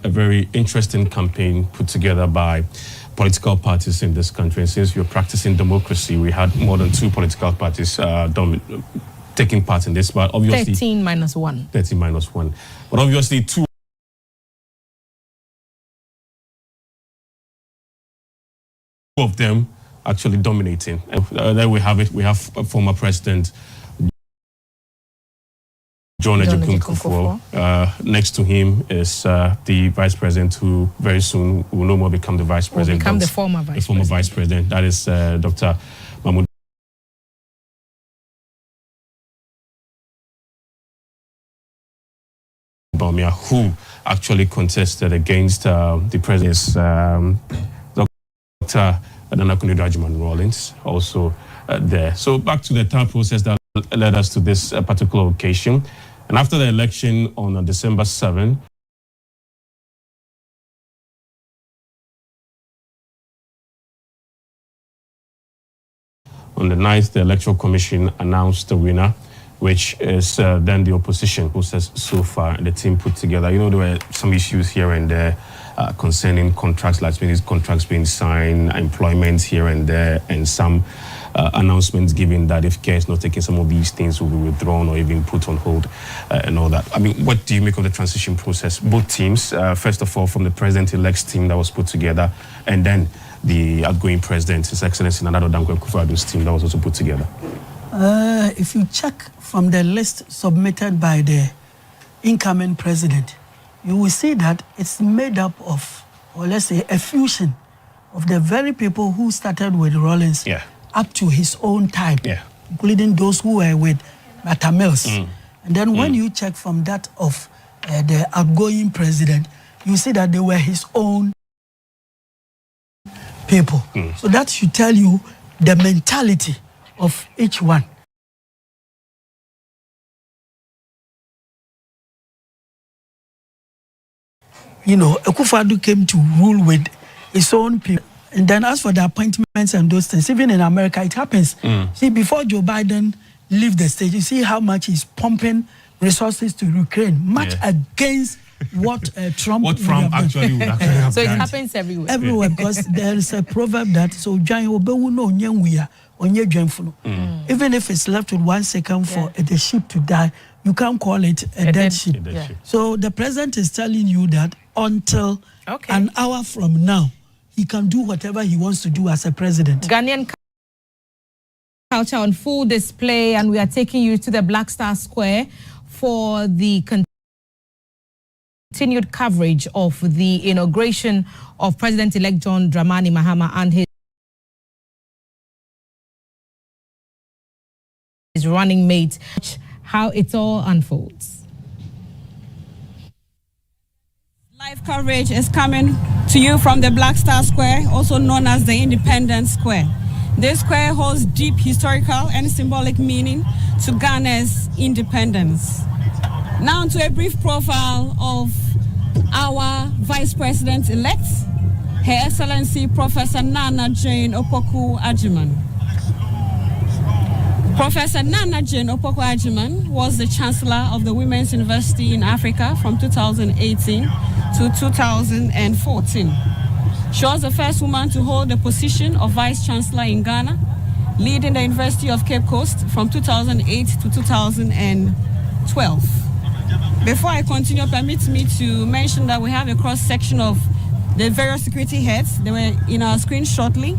a very interesting campaign put together by political parties in this country. And since we're practicing democracy, we had more than 2 political parties taking part in this. But obviously 13 minus 1. 13 minus 1. But obviously 2 of them actually dominating. There we have it. We have former President John Ejikun-Kufuor. Next to him is the Vice President, who very soon will no more become the Vice President. Become the former Vice President. That is Dr. Mahmoud Bawumia, who actually contested against the President. Dr. Nana Rawlings also there. So back to the entire process that led us to this particular occasion. And after the election on December 7, on the 9th, the Electoral Commission announced the winner, which is then the opposition process so far, and the team put together. You know, there were some issues here and there concerning contracts, like these contracts being signed, employment here and there, and some announcements given that if care is not taken, some of these things will be withdrawn or even put on hold and all that. I mean, what do you make of the transition process? Both teams, first of all, from the president-elect's team that was put together, and then the outgoing president, His Excellency Nana Dankwa Akufo-Addo's team that was also put together. If you check from the list submitted by the incoming president, you will see that it's made up of, or let's say, a fusion of the very people who started with Rawlings up to his own time, including those who were with Mata Mills. And then when you check from that of the outgoing president, you see that they were his own people. So that should tell you the mentality of each one. You know, Akufo-Addo came to rule with his own people. And then as for the appointments and those things, even in America, it happens. See, before Joe Biden leave the stage, you see how much he's pumping resources to Ukraine, much against what Trump actually would have So it done. happens everywhere. Everywhere, because there is a proverb that, so even if it's left with 1 second for the sheep to die, you can't call it a dead sheep. So the president is telling you that until an hour from now, he can do whatever he wants to do as a president. Ghanaian culture on full display, and we are taking you to the Black Star Square for the continued coverage of the inauguration of President-elect John Dramani Mahama and his running mate, how it all unfolds. Live coverage is coming to you from the Black Star Square, also known as the Independence Square. This square holds deep historical and symbolic meaning to Ghana's independence. Now to a brief profile of our Vice President-elect, Her Excellency Professor Nana Jane Opoku-Agyeman. Professor Nana Jane Opoku-Agyeman was the Chancellor of the Women's University in Africa from 2018 to 2014. She was the first woman to hold the position of Vice Chancellor in Ghana, leading the University of Cape Coast from 2008 to 2012. Before I continue, permit me to mention that we have a cross-section of the various security heads. They were in our screen shortly.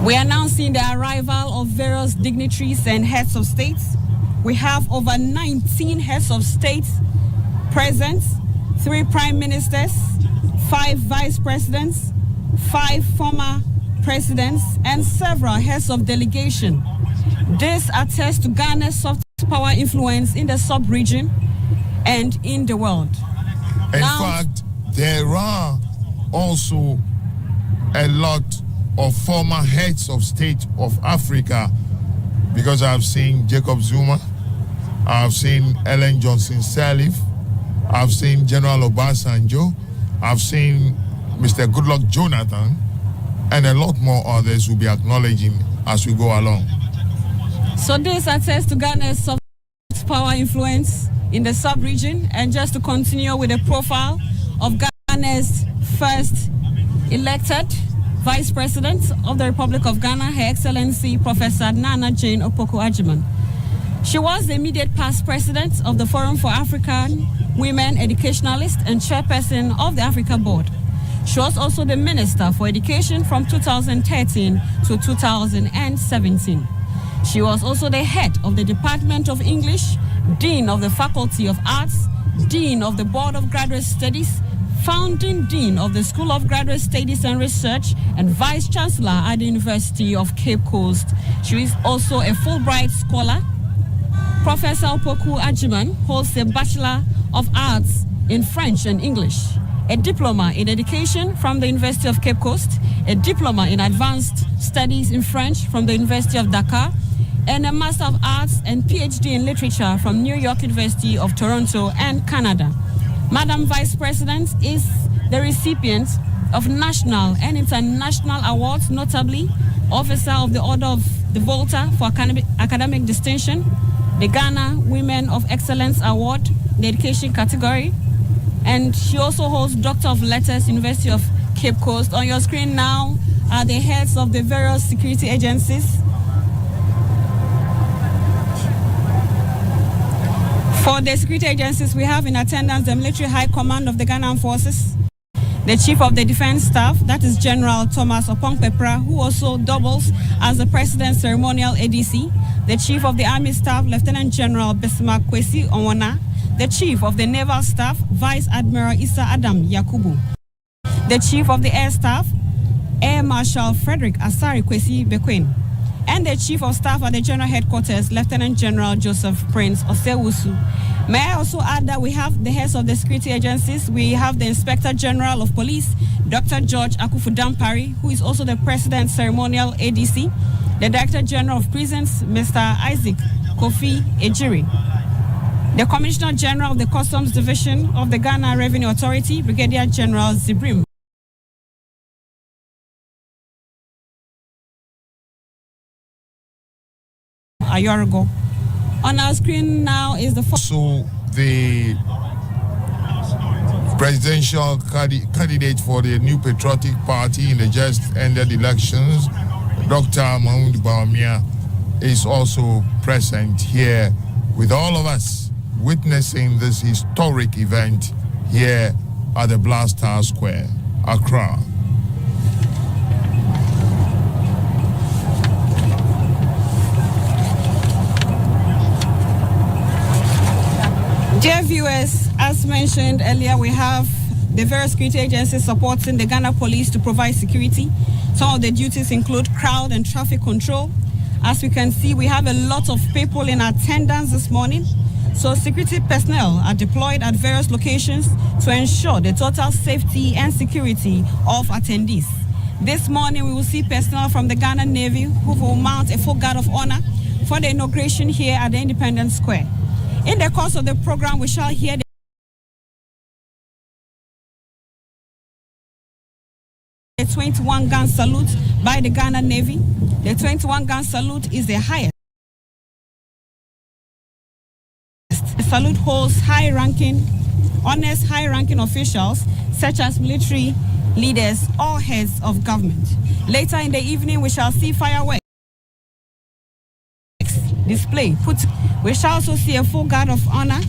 We are now seeing the arrival of various dignitaries and heads of states. We have over 19 heads of state present, 3 prime ministers, 5 vice presidents, 5 former presidents, and several heads of delegation. This attests to Ghana's soft power influence in the sub-region and in the world. In fact, there are also a lot of former heads of state of Africa, because I've seen Jacob Zuma, I've seen Ellen Johnson Sirleaf, I've seen General Obasanjo, I've seen Mr. Goodluck Jonathan, and a lot more others will be acknowledging as we go along. So this attests to Ghana's soft power influence in the sub-region. And just to continue with the profile of Ghana's first elected Vice President of the Republic of Ghana, Her Excellency Professor Nana Jane Opoku-Agyeman. She was the immediate past president of the Forum for African Women Educationalists and chairperson of the Africa Board. She was also the Minister for Education from 2013 to 2017. She was also the head of the Department of English, Dean of the Faculty of Arts, Dean of the Board of Graduate Studies, Founding Dean of the School of Graduate Studies and Research, and Vice Chancellor at the University of Cape Coast. She is also a Fulbright Scholar. Professor Opoku-Agyeman holds a Bachelor of Arts in French and English, a diploma in education from the University of Cape Coast, a diploma in advanced studies in French from the University of Dakar, and a Master of Arts and PhD in literature from New York University of Toronto and Canada. Madam Vice President is the recipient of national and international awards, notably Officer of the Order of the Volta for academic distinction, the Ghana Women of Excellence Award, the education category, and she also holds Doctor of Letters, University of Cape Coast. On your screen now are the heads of the various security agencies. For the security agencies, we have in attendance the Military High Command of the Ghana Armed Forces, the Chief of the Defense Staff, that is General Thomas Opong-Pepra, who also doubles as the President's ceremonial ADC, the Chief of the Army Staff, Lieutenant General Bismarck Kwesi Onwona, the Chief of the Naval Staff, Vice Admiral Issa Adam Yakubu, the Chief of the Air Staff, Air Marshal Frederick Asari Kwesi Bekwin, and the Chief of Staff at the General Headquarters, Lieutenant General Joseph Prince Osewusu. May I also add that we have the heads of the security agencies. We have the Inspector General of Police, Dr. George Akufu-Dampari, who is also the President's ceremonial ADC, the Director General of Prisons, Mr. Isaac Kofi Ejiri, the Commissioner General of the Customs Division of the Ghana Revenue Authority, Brigadier General Zibrim Ayorigo. On our screen now is the... So the presidential candidate for the New Patriotic Party in the just ended elections, Dr. Mahmoud Bawumia, is also present here with all of us, witnessing this historic event here at the Black Star Square, Accra. Dear viewers, as mentioned earlier, we have the various security agencies supporting the Ghana Police to provide security. Some of the duties include crowd and traffic control. As we can see, we have a lot of people in attendance this morning. So security personnel are deployed at various locations to ensure the total safety and security of attendees. This morning, we will see personnel from the Ghana Navy who will mount a full guard of honor for the inauguration here at the Independence Square. In the course of the program, we shall hear the 21-gun salute by the Ghana Navy. The 21-gun salute is the highest. The salute holds honest high-ranking officials such as military leaders or heads of government. Later in the evening, we shall see fireworks display. We shall also see a full guard of honor,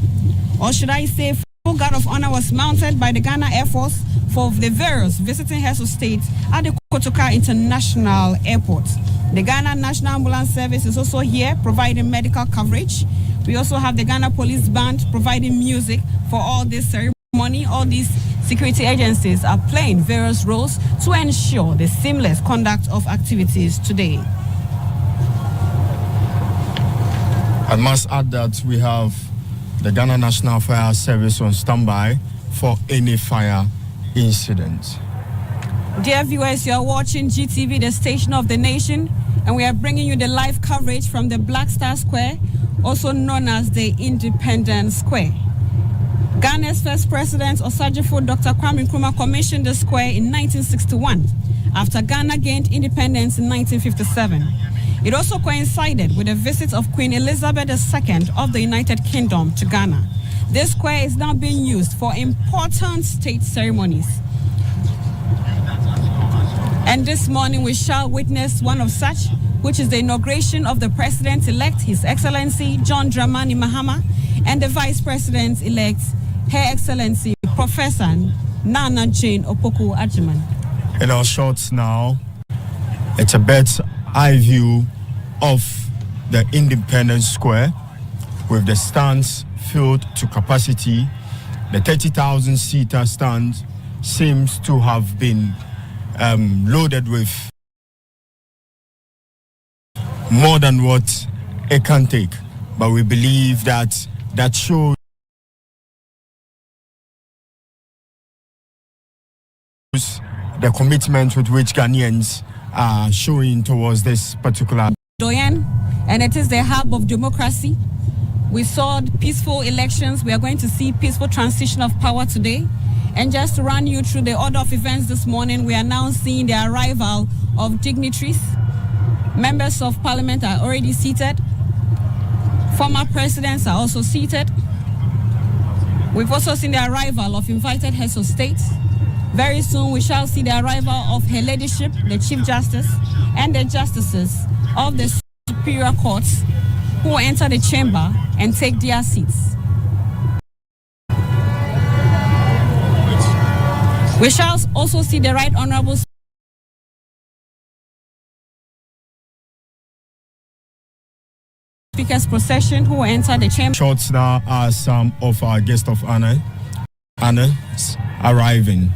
or should I say full guard of honor was mounted by the Ghana Air Force for the various visiting heads of state at the Kotoka International Airport. The Ghana National Ambulance Service is also here providing medical coverage. We also have the Ghana Police Band providing music for all this ceremony. All these security agencies are playing various roles to ensure the seamless conduct of activities today. I must add that we have the Ghana National Fire Service on standby for any fire incident. Dear viewers, you are watching GTV, the station of the nation, and we are bringing you the live coverage from the Black Star Square, also known as the Independence Square. Ghana's first president, Osagyefo Dr. Kwame Nkrumah, commissioned the square in 1961 after Ghana gained independence in 1957. It also coincided with the visit of Queen Elizabeth II of the United Kingdom to Ghana. This square is now being used for important state ceremonies. And this morning we shall witness one of such, which is the inauguration of the President-elect, His Excellency John Dramani Mahama, and the Vice President-elect, Her Excellency Professor Nana Jane Opoku-Agyeman. In our shots now, it's a bird's eye view of the Independence Square with the stands filled to capacity. The 30,000-seater stand seems to have been loaded with more than what it can take. But we believe that shows the commitment with which Ghanaians are showing towards this particular Doyen, and it is the hub of democracy. We saw peaceful elections. We are going to see peaceful transition of power today. And just to run you through the order of events this morning, we are now seeing the arrival of dignitaries. Members of parliament are already seated. Former presidents are also seated. We've also seen the arrival of invited heads of state. Very soon we shall see the arrival of Her Ladyship, the Chief Justice, and the justices of the Superior Courts who will enter the chamber and take their seats. We shall also see the Right Honorable Speaker's procession who will enter the chamber. shots now are some of our guests of honor arriving.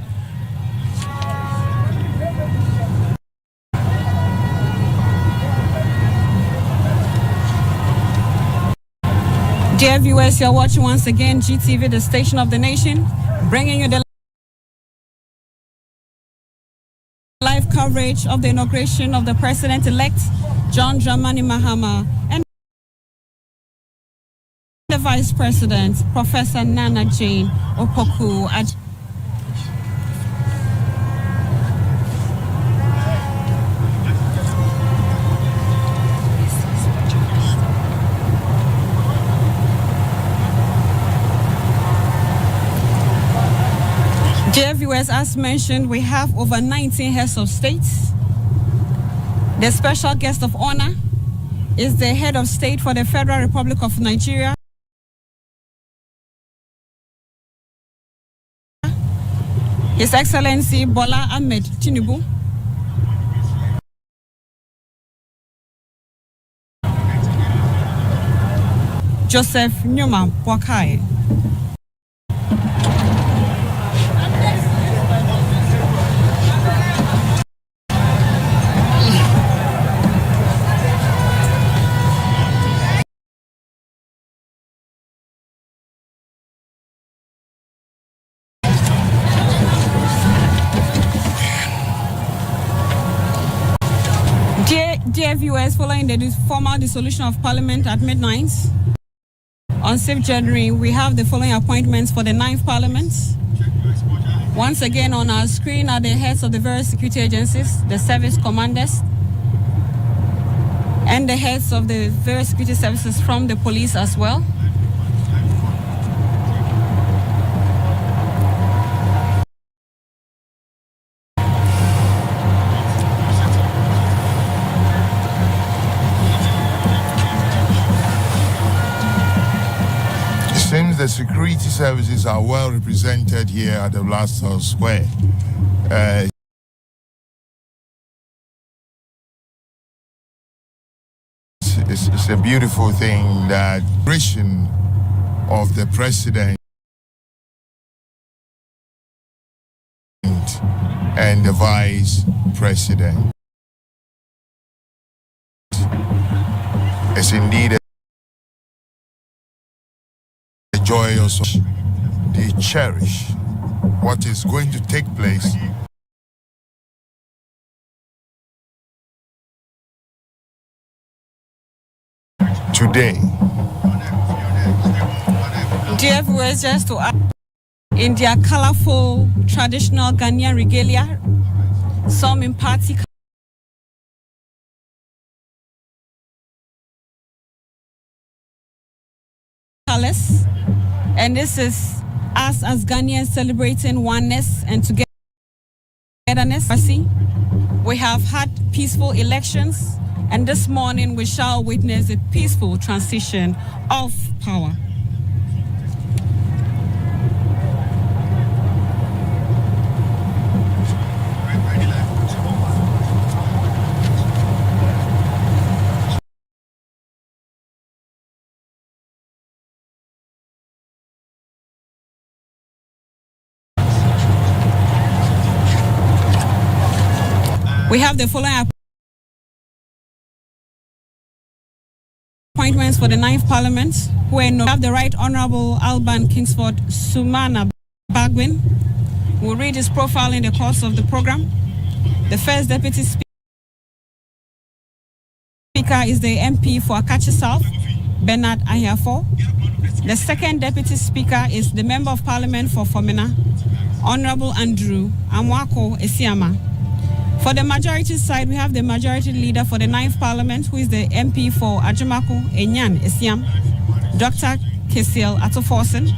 Dear viewers, you're watching once again GTV, the station of the nation, bringing you the live coverage of the inauguration of the President-elect, John Dramani Mahama, and the Vice President, Professor Nana Jane Opoku-Agyeman. Dear viewers, as mentioned, we have over 19 heads of state. The special guest of honor is the head of state for the Federal Republic of Nigeria, His Excellency Bola Ahmed Tinubu. Joseph Nyuma Boakai. Dear viewers, following the formal dissolution of Parliament at midnight on 6th January, we have the following appointments for the 9th Parliament. Once again on our screen are the heads of the various security agencies, the service commanders, and the heads of the various security services from the police as well. Seems the security services are well represented here at the Blackstone Square. It's a beautiful thing that the vision of the president and the vice president is indeed joyous. They cherish what is going to take place today. Dear viewers, just to add, in their colorful traditional Ghanaian regalia, some in party colors, And this is us as Ghanaians celebrating oneness and togetherness. We have had peaceful elections, and this morning we shall witness a peaceful transition of power. We have the following appointments for the 9th Parliament, where we have the Right Honourable Alban Kingsford Sumana Bagwin. We'll read his profile in the course of the program. The first Deputy Speaker is the MP for Akachi South, Bernard Ahiafo. The second Deputy Speaker is the Member of Parliament for Fomena, Honourable Andrew Amwako Esiama. For the majority side, we have the Majority Leader for the 9th Parliament, who is the MP for Ajumako Enyan Esiam, Dr. Kesiel Atoforsen.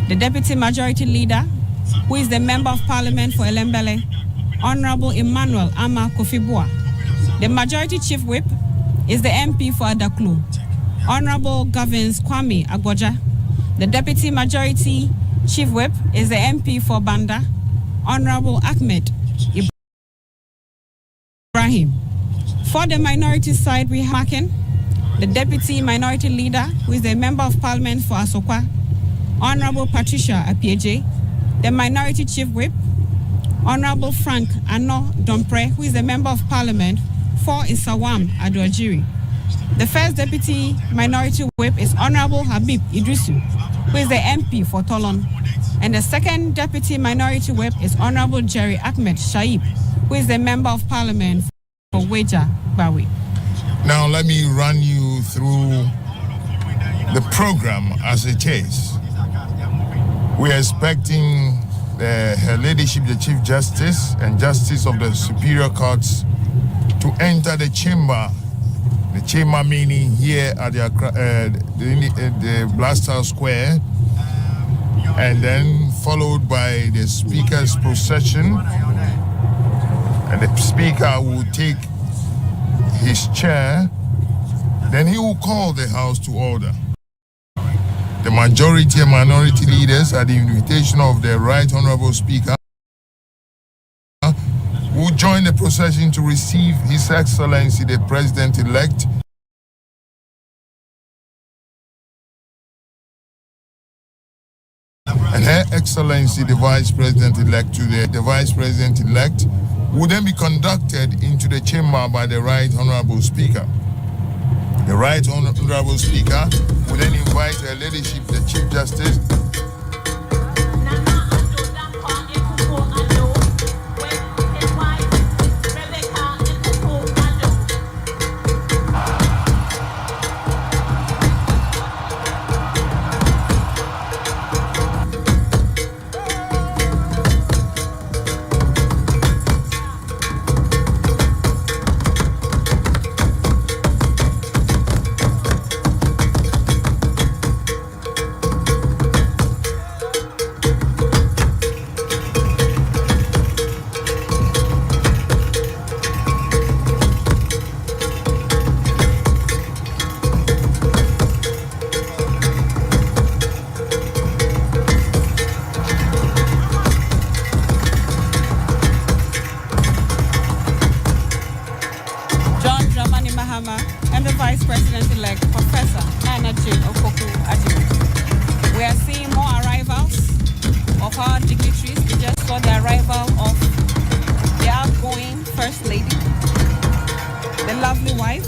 The Deputy Majority Leader, who is the Member of Parliament for Elembele, Honorable Emmanuel Ama Kofibua. The Majority Chief Whip is the MP for Adaklu, Honorable Govins Kwame Agboja. The Deputy Majority Chief Whip is the MP for Banda, Honorable Ahmed Ibrahim. For the minority side, we have Makin, the Deputy Minority Leader, who is the Member of Parliament for Asokwa, Honorable Patricia Apieje. The Minority Chief Whip, Honorable Frank Ano Dompre, who is the Member of Parliament for Isawam Aduajiri. The first Deputy Minority Whip is Honorable Habib Idrisu, who is the MP for Tolon. And the second Deputy Minority Whip is Honorable Jerry Ahmed Shaib, who is the Member of Parliament for Weja Bawi. Now let me run you through the program as it is. We are expecting Her Ladyship, the Chief Justice and Justice of the Superior Courts, to enter the chamber meaning here at the Blaster Square, and then followed by the Speaker's procession. And the Speaker will take his chair, then he will call the House to order. The majority and minority leaders, at the invitation of the Right Honourable Speaker, will join the procession to receive His Excellency the President-elect and Her Excellency the Vice President-elect. The Vice President-elect will then be conducted into the chamber by the Right Honourable Speaker. The Right Honourable Speaker will then invite Her Ladyship, the Chief Justice, Dramani Mahama, and the Vice President-elect, Professor Nana Jane Opoku-Agyemang. We are seeing more arrivals of our dignitaries. We just saw the arrival of the outgoing First Lady, the lovely wife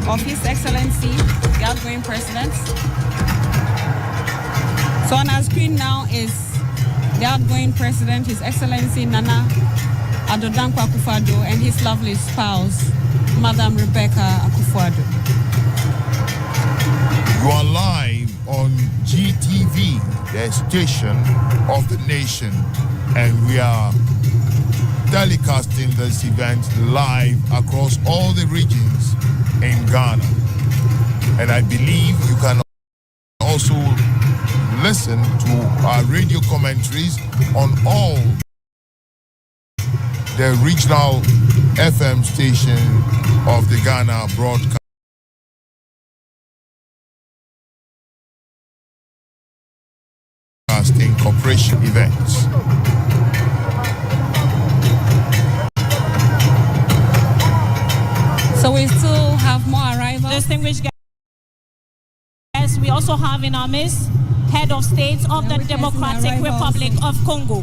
of His Excellency, the outgoing President. So on our screen now is the outgoing President, His Excellency Nana Adodankwa Akufo-Addo, and his lovely spouse, Madam Rebecca Akufo-Addo. You are live on GTV, the station of the nation, and we are telecasting this event live across all the regions in Ghana. And I believe you can also listen to our radio commentaries on all the regional FM station of the Ghana Broadcasting Corporation events. So we still have more arrivals. Distinguished guests, we also have in our midst Head of State of the Democratic Republic of Congo,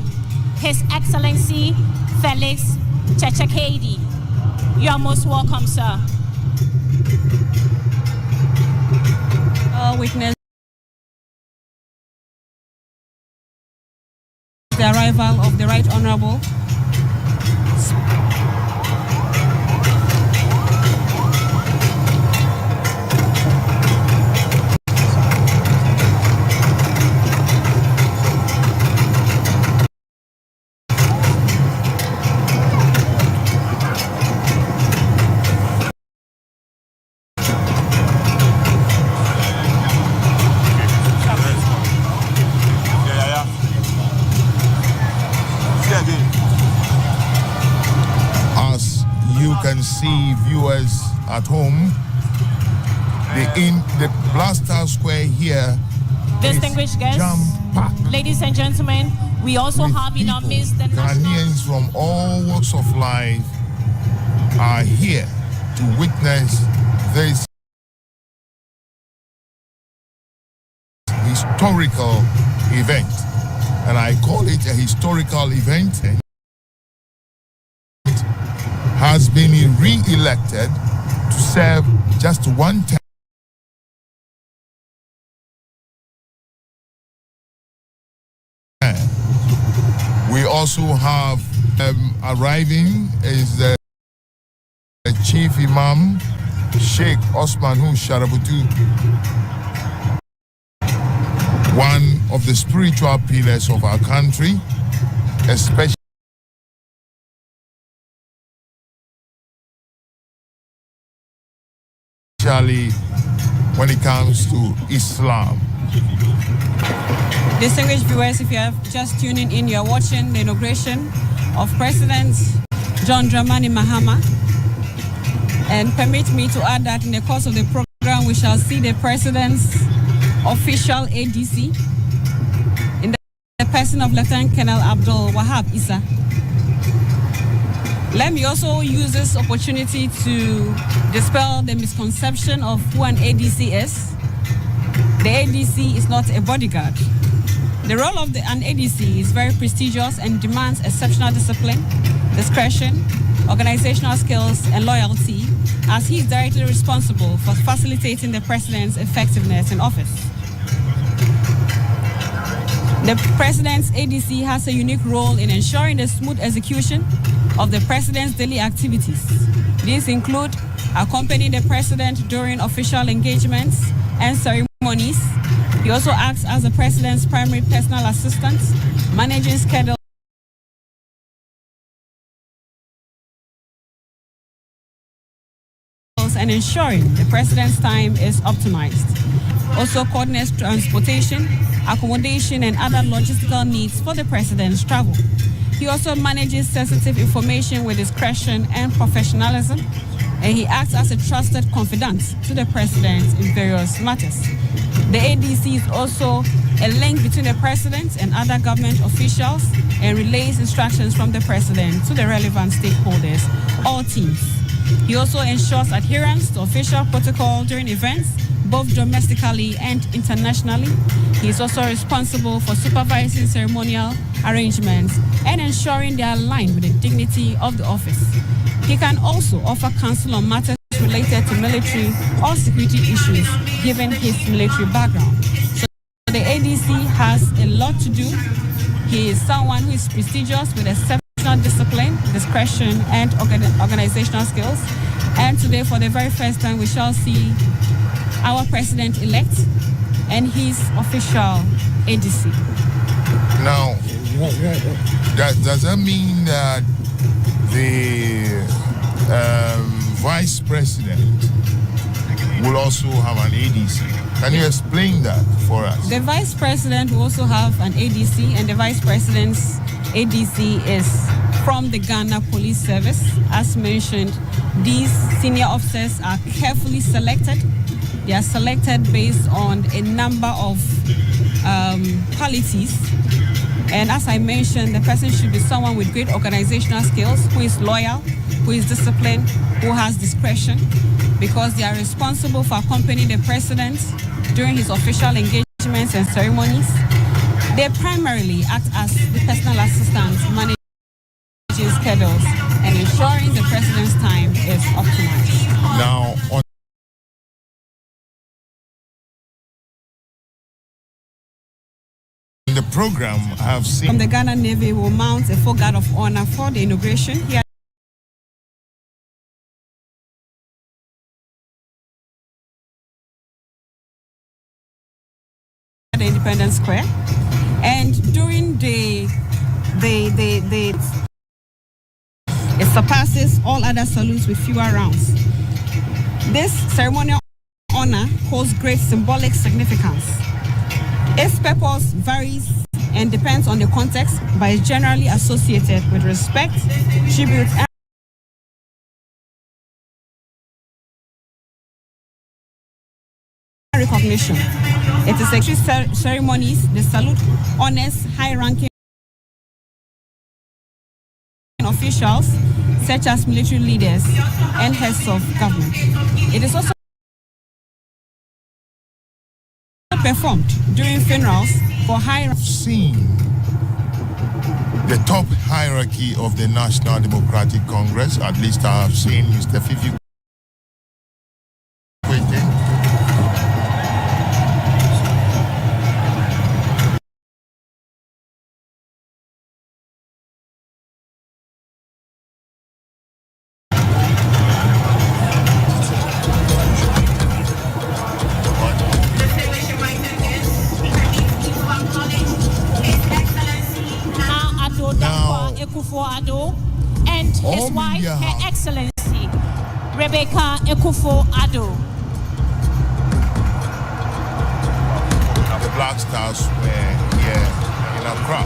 His Excellency Felix Tshisekedi. You are most welcome, sir. Witness the arrival of the Right Honorable see viewers at home. The Blaster Square here. Distinguished guests, ladies and gentlemen, we also have in our midst the Ghanaians from all walks of life are here to witness this historical event, and I call it a historical event. Has been re-elected to serve just one term. We also have arriving is the Chief Imam Sheikh Osman Sharabutu, one of the spiritual pillars of our country, especially when it comes to Islam. Distinguished viewers, if you are just tuning in, you are watching the inauguration of President John Dramani Mahama. And permit me to add that in the course of the program, we shall see the President's official ADC in the person of Lieutenant Colonel Abdul Wahab Issa. Let me also use this opportunity to dispel the misconception of who an ADC is. The ADC is not a bodyguard. The role of an ADC is very prestigious and demands exceptional discipline, discretion, organizational skills, and loyalty, as he is directly responsible for facilitating the President's effectiveness in office. The President's ADC has a unique role in ensuring the smooth execution of the President's daily activities. These include accompanying the President during official engagements and ceremonies. He also acts as the President's primary personal assistant, managing schedules and ensuring the President's time is optimized. Also coordinates transportation, accommodation, and other logistical needs for the President's travel. He also manages sensitive information with discretion and professionalism, and he acts as a trusted confidant to the President in various matters. The ADC is also a link between the President and other government officials and relays instructions from the President to the relevant stakeholders, all teams. He also ensures adherence to official protocol during events, both domestically and internationally. He is also responsible for supervising ceremonial arrangements and ensuring they are aligned with the dignity of the office. He can also offer counsel on matters related to military or security issues, given his military background. So the ADC has a lot to do. He is someone who is prestigious with exceptional discipline, discretion, and organizational skills. And today, for the very first time, we shall see our President-elect and his official ADC. Now, does that mean that the Vice President will also have an ADC? Can you explain that for us? The Vice President will also have an ADC, and the Vice President's ADC is from the Ghana Police Service. As mentioned, these senior officers are carefully selected. They are selected based on a number of qualities. And as I mentioned, the person should be someone with great organizational skills, who is loyal, who is disciplined, who has discretion, because they are responsible for accompanying the president during his official engagements and ceremonies. They primarily act as the personal assistants, managing schedules and ensuring the president's time is optimized. Now, on the program, I have seen from the Ghana Navy will mount a full guard of honor for the inauguration here at the Independence Square. And during it surpasses all other salutes with fewer rounds. This ceremonial honor holds great symbolic significance. Its purpose varies and depends on the context, but is generally associated with respect, tribute, and recognition. It is actually ceremonies, the salute honors high-ranking officials such as military leaders and heads of government. It is also performed during funerals for high seen the top hierarchy of the National Democratic Congress. At least I have seen Mr. Fifi Kwete. And his wife, Her Excellency Rebecca Akufo-Addo. The Black Stars were here in Accra.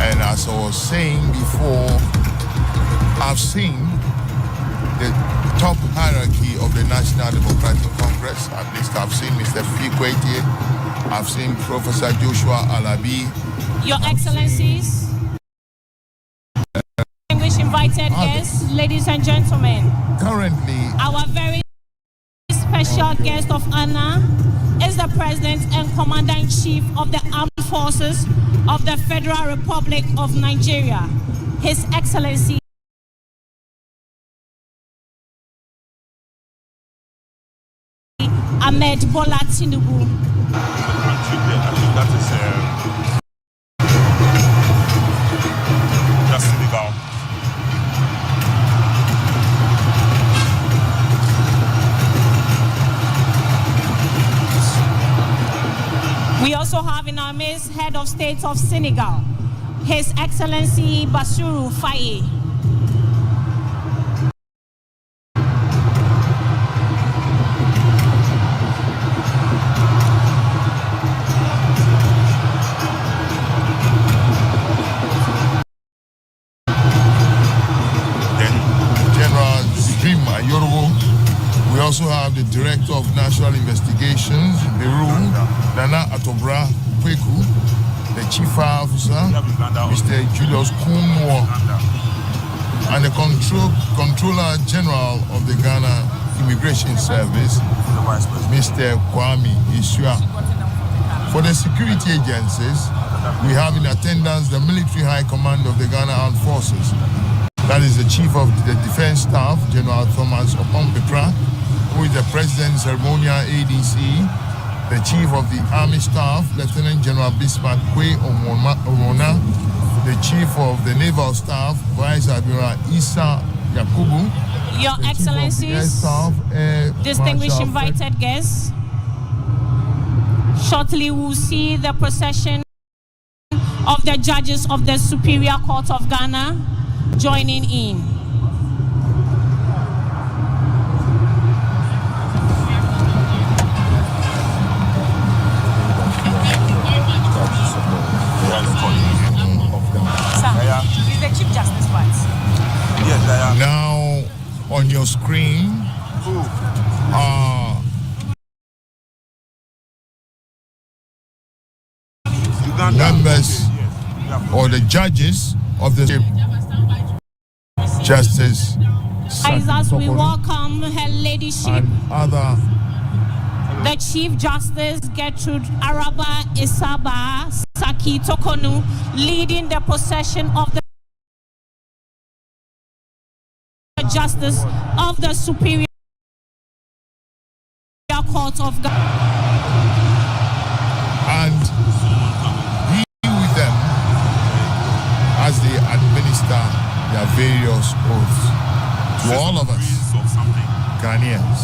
And as I was saying before, I've seen the top hierarchy of the National Democratic Congress. At least I've seen Mr. Fikwete, I've seen Professor Joshua Alabi. Your Excellencies, invited guests, ladies and gentlemen. Currently, our very special guest of honor is the President and Commander-in-Chief of the Armed Forces of the Federal Republic of Nigeria, His Excellency Ahmed Bola Tinubu. That's Senegal. We also have in our midst Head of State of Senegal, His Excellency Bassirou Faye. We also have the Director of National Investigations, Beru, Nana Atobra Kweku, the Chief Officer, Mr. Julius Kunwo, and the Controller General of the Ghana Immigration Service, Mr. Kwame Isua. For the security agencies, we have in attendance the Military High Command of the Ghana Armed Forces. That is the Chief of the Defense Staff, General Thomas Opompepra, who is the President's Ceremonial ADC, the Chief of the Army Staff, Lieutenant General Bismarck Kwe Omona, the Chief of the Naval Staff, Vice Admiral Issa Yakubu, Your Excellencies, Staff, distinguished invited guests, shortly we'll see the procession of the judges of the Superior Court of Ghana joining in. He's the Chief Justice, right? Yes, now on your screen members or the judges of the Justice As we welcome Her Ladyship, and other the Chief Justice Gertrude Araba Isaba Saki Tokonu, leading the procession of the Justice of the Superior Court of God. And be with them as they administer their various oaths to all of us Ghanaians.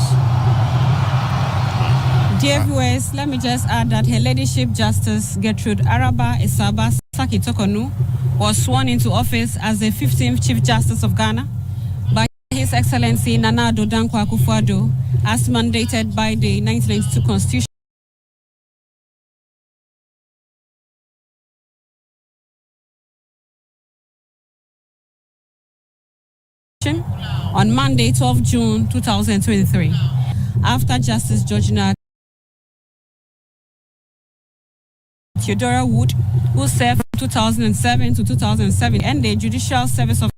Dear viewers, let me just add that Her Ladyship Justice Gertrude Araba Isaba Saki Tokonu was sworn into office as the 15th Chief Justice of Ghana by His Excellency Nana Addo Dankwa Akufo-Addo, as mandated by the 1992 Constitution. On Monday, 12 June 2023, after Justice Georgina Theodora Wood, who served from 2007 to 2007 in the Judicial Service of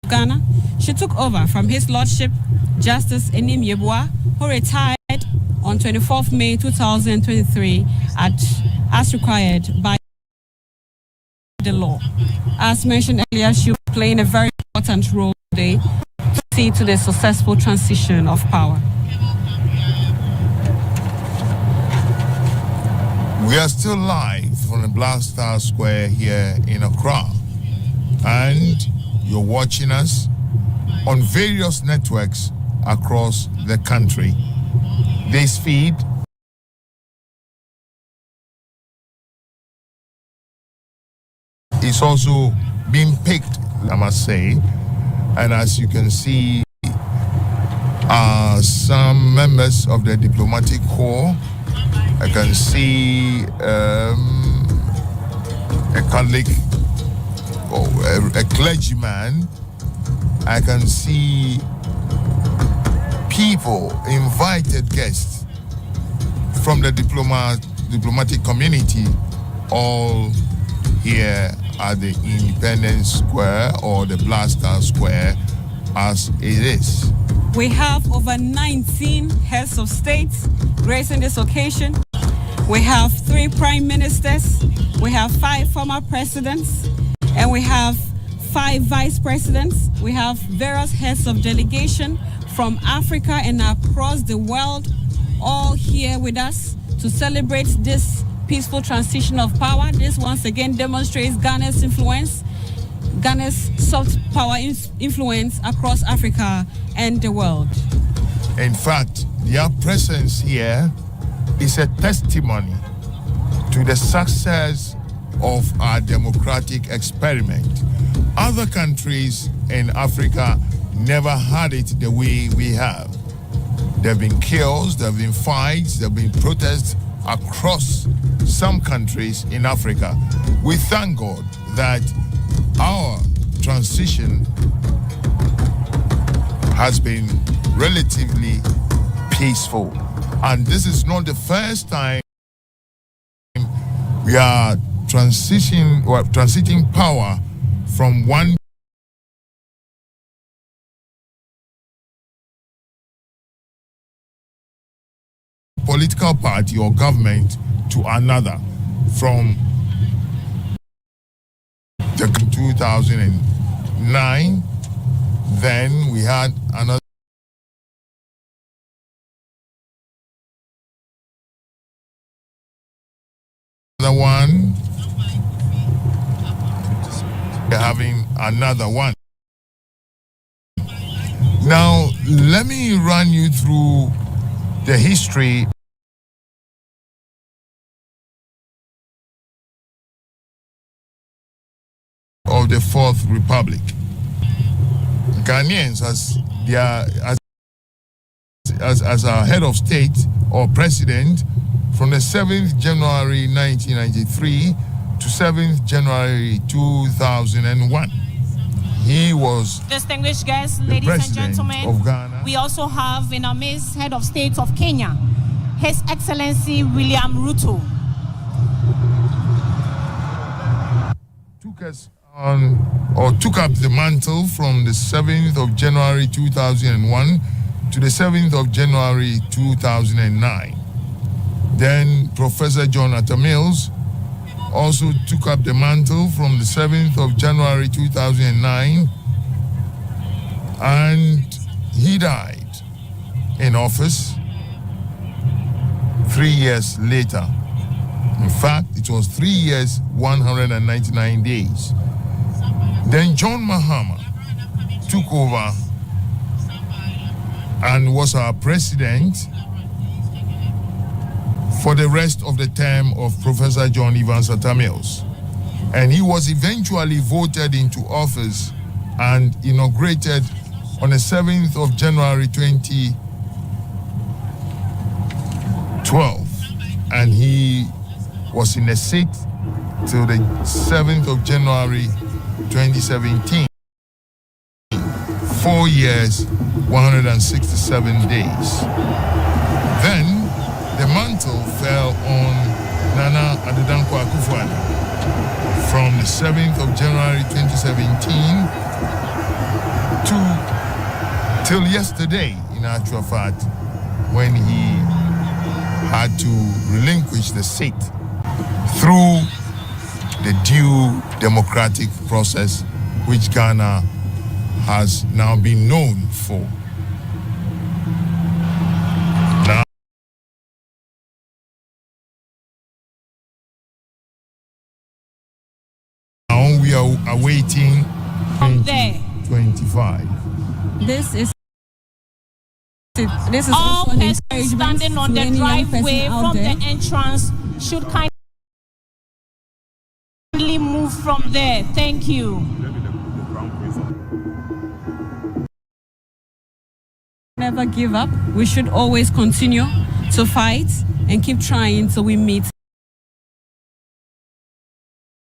Ghana, she took over from His Lordship Justice Enim Yeboah, who retired on 24th May 2023 as required by the law. As mentioned earlier, she will be playing a very important role today to see to the successful transition of power. We are still live from the Black Star Square here in Accra, and you're watching us on various networks across the country. This feed is also being picked, I must say, and as you can see, some members of the diplomatic corps. I can see a Catholic or a clergyman. I can see people, invited guests from the diplomatic community, all here at the Independence Square or the Black Star Square as it is. We have over 19 heads of states gracing this occasion. We have 3 prime ministers, we have 5 former presidents, and we have 5 vice presidents. We have various heads of delegation from Africa and across the world, all here with us to celebrate this peaceful transition of power. This once again demonstrates Ghana's influence, Ghana's soft power influence across Africa and the world. In fact, their presence here is a testimony to the success of our democratic experiment. Other countries in Africa never had it the way we have. There have been chaos, there have been fights, there have been protests across some countries in Africa. We thank God that our transition has been relatively peaceful. And this is not the first time we are transiting power from one political party or government to another. From the 2009, then we had another one, we're having another one. Now, let me run you through the history of the Fourth Republic. Ghanaians, as our head of state or president, from the 7th January 1993 to 7th January 2001. He was distinguished guests, the ladies and President gentlemen. of Ghana. We also have in our midst Head of State of Kenya, His Excellency William Ruto. Took up the mantle from the 7th of January 2001 to the 7th of January 2009. Then Professor John Atta Mills also took up the mantle from the 7th of January 2009, and he died in office 3 years later. In fact, it was 3 years, 199 days. Then John Mahama took over and was our president for the rest of the term of Professor John Evans Atta Mills. And he was eventually voted into office and inaugurated on the 7th of January 2012. And he was in the seat till the 7th of January 2017. 4 years, 167 days. Then the mantle fell on Nana Addo Akufo-Addo from the 7th of January 2017 till yesterday, in actual fact, when he had to relinquish the seat through the due democratic process which Ghana has now been known for. Now we are awaiting 2025. This is All also an persons encouragement standing on to the any young person driveway out from there. the entrance should kindly move from there. Thank you. Never give up. We should always continue to fight and keep trying till we meet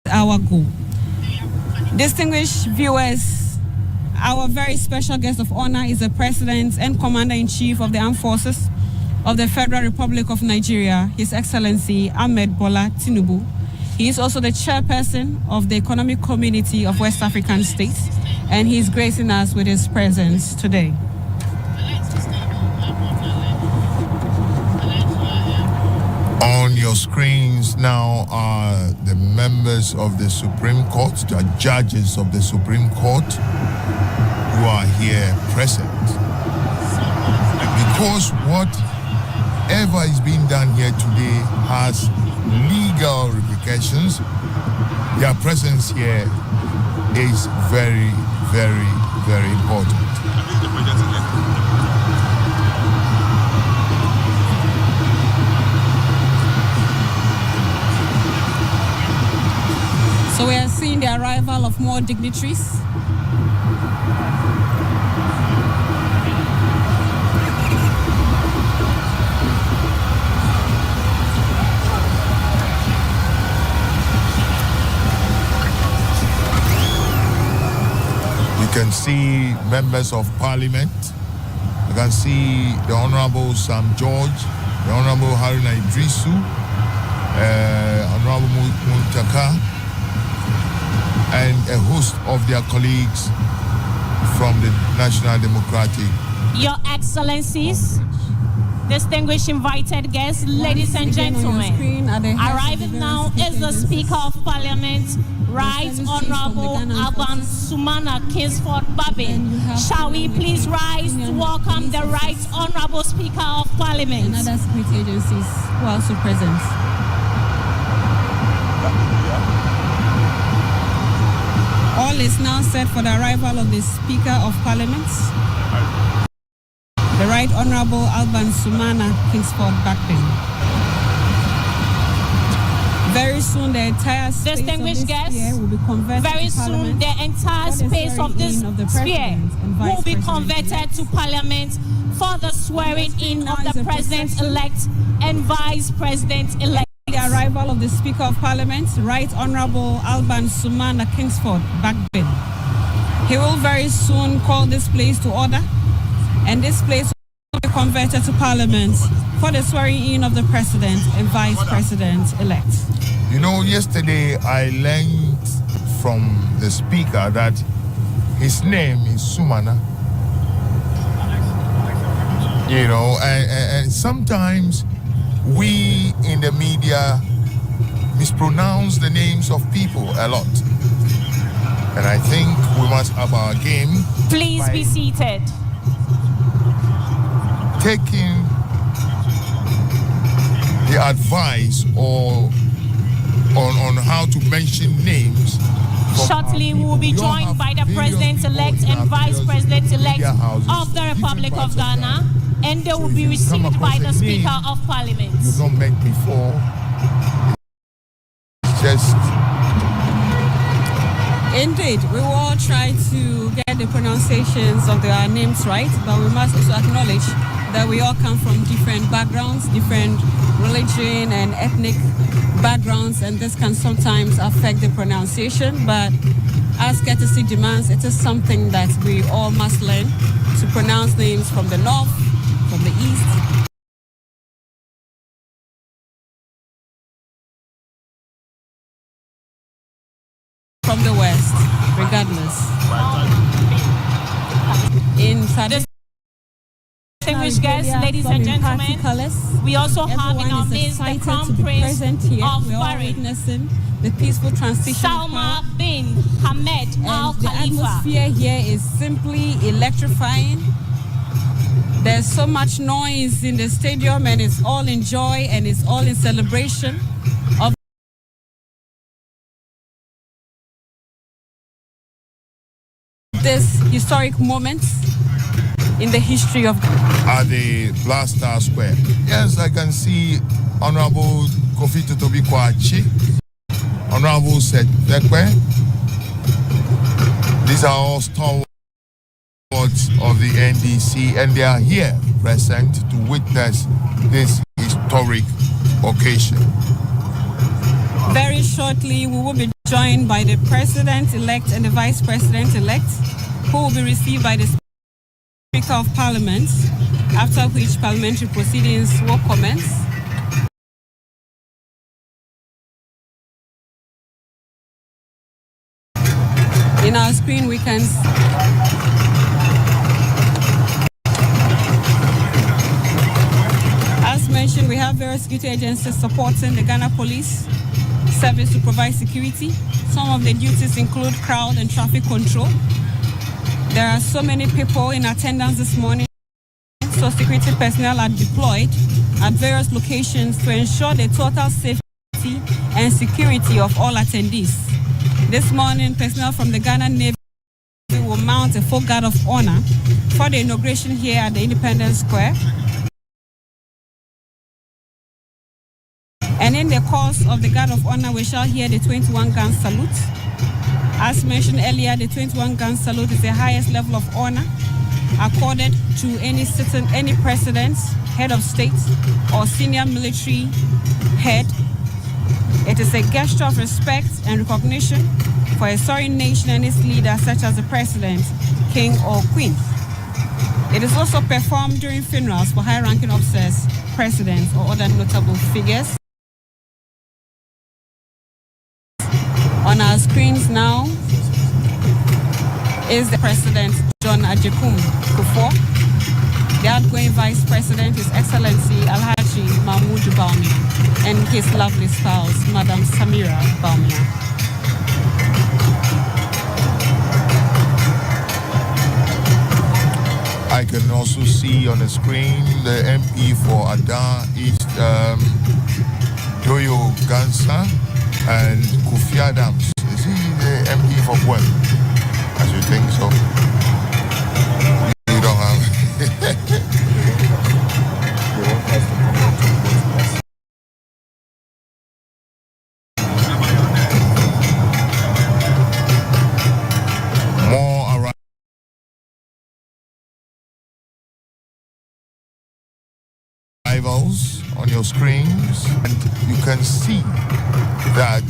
our goal. Distinguished viewers, our very special guest of honor is the President and Commander-in-Chief of the Armed Forces of the Federal Republic of Nigeria, His Excellency Ahmed Bola Tinubu. He is also the chairperson of the Economic Community of West African States, and he is gracing us with his presence today. On your screens now are the members of the Supreme Court, the judges of the Supreme Court who are here present. Because whatever is being done here today has legal repercussions, their presence here is very, very, very important. So we are seeing the arrival of more dignitaries. You can see members of Parliament. You can see the Honorable Sam George, the Honorable Haruna Idrisu, Honorable Muntaka, and a host of their colleagues from the National Democratic. Your Excellencies, distinguished invited guests, ladies and gentlemen, arriving now is the Speaker of Parliament, Right Honorable Alban Sumana Kingsford Babin. Shall we please rise to welcome the Right Honorable Speaker of Parliament? And other security agencies who are also present. All is now set for the arrival of the Speaker of Parliament, the Right Honorable Alban Sumana Kingsford Babin. Very soon, the entire space Distinguished of this guests, sphere will be converted very to soon Parliament. the entire space of this sphere will be converted to Parliament for the swearing in of the President-elect and Vice President-elect. The arrival of the Speaker of Parliament, Right Honourable Alban Sumana Kingsford Bagbin. He will very soon call this place to order, and this place will be converted to Parliament for the swearing in of the President and Vice President-elect. You know, yesterday I learned from the Speaker that his name is Sumana. You know, and sometimes we in the media mispronounce the names of people a lot. And I think we must have our game. Please be seated. Taking the advice or on how to mention names. Shortly, we will be joined by the President-elect and Vice President-elect of the Republic of Ghana, and they will be received by the Speaker of Parliament. You've not met before. It's just... Indeed, we will all try to get the pronunciations of our names right, but we must also acknowledge that we all come from different backgrounds, different religion and ethnic backgrounds, and this can sometimes affect the pronunciation. But as courtesy demands, it is something that we all must learn to pronounce names from the north, from the east, from the west, regardless. In tradition, Distinguished guests, ladies and gentlemen, we also have in our midst the Crown Prince of Bahrain, witnessing the peaceful transition. Salma bin Hamad Al The Khalifa. atmosphere here is simply electrifying. There's so much noise in the stadium, and it's all in joy and it's all in celebration of this historic moment in the history of At the Black Star Square. Yes, I can see Honorable Kofi Totobi Kwachi, Honorable Seth Bekwe. These are all stalwarts of the NDC, and they are here present to witness this historic occasion. Very shortly, we will be joined by the President-elect and the Vice President-elect, who will be received by the Speaker of Parliament, after which parliamentary proceedings will commence. In our screen, we can as mentioned, we have various security agencies supporting the Ghana Police Service to provide security. Some of the duties include crowd and traffic control. There are so many people in attendance this morning, so security personnel are deployed at various locations to ensure the total safety and security of all attendees. This morning, personnel from the Ghana Navy will mount a full guard of honor for the inauguration here at the Independence Square. And in the course of the guard of honor, we shall hear the 21-gun salute. As mentioned earlier, the 21-gun salute is the highest level of honor accorded to any president, head of state, or senior military head. It is a gesture of respect and recognition for a sovereign nation and its leaders, such as the president, king, or queen. It is also performed during funerals for high-ranking officers, presidents, or other notable figures. On our screens now is the President, John Ajekum Kufuor. The outgoing Vice President, His Excellency Alhaji Mahmoud Bawumia, and his lovely spouse, Madam Samira Bawumia. I can also see on the screen the MP for Adan East, Doyo Gansa, and Kofi Adams. Is he the MP for Gwen? I should think so. You don't have. More arrivals on your screens, and you can see that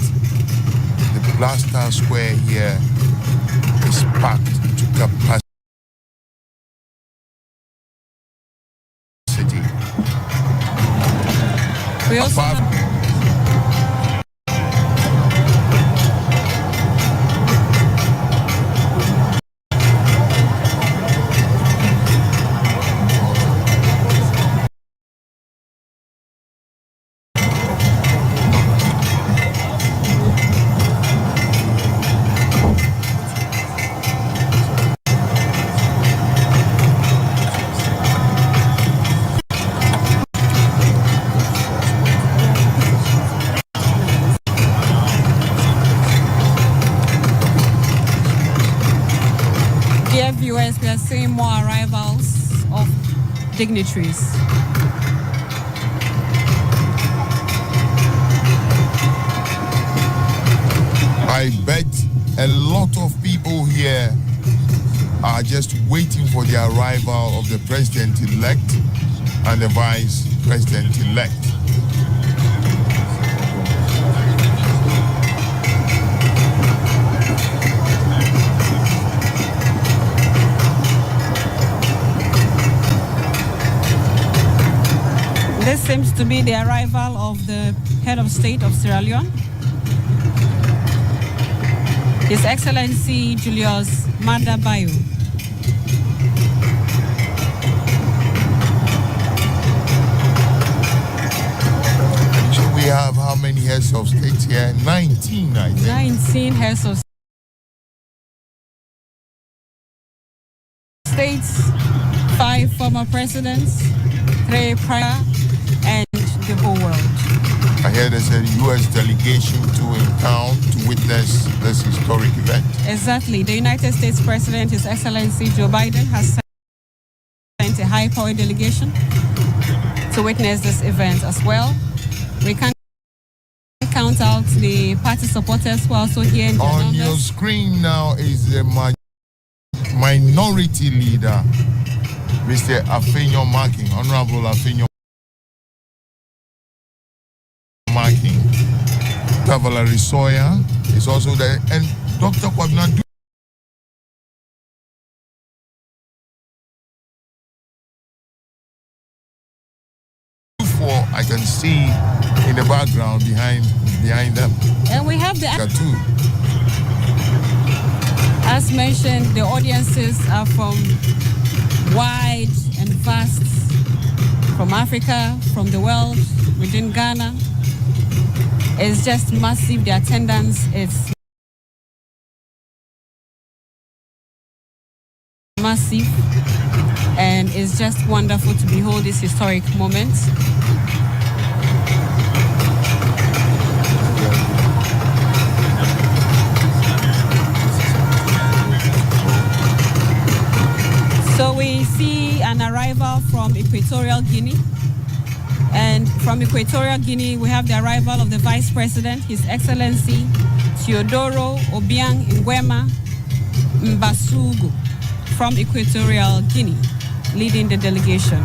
the Blaster Square here is packed to capacity. We also viewers, we are seeing more arrivals of dignitaries. I bet a lot of people here are just waiting for the arrival of the president-elect and the vice president-elect. This seems to be the arrival of the head of state of Sierra Leone, His Excellency Julius Maada Bio. So we have how many heads of state here? 19, I think. 19 heads of states, 5 former presidents, 3 prior, and the whole world. I hear there's a U.S. delegation too in town to witness this historic event. Exactly. The United States President, His Excellency Joe Biden, has sent a high-powered delegation to witness this event as well. We can't count out the party supporters who are also here in On numbers. your screen now is the minority leader, Mr. Afenyo Marking, Honorable Afenyo Marking. Valerie Sawyer is also there, and Dr. Kwabena Dufo, I can see in the background behind them. And we have the, Too. as mentioned, the audiences are from wide and vast, from Africa, from the world, within Ghana. It's just massive. The attendance is massive, and it's just wonderful to behold this historic moment. So we see an arrival from Equatorial Guinea. And from Equatorial Guinea, we have the arrival of the Vice President, His Excellency Teodoro Obiang Nguema Mbasugo from Equatorial Guinea, leading the delegation.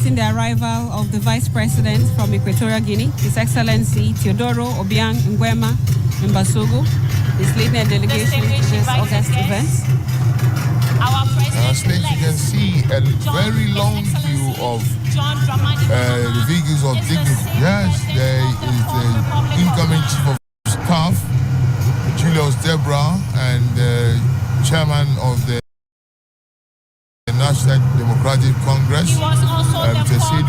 The arrival of the Vice President from Equatorial Guinea, His Excellency Teodoro Obiang Nguema Mbasugo, is leading a delegation to this August event. As you can see, a very long view of the vehicles of dignity. Yes, there is the incoming Chief of Staff was Deborah and chairman of the National Democratic Congress. He was also the President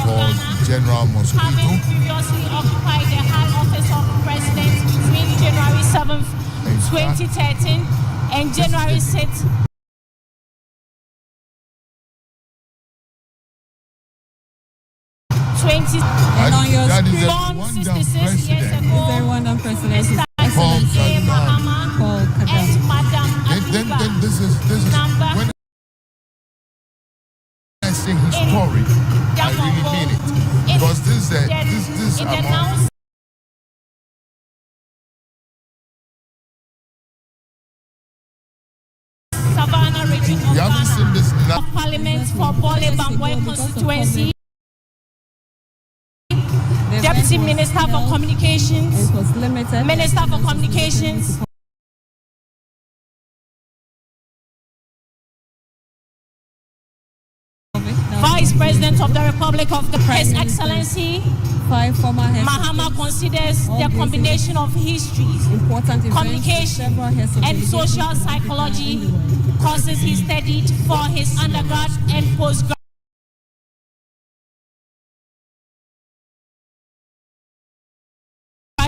for General Mosquito. Having previously occupied the high office of president between January 7th, 2013 and January 6th. And on your that is screen, a wonderful president. Mr. Dramani Mahama and Madam Then this is when I say historic, I really mean it, because this amount. Savannah region of Ghana, of Parliament for Bole Bamboi constituency. Deputy Minister for Communications, Minister for Communications, Vice President of the Republic of His Excellency Mahama considers the combination of history, communication, and social psychology courses he studied for his undergrad and postgrad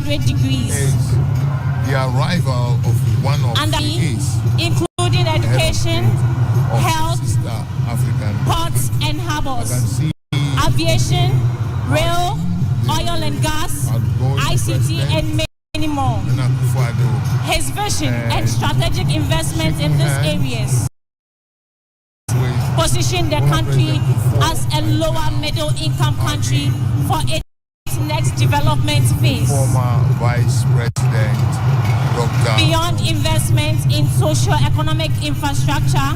degrees. The arrival of one of his, including education, health, ports and harbors, aviation, rail, oil and gas, ICT, and many more. His vision and strategic investments in these areas position the country as a lower middle income country for its next development phase. Former Vice President Dr. Beyond investment in socio-economic infrastructure,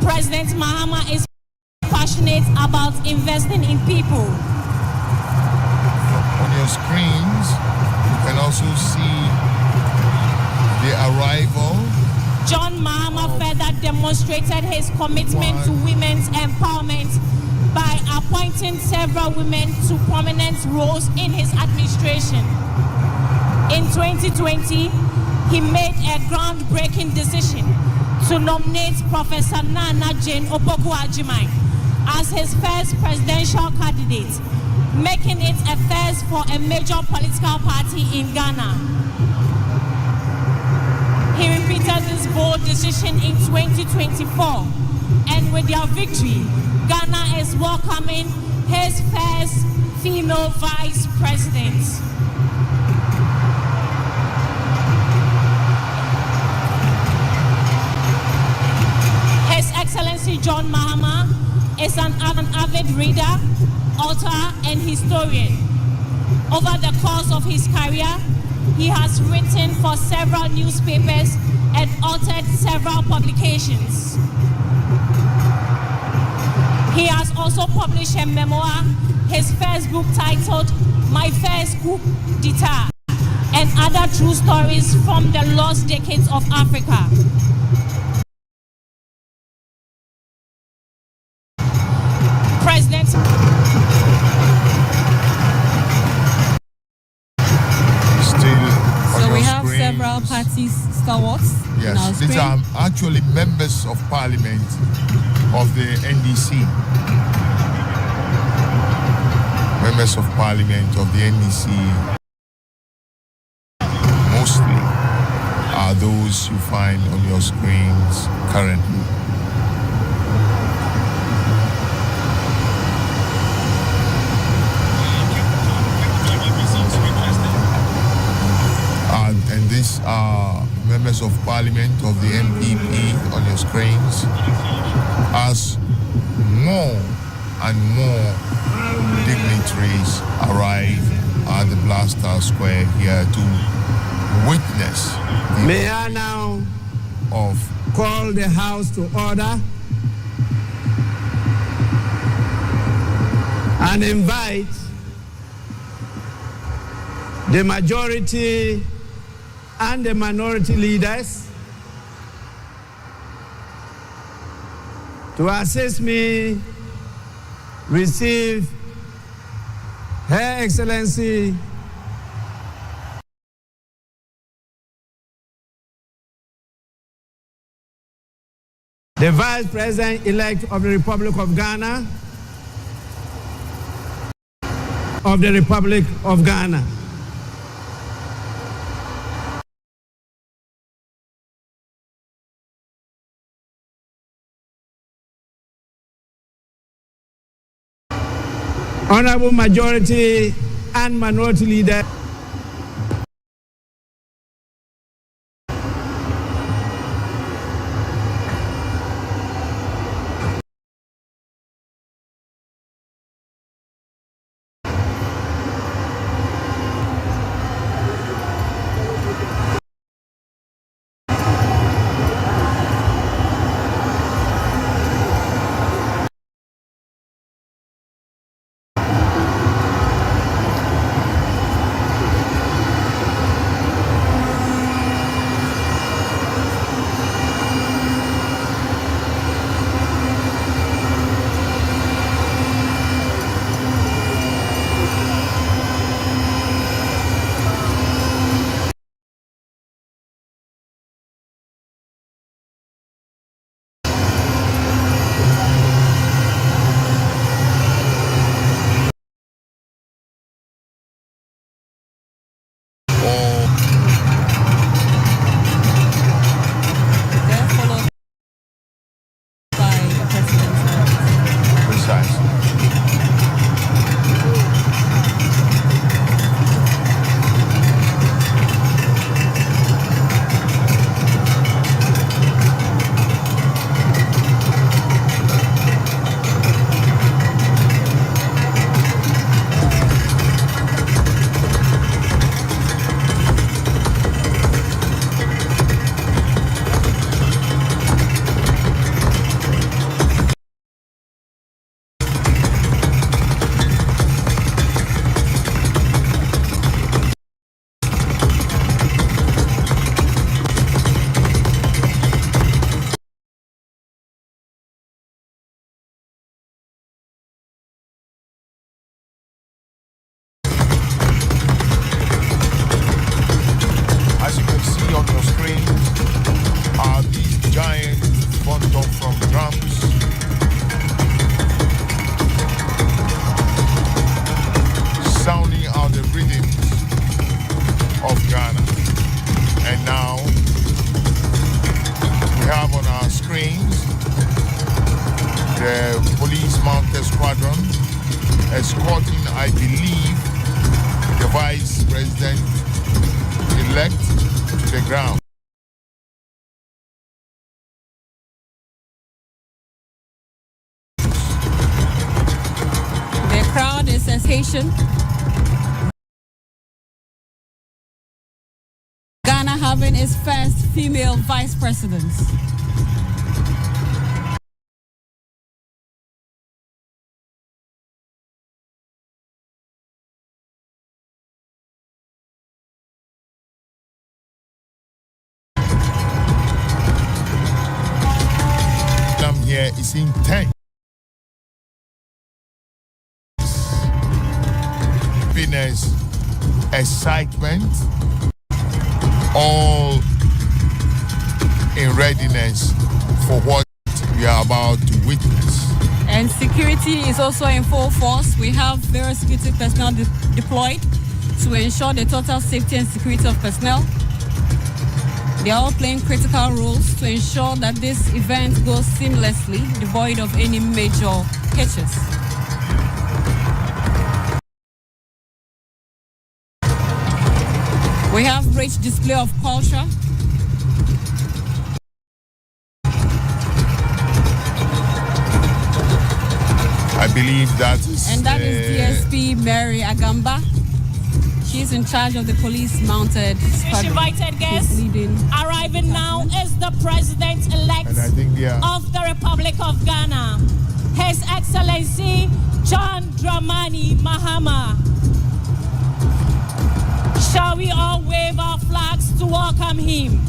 President Mahama is passionate about investing in people. On your screens, you can also see the arrival. John Mahama further demonstrated his commitment to women's empowerment by appointing several women to prominent roles in his administration. In 2020, he made a groundbreaking decision to nominate Professor Nana Jane Opoku-Agyeman as his first presidential candidate, making it a first for a major political party in Ghana. He repeated this bold decision in 2024, and with their victory, Ghana is welcoming his first female vice president. His Excellency John Mahama is an avid reader, author, and historian. Over the course of his career, he has written for several newspapers and authored several publications. He has also published a memoir, his first book titled My First Coup d'Etat, and other true stories from the lost decades of Africa. President. So we have several parties stalwarts. Yes, these are actually members of parliament of the NDC. Members of parliament of the NDC mostly are those you find on your screens currently. And these are members of parliament of the MPP on your screens, as more and more dignitaries arrive at the Blaster Square here to witness the May I now call the House to order and invite the majority and the minority leaders to assist me receive Her Excellency the Vice President-elect of the Republic of Ghana, Honorable Majority and Minority Leader. escorting, I believe, the Vice President-elect to the ground. The crowd is sensation. Ghana having its first female vice president. Here is intense. Happiness, excitement, all in readiness for what we are about to witness. And security is also in full force. We have various security personnel deployed to ensure the total safety and security of personnel. They are all playing critical roles to ensure that this event goes seamlessly, devoid of any major hitches. We have rich display of culture. I believe that is... And that is DSP Mary Agamba. She's in charge of the police mounted squadron. Invited guests arriving now is the President-elect of the Republic of Ghana, His Excellency John Dramani Mahama. Shall we all wave our flags to welcome him?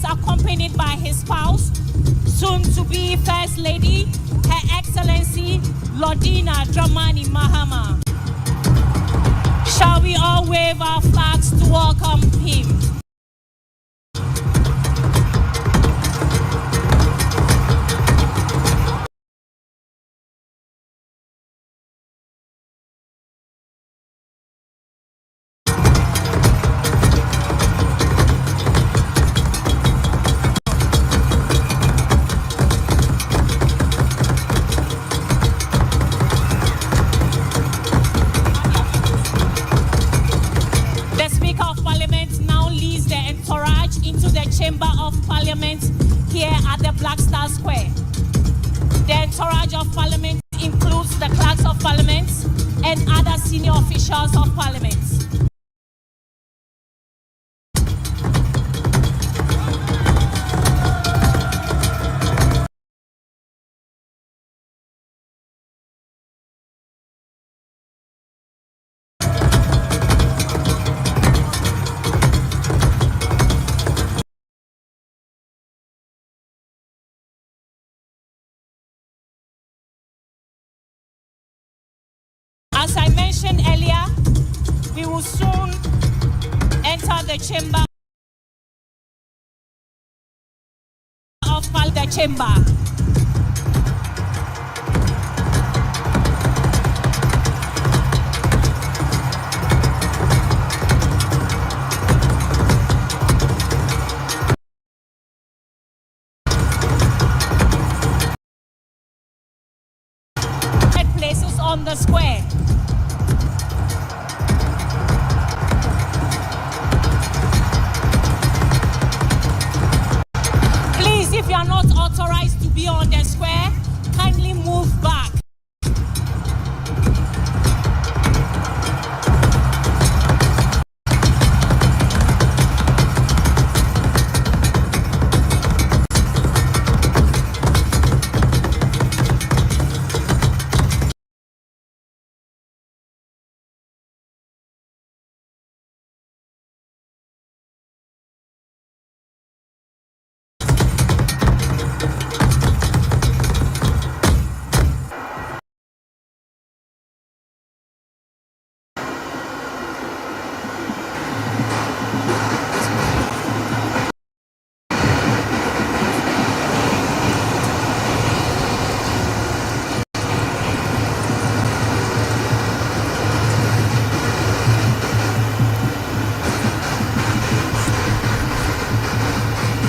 is accompanied by his spouse, soon-to-be First Lady, Her Excellency Lordina Dramani Mahama. Shall we all wave our flags to welcome him? Chamber of Parliament here at the Black Star Square. The entourage of Parliament includes the clerks of Parliament and other senior officials of Parliament. As I mentioned earlier, we will soon enter the chamber of the chamber. Places on the square. Please, if you are not authorized to be on the square, kindly move back.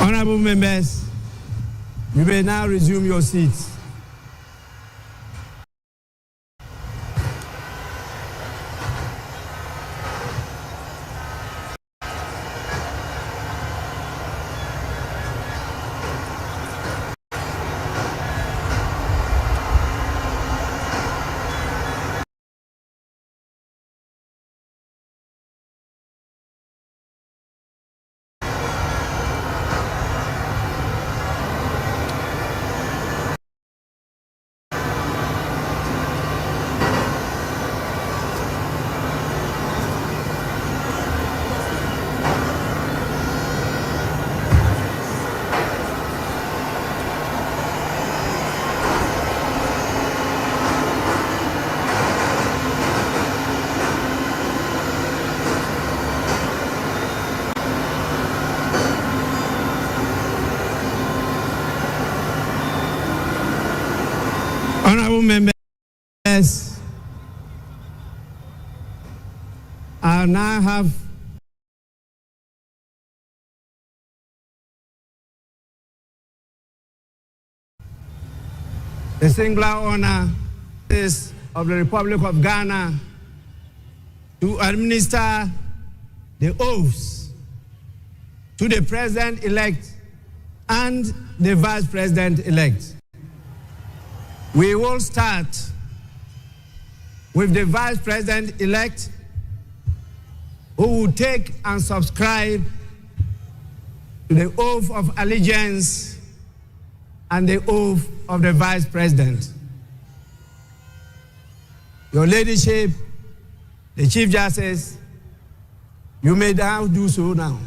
Honorable members, you may now resume your seats. Honorable members, I now have the singular honor of the Republic of Ghana to administer the oaths to the President-elect and the Vice President-elect. We will start with the Vice President-elect, who will take and subscribe to the oath of allegiance and the oath of the Vice President. Your Ladyship, the Chief Justice, you may now do so now.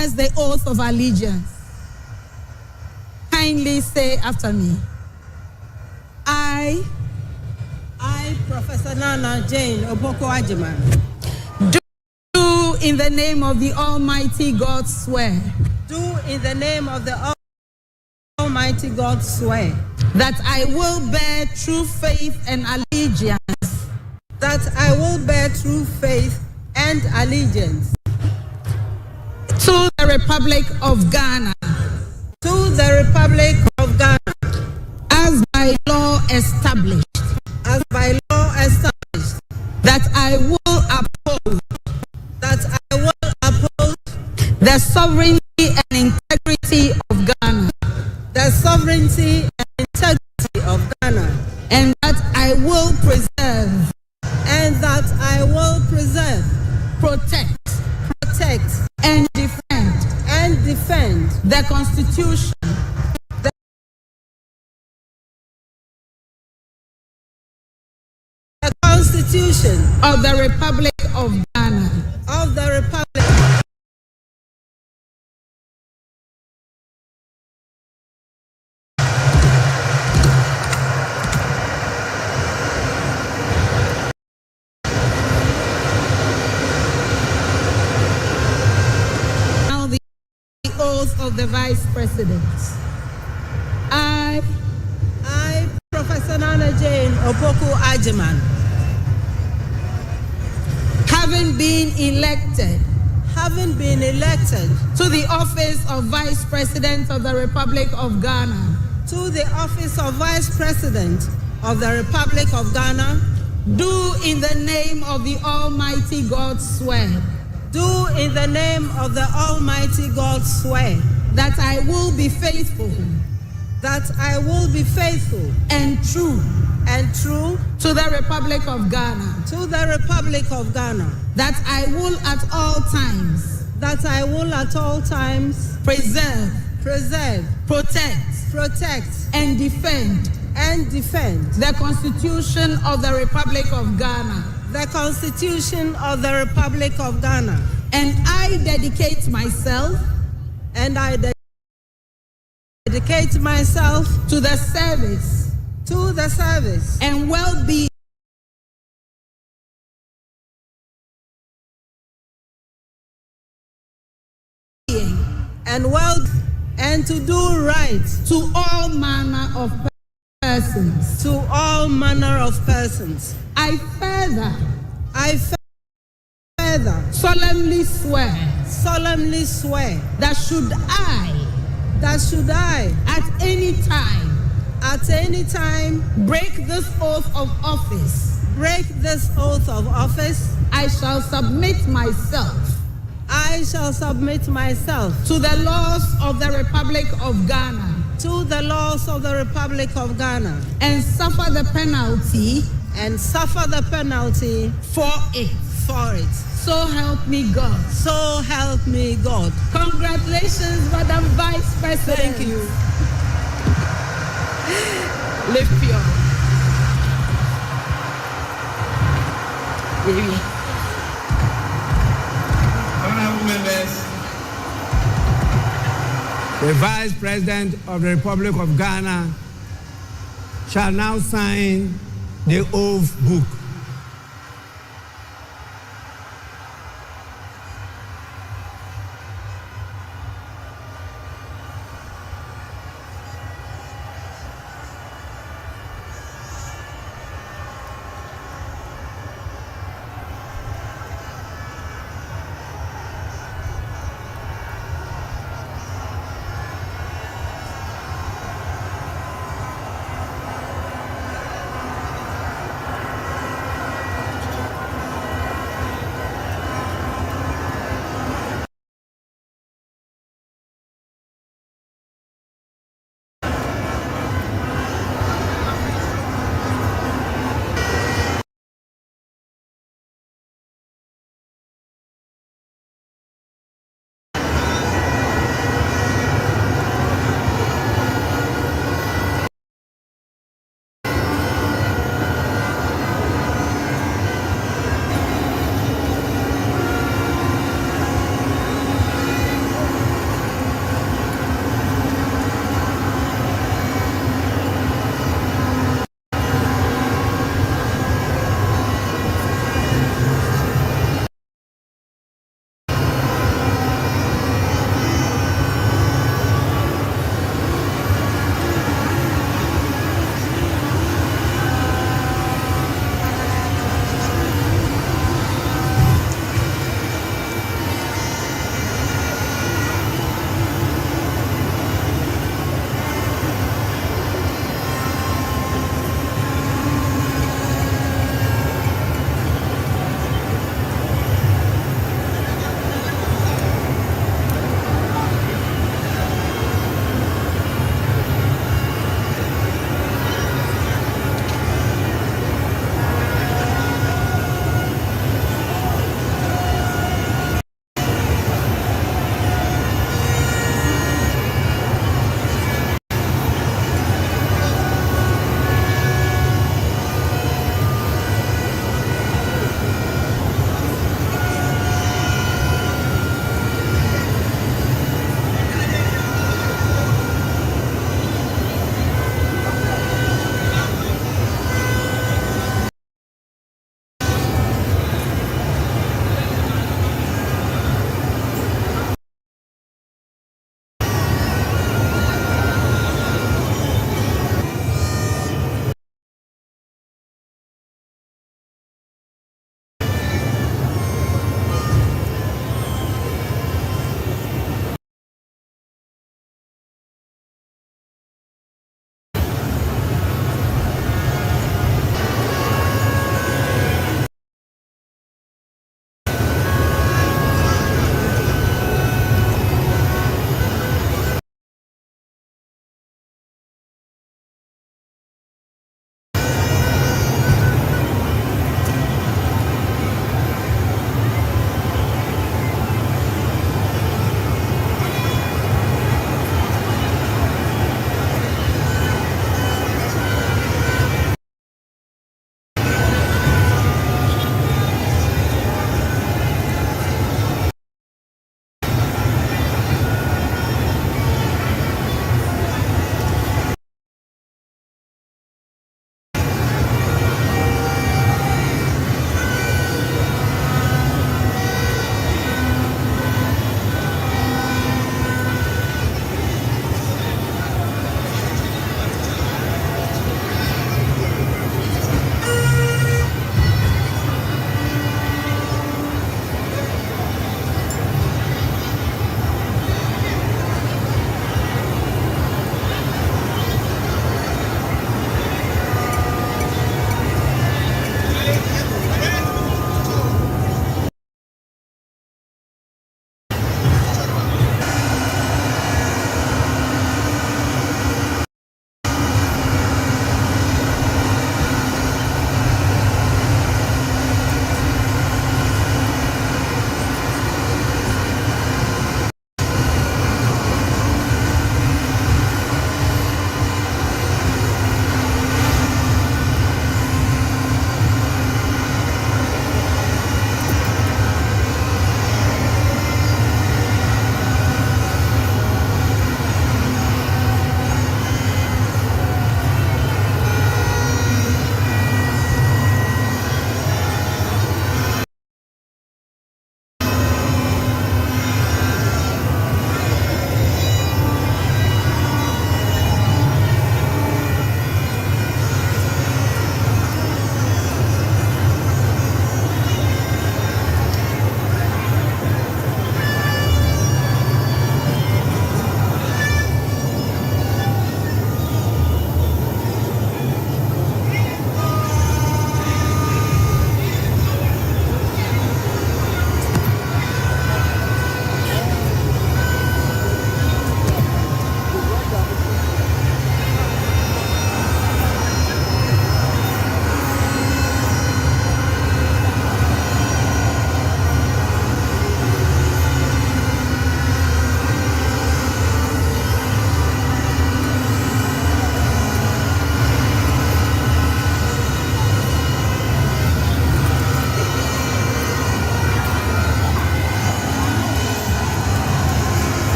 swears the oath of allegiance. Kindly say after me. I, Professor Nana Jane Opoku Ajiman, do in the name of the Almighty God swear. Do in the name of the Almighty God swear that I will bear true faith and allegiance. That I will bear true faith and allegiance to the Republic of Ghana. To the Republic of Ghana. As by law established. As by law established. That I will uphold. That I will uphold. The sovereignty and integrity of Ghana. The sovereignty and integrity of Ghana. And that I will preserve. And that I will preserve. Protect. And defend the Constitution, the Constitution of the Republic of Ghana, of the Republic. Of the Vice President. I, Professor Nana Jane Opoku Ajiman, having been elected to the office of Vice President of the Republic of Ghana, to the office of Vice President of the Republic of Ghana, do in the name of the Almighty God swear. Do in the name of the Almighty God swear that I will be faithful. That I will be faithful and true to the Republic of Ghana. To the Republic of Ghana. That I will at all times. That I will at all times preserve, protect, and defend the Constitution of the Republic of Ghana. The Constitution of the Republic of Ghana. And I dedicate myself. And I dedicate myself to the service. To the service. And well-being. And to do right to all manner of persons. To all manner of persons. I further solemnly swear that should I at any time break this oath of office, I shall submit myself to the laws of the Republic of Ghana. To the laws of the Republic of Ghana. And suffer the penalty. For it. So help me God. So help me God. Congratulations, Madam Vice President. Thank you. Lift your. Honorable members, the Vice President of the Republic of Ghana shall now sign the oath book.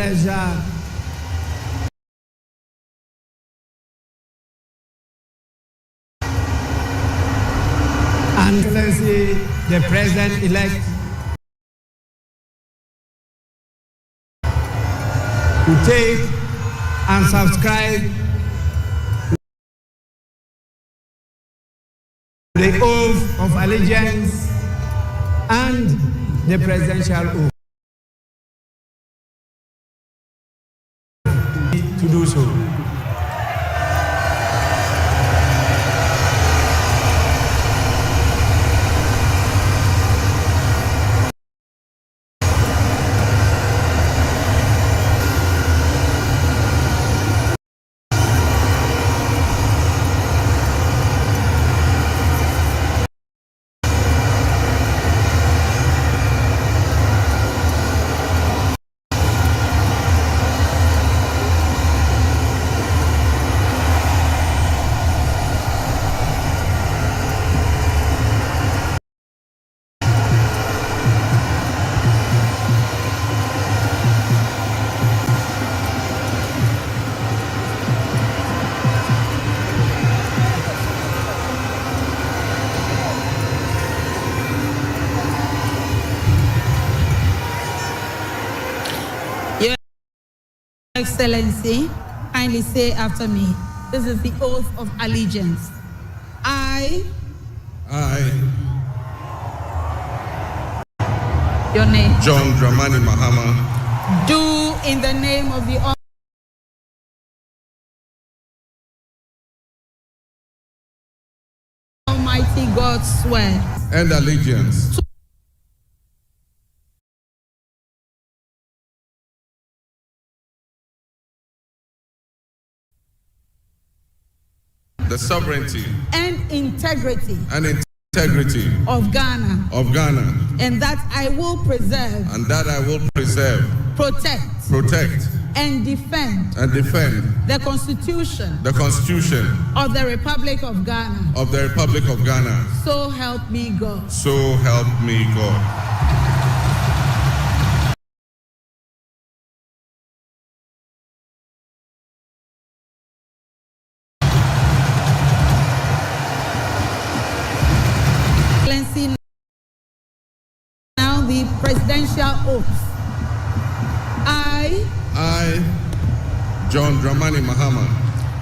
pleasure and Excellency, the President-elect, to take and subscribe to the oath of allegiance and the presidential oath. To do so. Excellency, kindly say after me. This is the oath of allegiance. I. Your name. John Dramani Mahama. Do in the name of the Almighty God swear. And allegiance. The sovereignty and integrity of Ghana, and that I will preserve, protect and defend the Constitution of the Republic of Ghana, so help me God. So help me God. Now the presidential oath. I, John Dramani Mahama,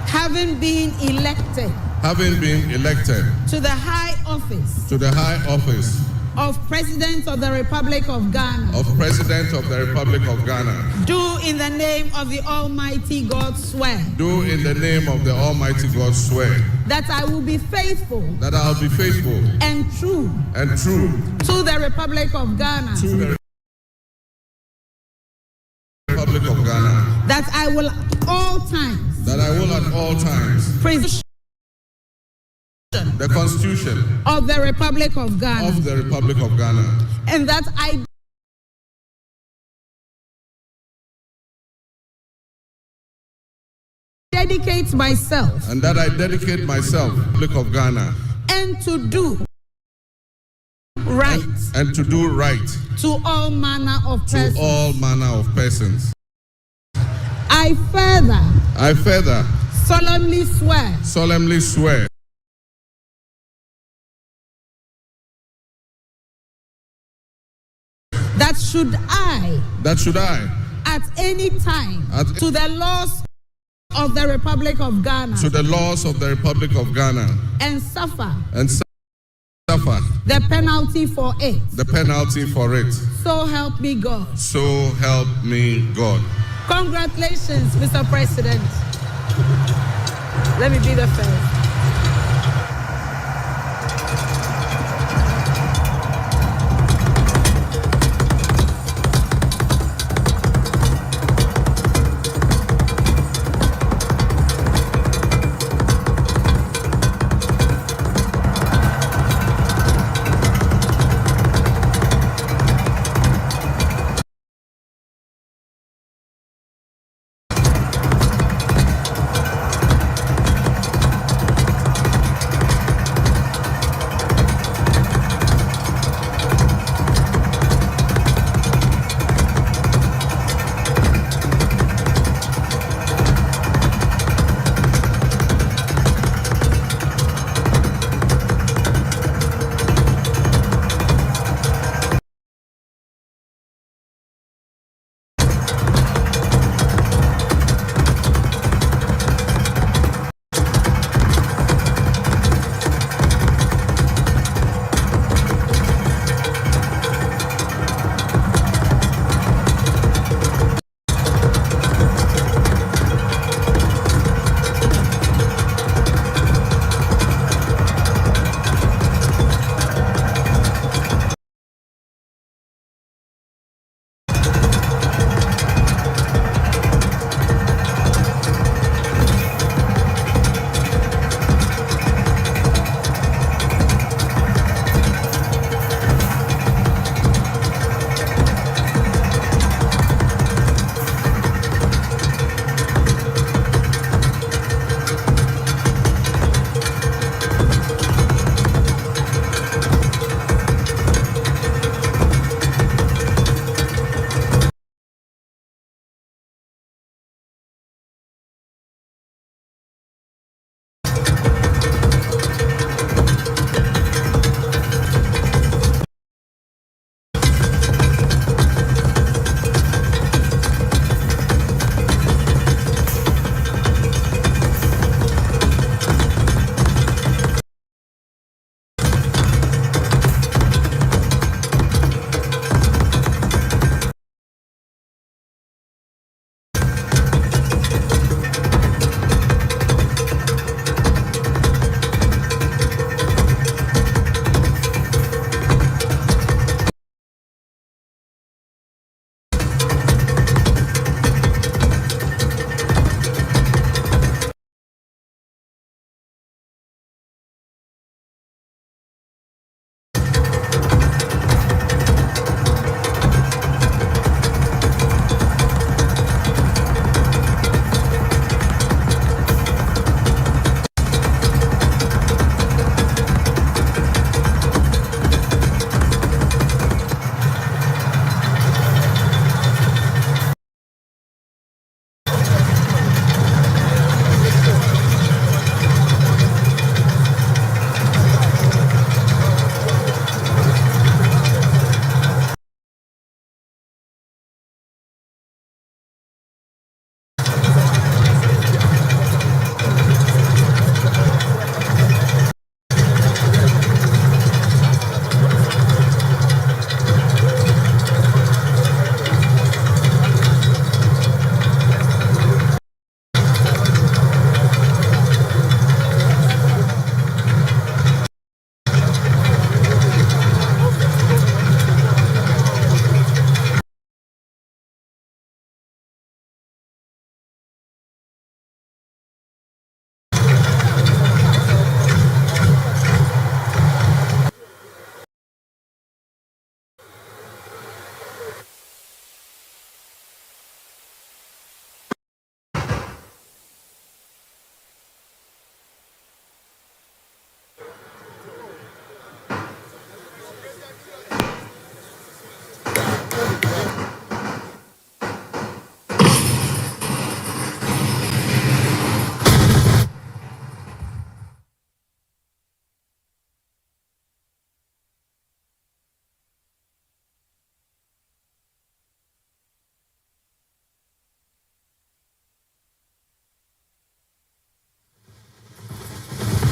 having been elected to the high office of President of the Republic of Ghana, do in the name of the Almighty God swear, that I will be faithful, and true to the Republic of Ghana, that I will at all times preserve the Constitution of the Republic of Ghana, and that I dedicate myself, Republic of Ghana, and to do right, to all manner of persons. I further solemnly swear that should I at any time to the laws of the Republic of Ghana and suffer the penalty for it, so help me God. Congratulations, Mr. President. Let me be the first.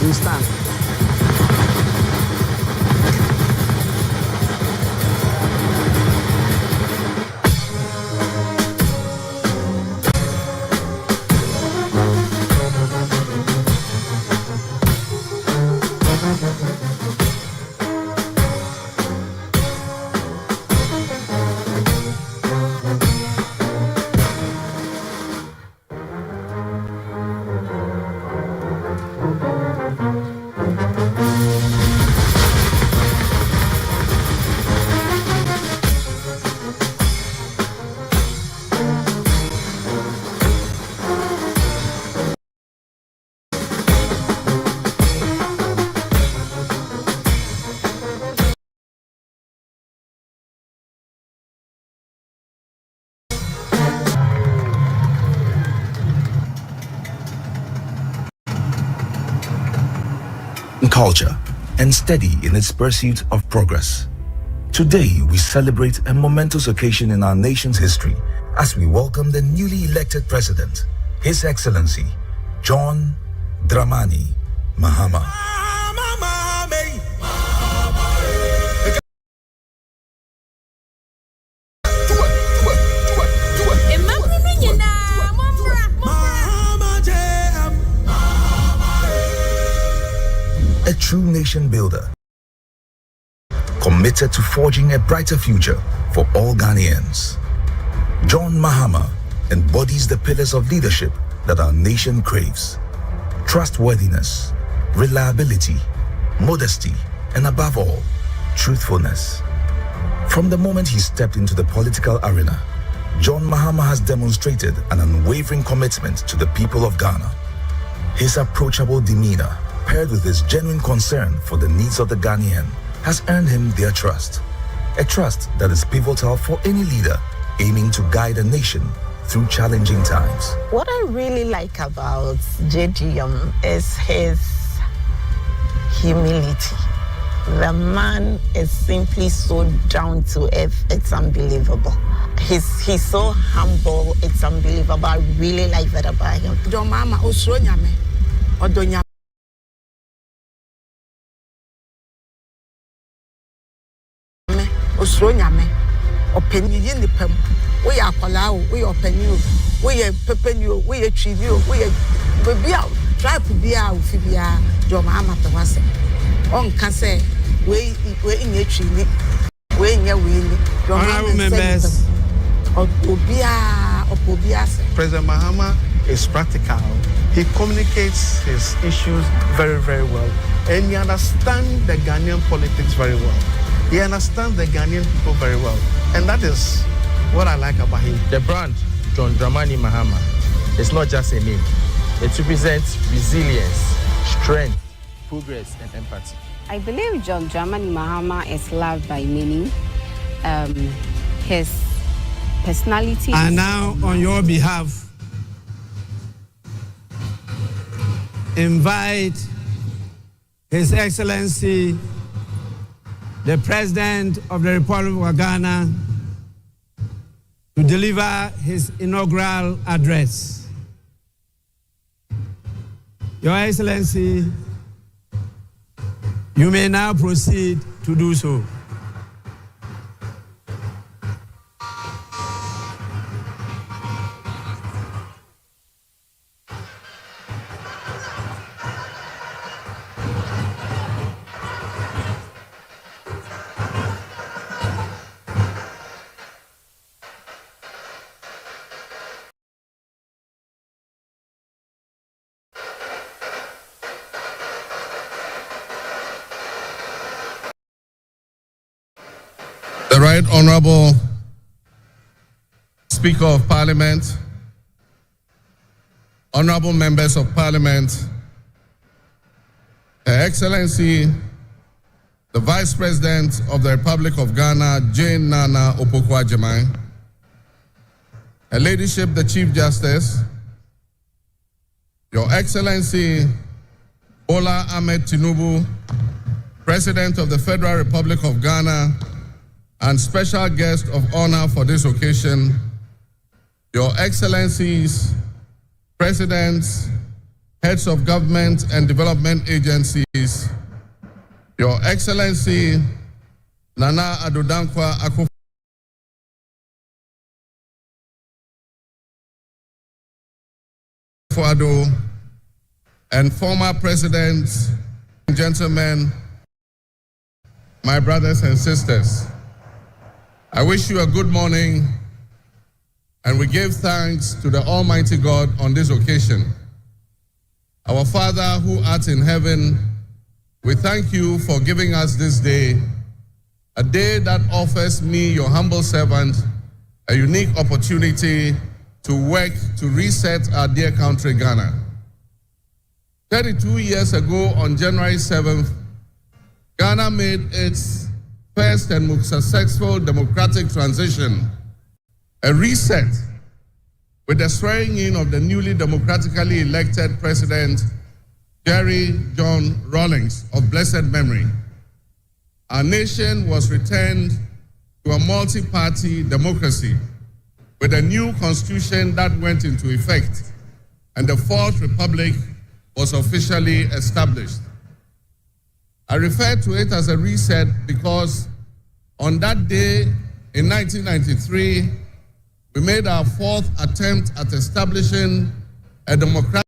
We stand. Culture and steady in its pursuit of progress. Today, we celebrate a momentous occasion in our nation's history as we welcome the newly elected President, His Excellency, John Dramani Mahama. A true nation builder, committed to forging a brighter future for all Ghanaians. John Mahama embodies the pillars of leadership that our nation craves: trustworthiness, reliability, modesty, and above all, truthfulness. From the moment he stepped into the political arena, John Mahama has demonstrated an unwavering commitment to the people of Ghana. His approachable demeanor, paired with his genuine concern for the needs of the Ghanaian, has earned him their trust. A trust that is pivotal for any leader aiming to guide a nation through challenging times. What I really like about JDM is his humility. The man is simply so down to earth, it's unbelievable. He's so humble, it's unbelievable. I really like that about him. John Mahama osronyame odonya osronyame openi ni pem we ya kwala o we openi o we ye pepeni o we ye twini o we ye bebia tribe bia o fi bia John Mahama pe wase on ka say we nye twini we nye we ni John Mahama President Mahama is practical. He communicates his issues very, very well. And he understands the Ghanaian politics very well. He understands the Ghanaian people very well. And that is what I like about him. The brand, John Dramani Mahama, is not just a name. It represents resilience, strength, progress, and empathy. I believe John Dramani Mahama is loved by many. His personality. And now, on your behalf, invite His Excellency, the President of the Republic of Ghana, to deliver his inaugural address. Your Excellency, you may now proceed to do so. The Right Honorable Speaker of Parliament, Honorable Members of Parliament, Her Excellency, the Vice President of the Republic of Ghana, Jane Nana Opoku-Agyeman, Her Ladyship, the Chief Justice, Your Excellency, Bola Ahmed Tinubu, President of the Federal Republic of Ghana, and special guest of honor for this occasion, Your Excellencies, Presidents, heads of government and development agencies, Your Excellency Nana Addo Dankwa Akufo-Addo, and former presidents and gentlemen, my brothers and sisters, I wish you a good morning, and we give thanks to the Almighty God on this occasion. Our Father who art in heaven, we thank you for giving us this day, a day that offers me, your humble servant, a unique opportunity to work to reset our dear country, Ghana. 32 years ago, on January 7th, Ghana made its first and most successful democratic transition, a reset, with the swearing in of the newly democratically elected President, Jerry John Rawlings of blessed memory. Our nation was returned to a multi-party democracy with a new constitution that went into effect, and the Fourth Republic was officially established. I refer to it as a reset because on that day in 1993, we made our fourth attempt at establishing a democratic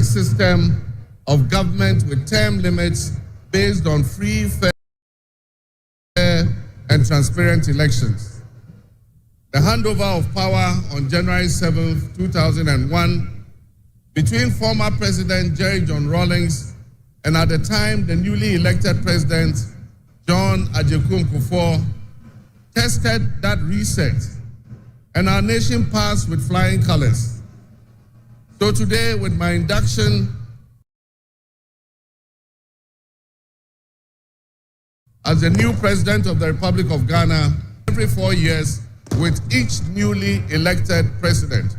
system of government with term limits based on free, fair, and transparent elections. The handover of power on January 7, 2001, between former President Jerry John Rawlings and at the time the newly elected President John Agyekum Kufuor, tested that reset, and our nation passed with flying colors. So today, with my induction as the new President of the Republic of Ghana, every 4 years with each newly elected president.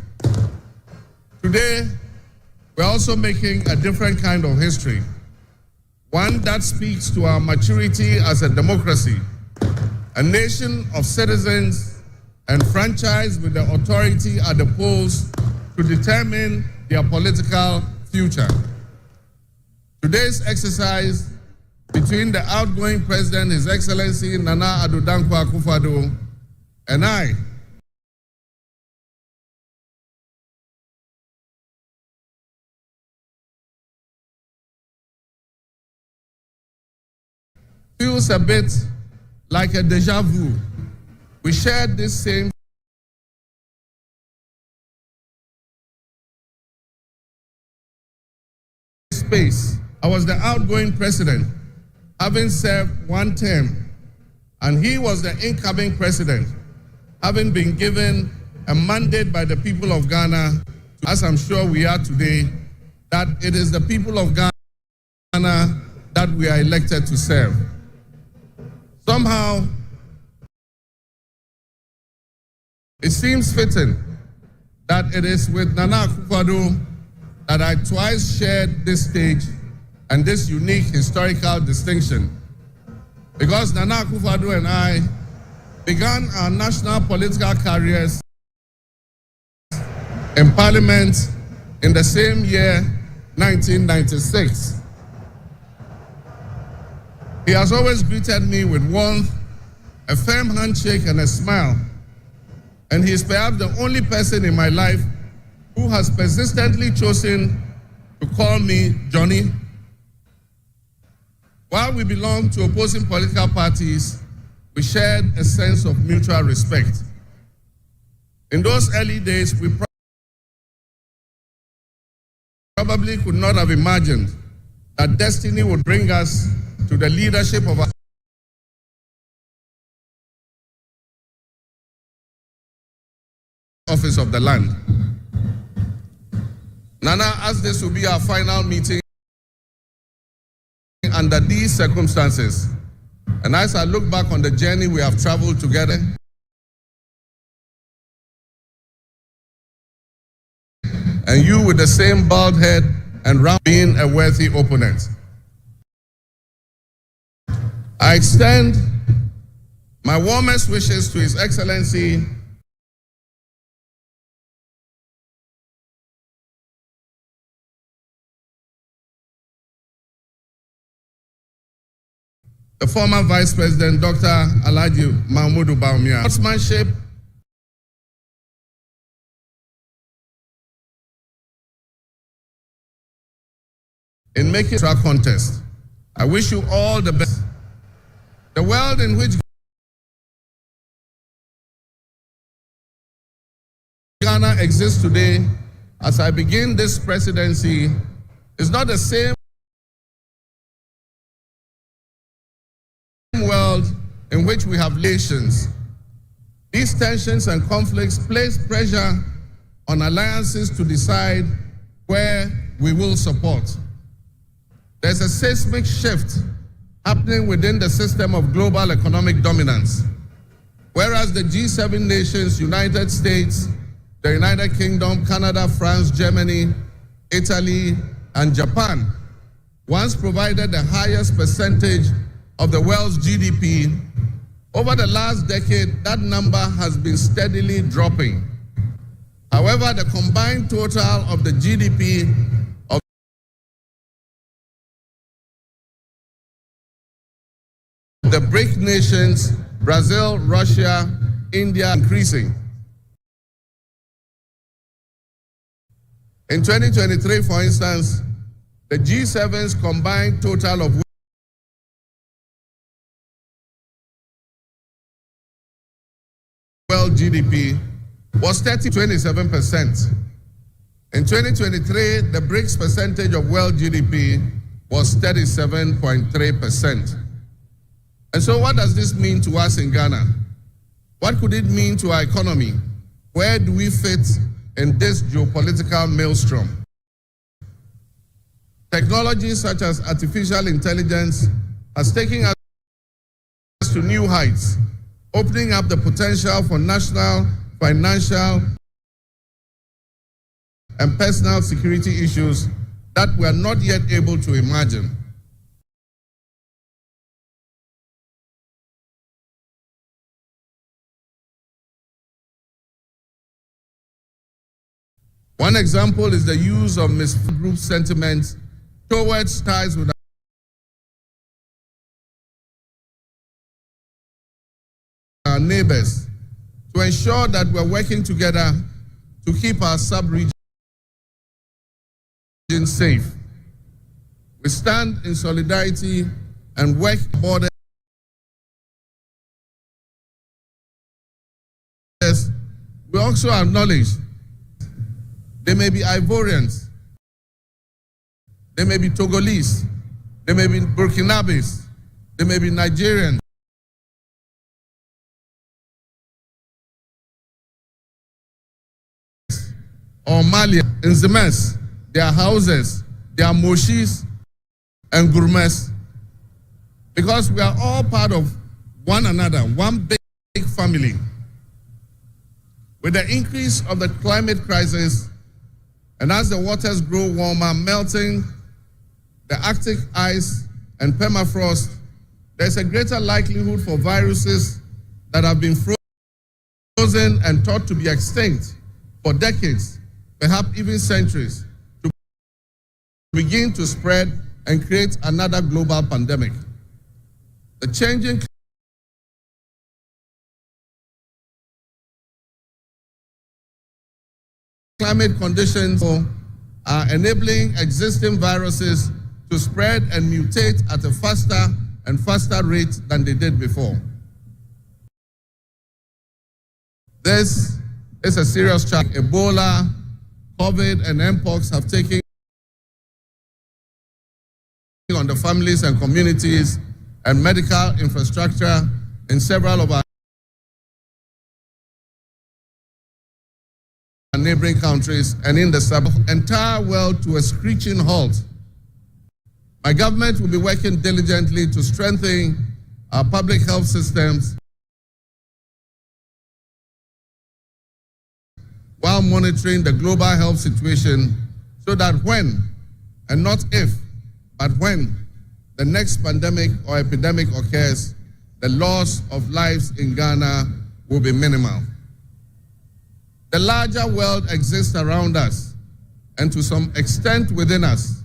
Today, we're also making a different kind of history, one that speaks to our maturity as a democracy, a nation of citizens enfranchised with the authority at the polls to determine their political future. Today's exercise between the outgoing President, His Excellency Nana Addo Dankwa Akufo-Addo, and I, feels a bit like a deja vu. We shared this same space. I was the outgoing president, having served one term, and he was the incoming president, having been given a mandate by the people of Ghana, as I'm sure we are today, that it is the people of Ghana that we are elected to serve. Somehow, it seems fitting that it is with Nana Akufo-Addo that I twice shared this stage and this unique historical distinction, because Nana Akufo-Addo and I began our national political careers in Parliament in the same year, 1996. He has always greeted me with warmth, a firm handshake, and a smile. And he is perhaps the only person in my life who has persistently chosen to call me Johnny. While we belong to opposing political parties, we shared a sense of mutual respect. In those early days, we probably could not have imagined that destiny would bring us to the leadership of our office of the land. Nana, as this will be our final meeting under these circumstances, and as I look back on the journey we have traveled together, and you with the same bald head and round being a worthy opponent, I extend my warmest wishes to His Excellency the former Vice President, Dr. Alhaji Mahmoud Bawumia. Sportsmanship in making track contest. I wish you all the best. The world in which Ghana exists today, as I begin this presidency, is not the same world in which we have relations. These tensions and conflicts place pressure on alliances to decide where we will support. There's a seismic shift happening within the system of global economic dominance. Whereas the G7 nations, United States, the United Kingdom, Canada, France, Germany, Italy, and Japan once provided the highest percentage of the world's GDP, over the last decade, that number has been steadily dropping. However, the combined total of the GDP of the BRIC nations, Brazil, Russia, India, increasing. In 2023, for instance, the G7's combined total of world GDP was 27%. In 2023, the BRICS percentage of world GDP was 37.3%. And so what does this mean to us in Ghana? What could it mean to our economy? Where do we fit in this geopolitical maelstrom? Technology such as artificial intelligence has taken us to new heights, opening up the potential for national, financial, and personal security issues that we are not yet able to imagine. One example is the use of misguided group sentiments towards ties with our neighbors to ensure that we're working together to keep our sub-region safe. We stand in solidarity and work borders. We also acknowledge they may be Ivorians, they may be Togolese, they may be Burkinabes, they may be Nigerians, or Mali, Nzemes, their houses, their moshis, and gourmets. Because we are all part of one another, one big family. With the increase of the climate crisis, and as the waters grow warmer, melting the Arctic ice and permafrost, there's a greater likelihood for viruses that have been frozen and thought to be extinct for decades, perhaps even centuries, to begin to spread and create another global pandemic. The changing climate conditions are enabling existing viruses to spread and mutate at a faster and faster rate than they did before. This is a serious challenge. Ebola, COVID, and Mpox have taken on the families and communities and medical infrastructure in several of our neighboring countries and in the entire world to a screeching halt. My government will be working diligently to strengthen our public health systems while monitoring the global health situation so that when, and not if, but when the next pandemic or epidemic occurs, the loss of lives in Ghana will be minimal. The larger world exists around us and to some extent within us.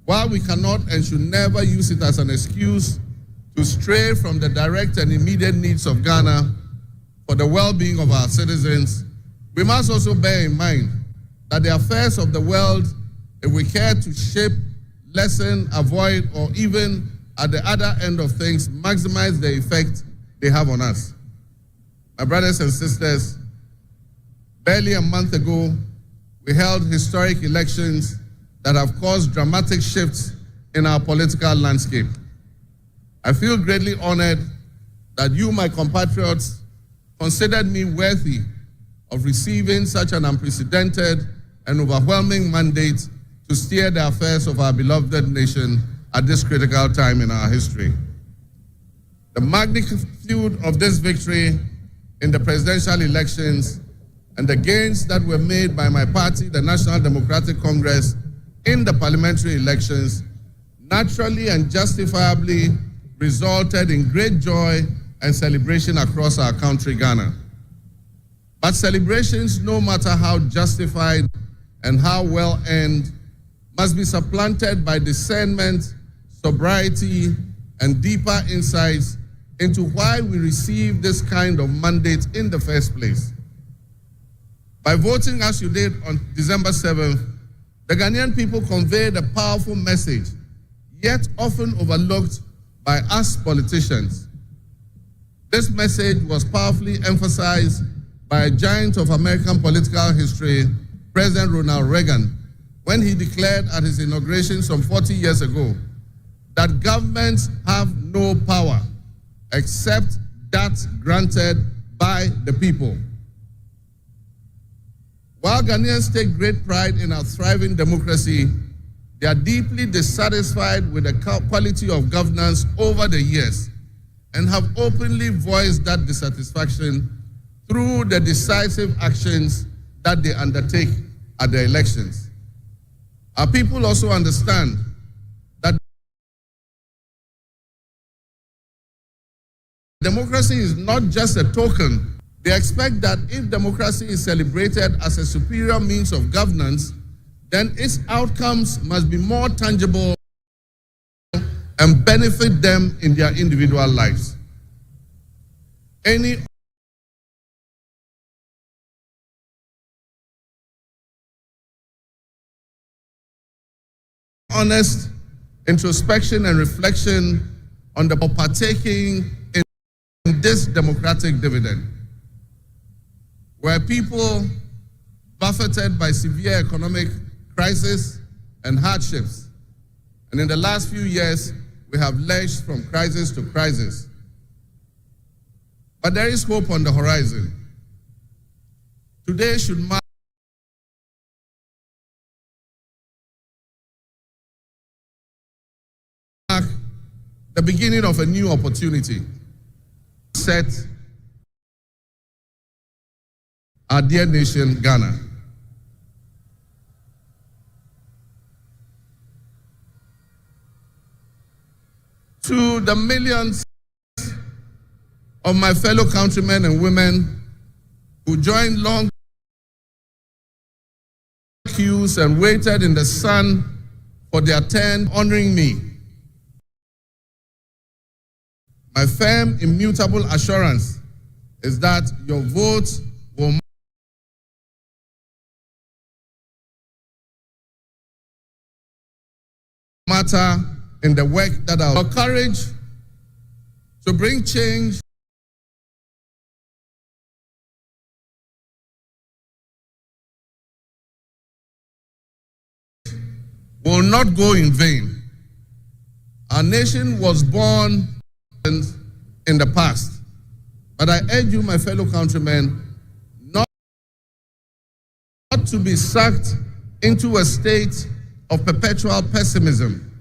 While we cannot and should never use it as an excuse to stray from the direct and immediate needs of Ghana for the well-being of our citizens, we must also bear in mind that the affairs of the world, if we care to shape, lessen, avoid, or even at the other end of things, maximize the effect they have on us. My brothers and sisters, barely a month ago, we held historic elections that have caused dramatic shifts in our political landscape. I feel greatly honored that you, my compatriots, considered me worthy of receiving such an unprecedented and overwhelming mandate to steer the affairs of our beloved nation at this critical time in our history. The magnitude of this victory in the presidential elections and the gains that were made by my party, the National Democratic Congress, in the parliamentary elections naturally and justifiably resulted in great joy and celebration across our country, Ghana. But celebrations, no matter how justified and how well earned, must be supplanted by discernment, sobriety, and deeper insights into why we received this kind of mandate in the first place. By voting as you did on December 7th, the Ghanaian people conveyed a powerful message, yet often overlooked by us politicians. This message was powerfully emphasized by a giant of American political history, President Ronald Reagan, when he declared at his inauguration some 40 years ago that governments have no power except that granted by the people. While Ghanaians take great pride in our thriving democracy, they are deeply dissatisfied with the quality of governance over the years and have openly voiced that dissatisfaction through the decisive actions that they undertake at the elections. Our people also understand that democracy is not just a token. They expect that if democracy is celebrated as a superior means of governance, then its outcomes must be more tangible and benefit them in their individual lives. Any honest introspection and reflection on the partaking in this democratic dividend, where people buffeted by severe economic crisis and hardships. And in the last few years, we have lurched from crisis to crisis. But there is hope on the horizon. Today should mark the beginning of a new opportunity. Set our dear nation, Ghana. To the millions of my fellow countrymen and women who joined long queues and waited in the sun for their turn honoring me, my firm, immutable assurance is that your votes will matter in the work that our courage to bring change will not go in vain. Our nation was born in the past, but I urge you, my fellow countrymen, not to be sucked into a state of perpetual pessimism.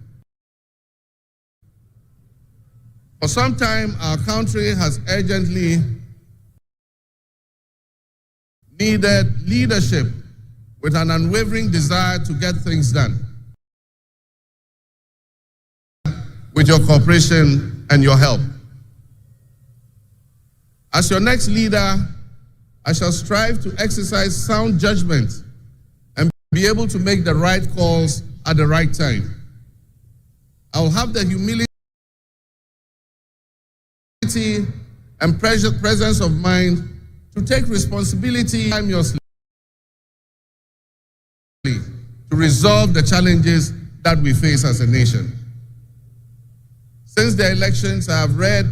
For some time, our country has urgently needed leadership with an unwavering desire to get things done. With your cooperation and your help. As your next leader, I shall strive to exercise sound judgment and be able to make the right calls at the right time. I will have the humility ability and presence of mind to take responsibility timelessly to resolve the challenges that we face as a nation. Since the elections, I have read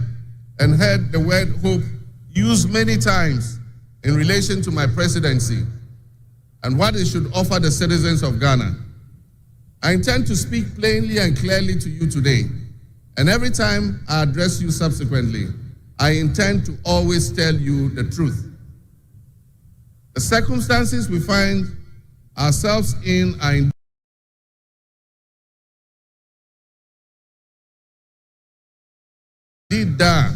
and heard the word hope used many times in relation to my presidency and what it should offer the citizens of Ghana. I intend to speak plainly and clearly to you today, and every time I address you subsequently, I intend to always tell you the truth. The circumstances we find ourselves in are indeed dire.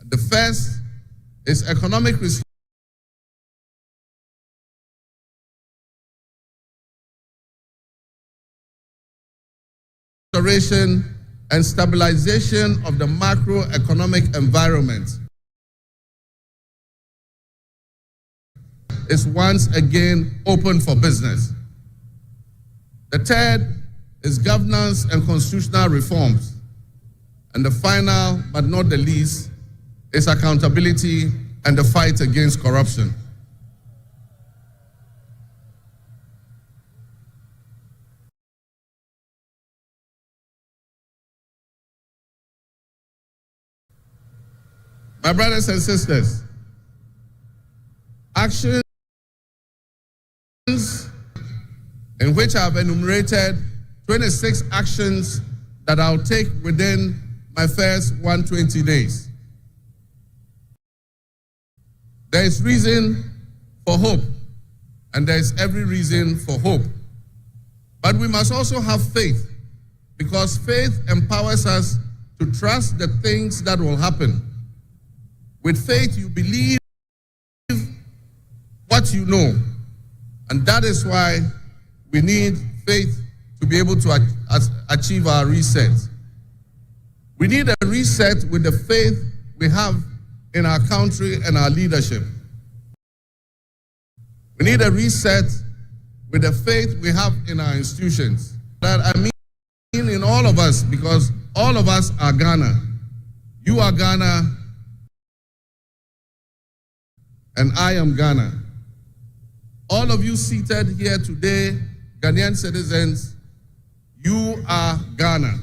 The first is economic restoration and stabilization of the macroeconomic environment is once again open for business. The third is governance and constitutional reforms. And the final, but not the least, is accountability and the fight against corruption. My brothers and sisters, actions in which I have enumerated 26 actions that I'll take within my first 120 days. There is reason for hope, and there is every reason for hope. But we must also have faith, because faith empowers us to trust the things that will happen. With faith, you believe what you know, and that is why we need faith to be able to achieve our reset. We need a reset with the faith we have in our country and our leadership. We need a reset with the faith we have in our institutions. That I mean in all of us, because all of us are Ghana. You are Ghana, and I am Ghana. All of you seated here today, Ghanaian citizens, you are Ghana.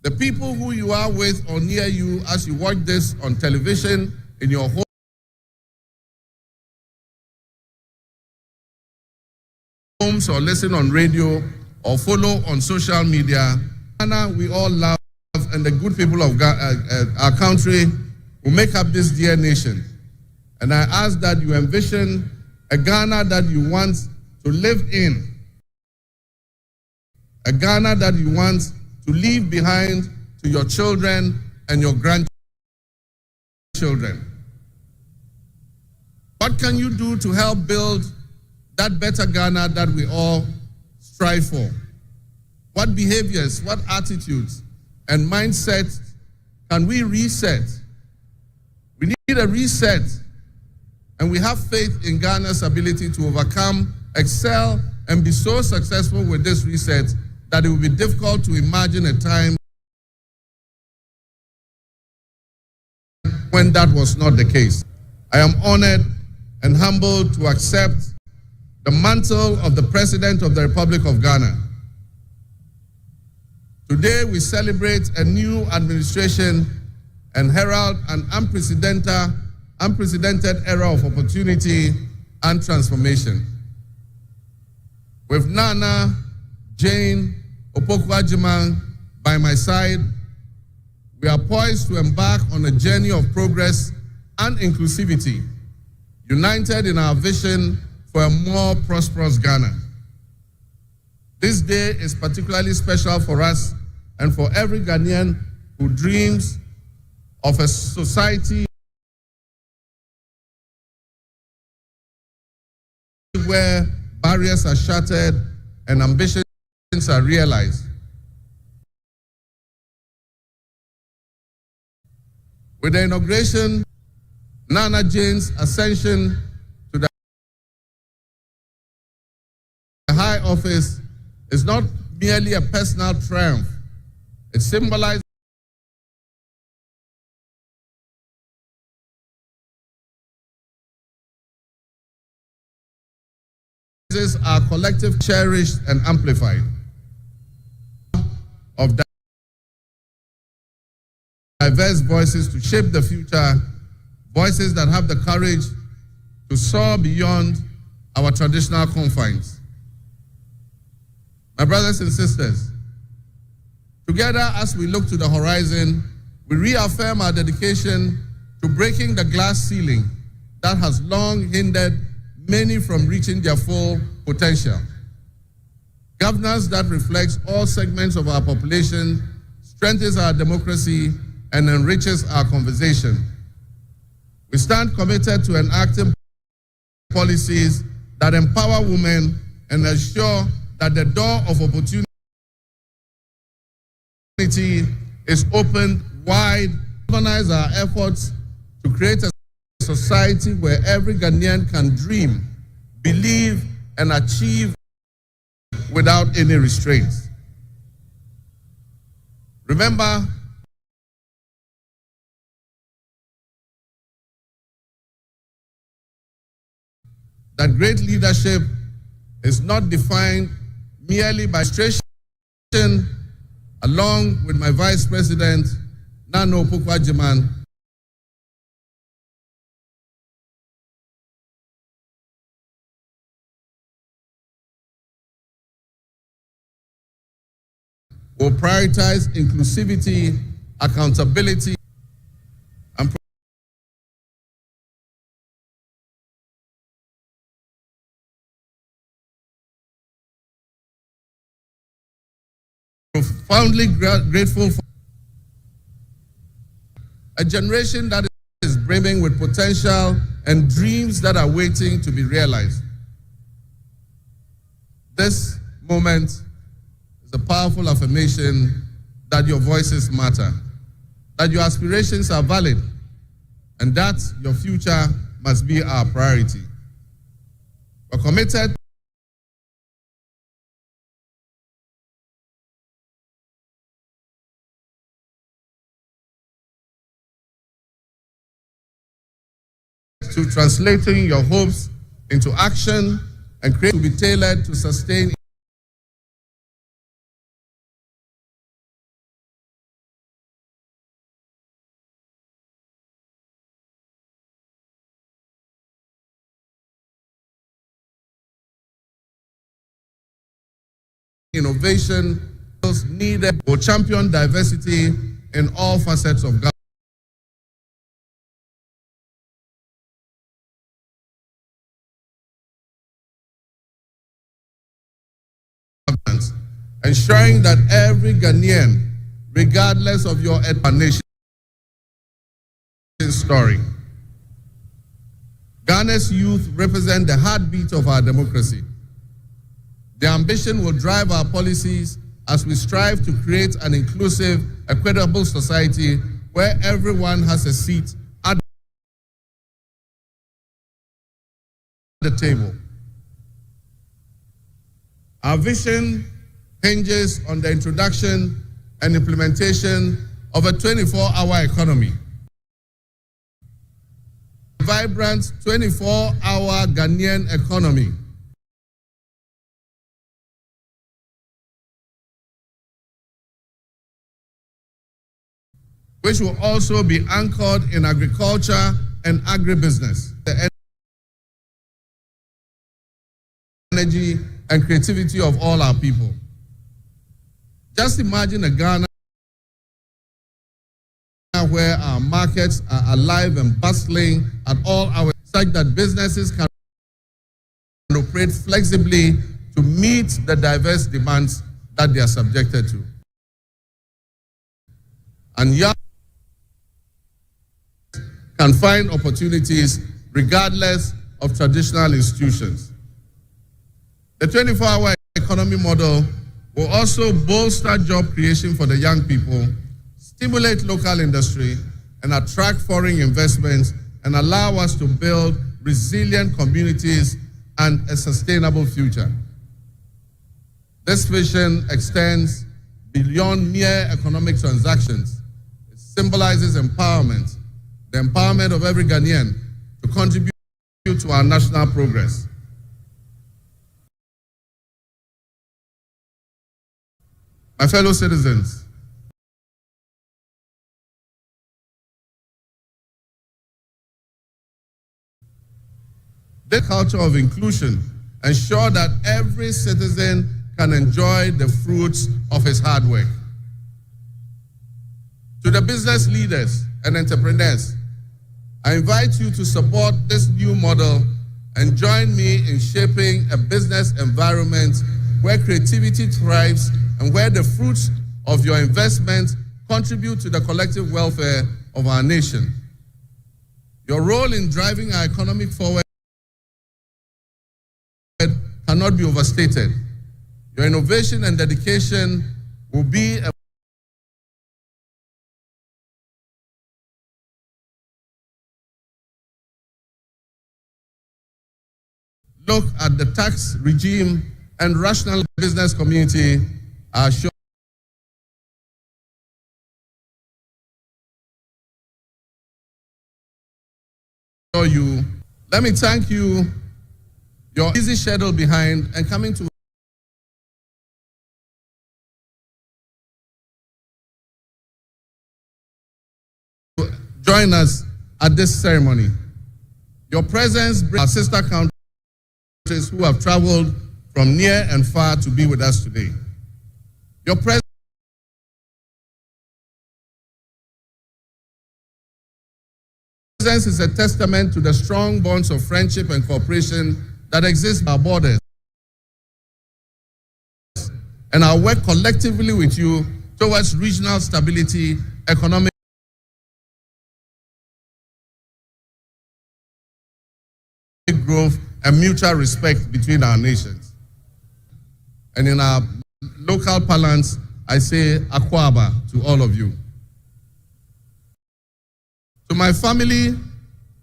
The people who you are with or near you as you watch this on television, in your homes, or listen on radio, or follow on social media, Ghana we all love, and the good people of our country who make up this dear nation. And I ask that you envision a Ghana that you want to live in, a Ghana that you want to leave behind to your children and your grandchildren. What can you do to help build that better Ghana that we all strive for? What behaviors, what attitudes and mindsets can we reset? We need a reset, and we have faith in Ghana's ability to overcome, excel, and be so successful with this reset that it will be difficult to imagine a time when that was not the case. I am honored and humbled to accept the mantle of the President of the Republic of Ghana. Today we celebrate a new administration and herald an unprecedented era of opportunity and transformation. With Nana Jane Opoku-Agyeman by my side, we are poised to embark on a journey of progress and inclusivity, united in our vision for a more prosperous Ghana. This day is particularly special for us and for every Ghanaian who dreams of a society where barriers are shattered and ambitions are realized. With the inauguration, Nana Jane's ascension to the high office is not merely a personal triumph. It symbolizes are collective, cherished, and amplified. Of diverse voices to shape the future, voices that have the courage to soar beyond our traditional confines. My brothers and sisters, together as we look to the horizon, we reaffirm our dedication to breaking the glass ceiling that has long hindered many from reaching their full potential. Governance that reflects all segments of our population strengthens our democracy and enriches our conversation. We stand committed to enacting policies that empower women and ensure that the door of opportunity is opened wide. Organize our efforts to create a society where every Ghanaian can dream, believe, and achieve without any restraints. Remember that great leadership is not defined merely by administration. Along with my Vice President, Nana Opoku-Agyeman, will prioritize inclusivity, accountability, and profoundly grateful for a generation that is brimming with potential and dreams that are waiting to be realized. This moment is a powerful affirmation that your voices matter, that your aspirations are valid, and that your future must be our priority. We're committed to translating your hopes into action and create to be tailored to sustain innovation needed will champion diversity in all facets of government. Ensuring that every Ghanaian, regardless of your nation story, Ghana's youth represent the heartbeat of our democracy. Their ambition will drive our policies as we strive to create an inclusive, equitable society where everyone has a seat at the table. Our vision hinges on the introduction and implementation of a 24-hour economy. A vibrant 24-hour Ghanaian economy which will also be anchored in agriculture and agribusiness, the energy and creativity of all our people. Just imagine a Ghana where our markets are alive and bustling at all hours, such that businesses can operate flexibly to meet the diverse demands that they are subjected to. And young can find opportunities regardless of traditional institutions. The 24-hour economy model will also bolster job creation for the young people, stimulate local industry, and attract foreign investments, and allow us to build resilient communities and a sustainable future. This vision extends beyond mere economic transactions. It symbolizes empowerment, the empowerment of every Ghanaian to contribute to our national progress. My fellow citizens, the culture of inclusion ensure that every citizen can enjoy the fruits of his hard work. To the business leaders and entrepreneurs, I invite you to support this new model and join me in shaping a business environment where creativity thrives and where the fruits of your investment contribute to the collective welfare of our nation. Your role in driving our economy forward cannot be overstated. Your innovation and dedication will be a look at the tax regime and rational business community are sure you. Let me thank you, your busy schedule behind and coming to join us at this ceremony. Your presence brings our sister countries who have traveled from near and far to be with us today. Your presence is a testament to the strong bonds of friendship and cooperation that exist at our borders. And I'll work collectively with you towards regional stability, economic growth, and mutual respect between our nations. And in our local parlance, I say Akwaba to all of you. To my family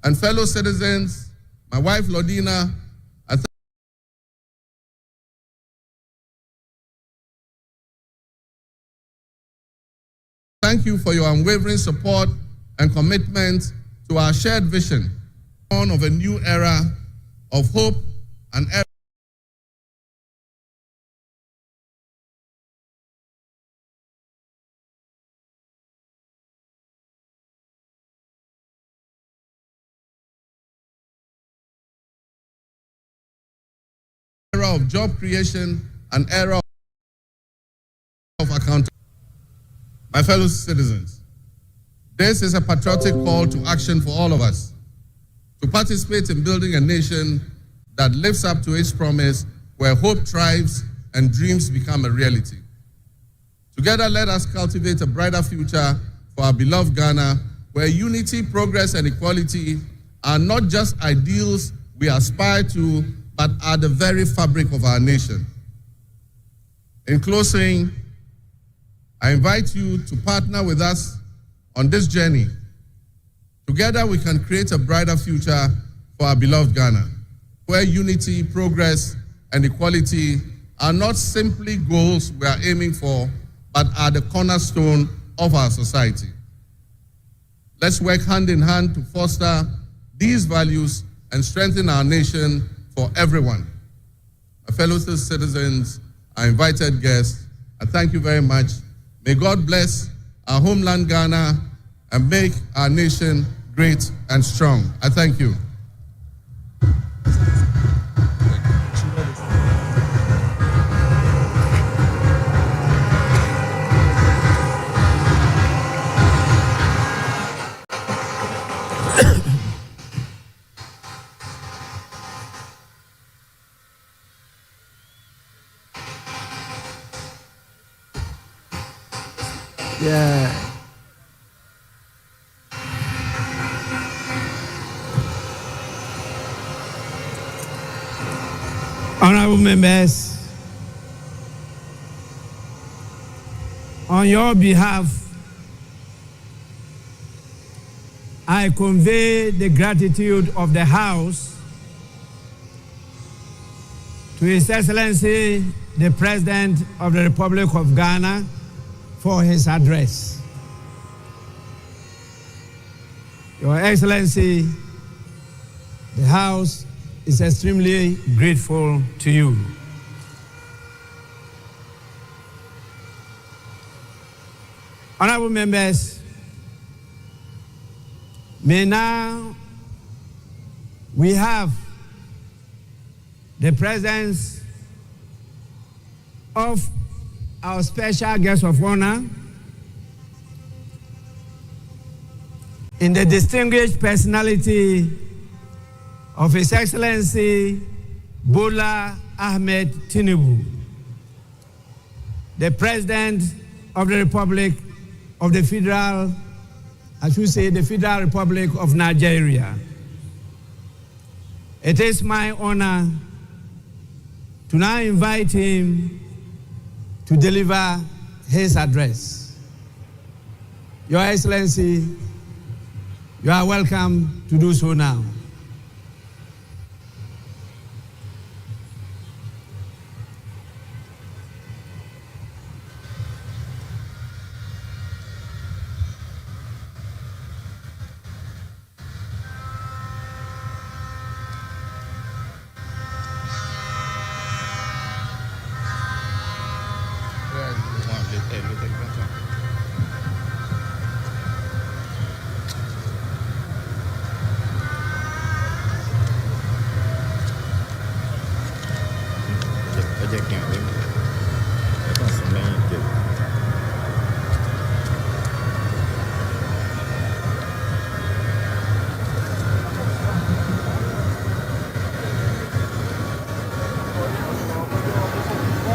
and fellow citizens, my wife Lodina, I thank you for your unwavering support and commitment to our shared vision of a new era of hope and era of job creation and era of accountability. My fellow citizens, this is a patriotic call to action for all of us to participate in building a nation that lives up to its promise, where hope thrives and dreams become a reality. Together, let us cultivate a brighter future for our beloved Ghana, where unity, progress, and equality are not just ideals we aspire to, but are the very fabric of our nation. In closing, I invite you to partner with us on this journey. Together, we can create a brighter future for our beloved Ghana, where unity, progress, and equality are not simply goals we are aiming for, but are the cornerstone of our society. Let's work hand in hand to foster these values and strengthen our nation for everyone. My fellow citizens, our invited guests, I thank you very much. May God bless our homeland Ghana and make our nation great and strong. I thank you. Yeah. Honorable members, on your behalf, I convey the gratitude of the House to His Excellency, the President of the Republic of Ghana, for his address. Your Excellency, the House is extremely grateful to you. Honorable members, may now we have the presence of our special guest of honor in the distinguished personality of His Excellency Bola Ahmed Tinubu, the President of the Republic of the Federal, I should say the Federal Republic of Nigeria. It is my honor to now invite him to deliver his address. Your Excellency, you are welcome to do so now.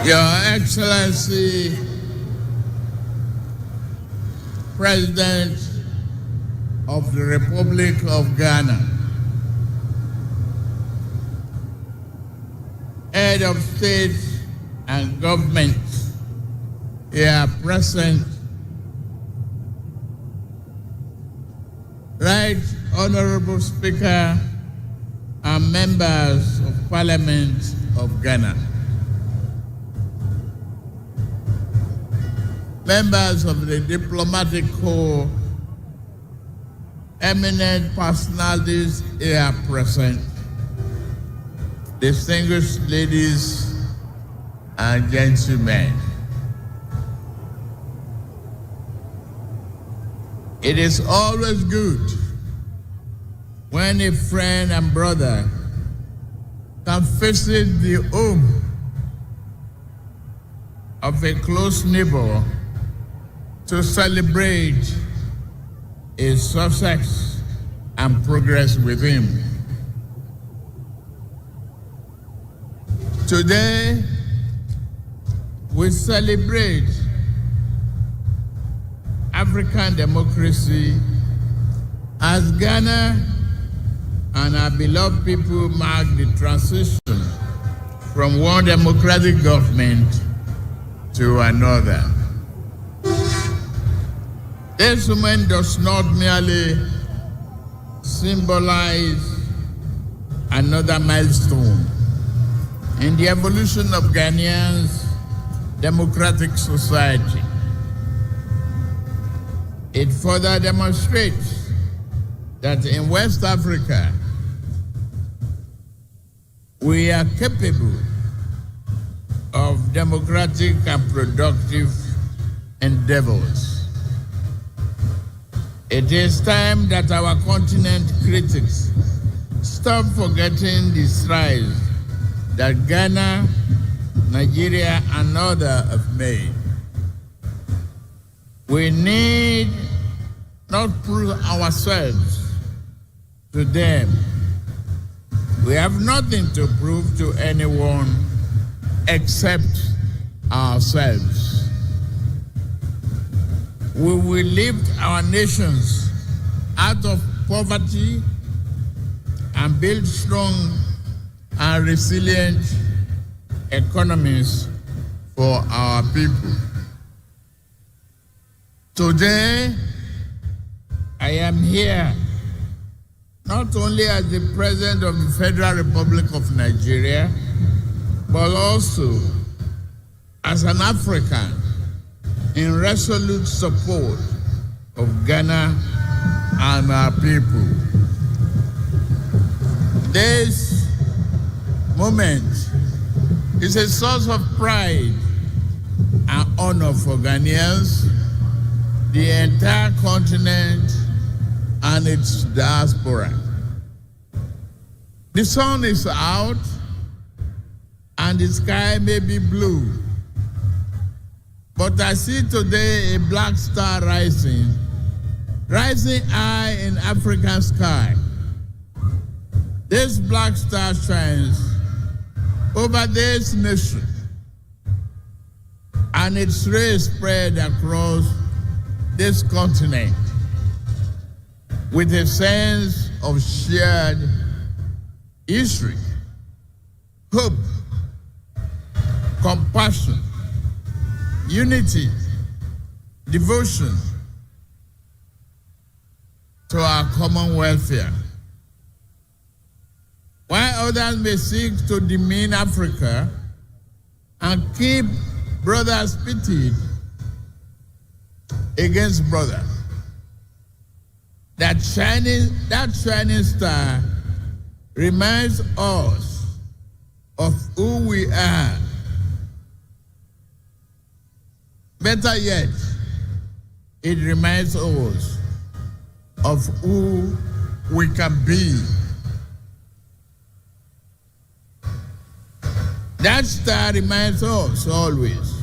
Your Excellency, President of the Republic of Ghana, Head of State and Government here present, Right Honorable Speaker and members of Parliament of Ghana, members of the diplomatic corps, eminent personalities here present, distinguished ladies and gentlemen. It is always good when a friend and brother can visit the home of a close neighbor to celebrate his success and progress with him. Today, we celebrate African democracy as Ghana and our beloved people mark the transition from one democratic government to another. This moment does not merely symbolize another milestone in the evolution of Ghanaians' democratic society. It further demonstrates that in West Africa, we are capable of democratic and productive endeavors. It is time that our continent critics stop forgetting the strides that Ghana, Nigeria, and others have made. We need not prove ourselves to them. We have nothing to prove to anyone except ourselves. We will lift our nations out of poverty and build strong and resilient economies for our people. Today, I am here not only as the President of the Federal Republic of Nigeria, but also as an African in resolute support of Ghana and our people. This moment is a source of pride and honor for Ghanaians the entire continent and its diaspora. The sun is out and the sky may be blue, but I see today a black star rising high in African sky. This black star shines over this nation, and its rays spread across this continent with a sense of shared history, hope, compassion, unity, devotion to our common welfare. While others may seek to demean Africa and keep brothers pitted against brothers, that shining star reminds us of who we are. Better yet, it reminds us of who we can be. That star reminds us always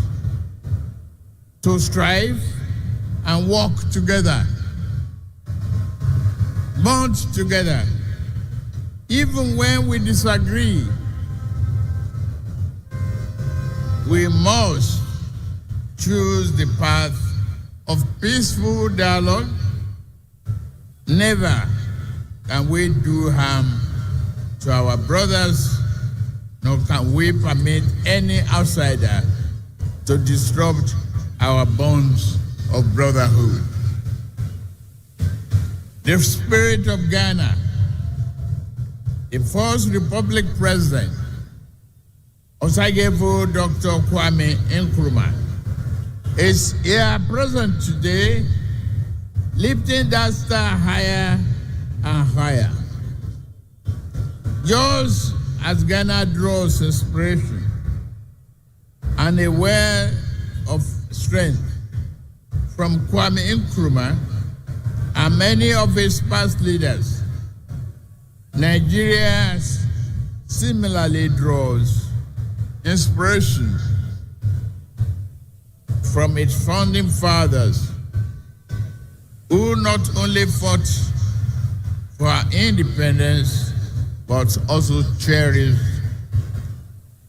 to strive and work together, bond together, even when we disagree. We must choose the path of peaceful dialogue. Never can we do harm to our brothers, nor can we permit any outsider to disrupt our bonds of brotherhood. The spirit of Ghana, the first Republic President, Osagyefo Dr. Kwame Nkrumah, is here present today, lifting that star higher and higher. Just as Ghana draws inspiration and a well of strength from Kwame Nkrumah and many of his past leaders, Nigeria similarly draws inspiration from its founding fathers, who not only fought for our independence, but also cherished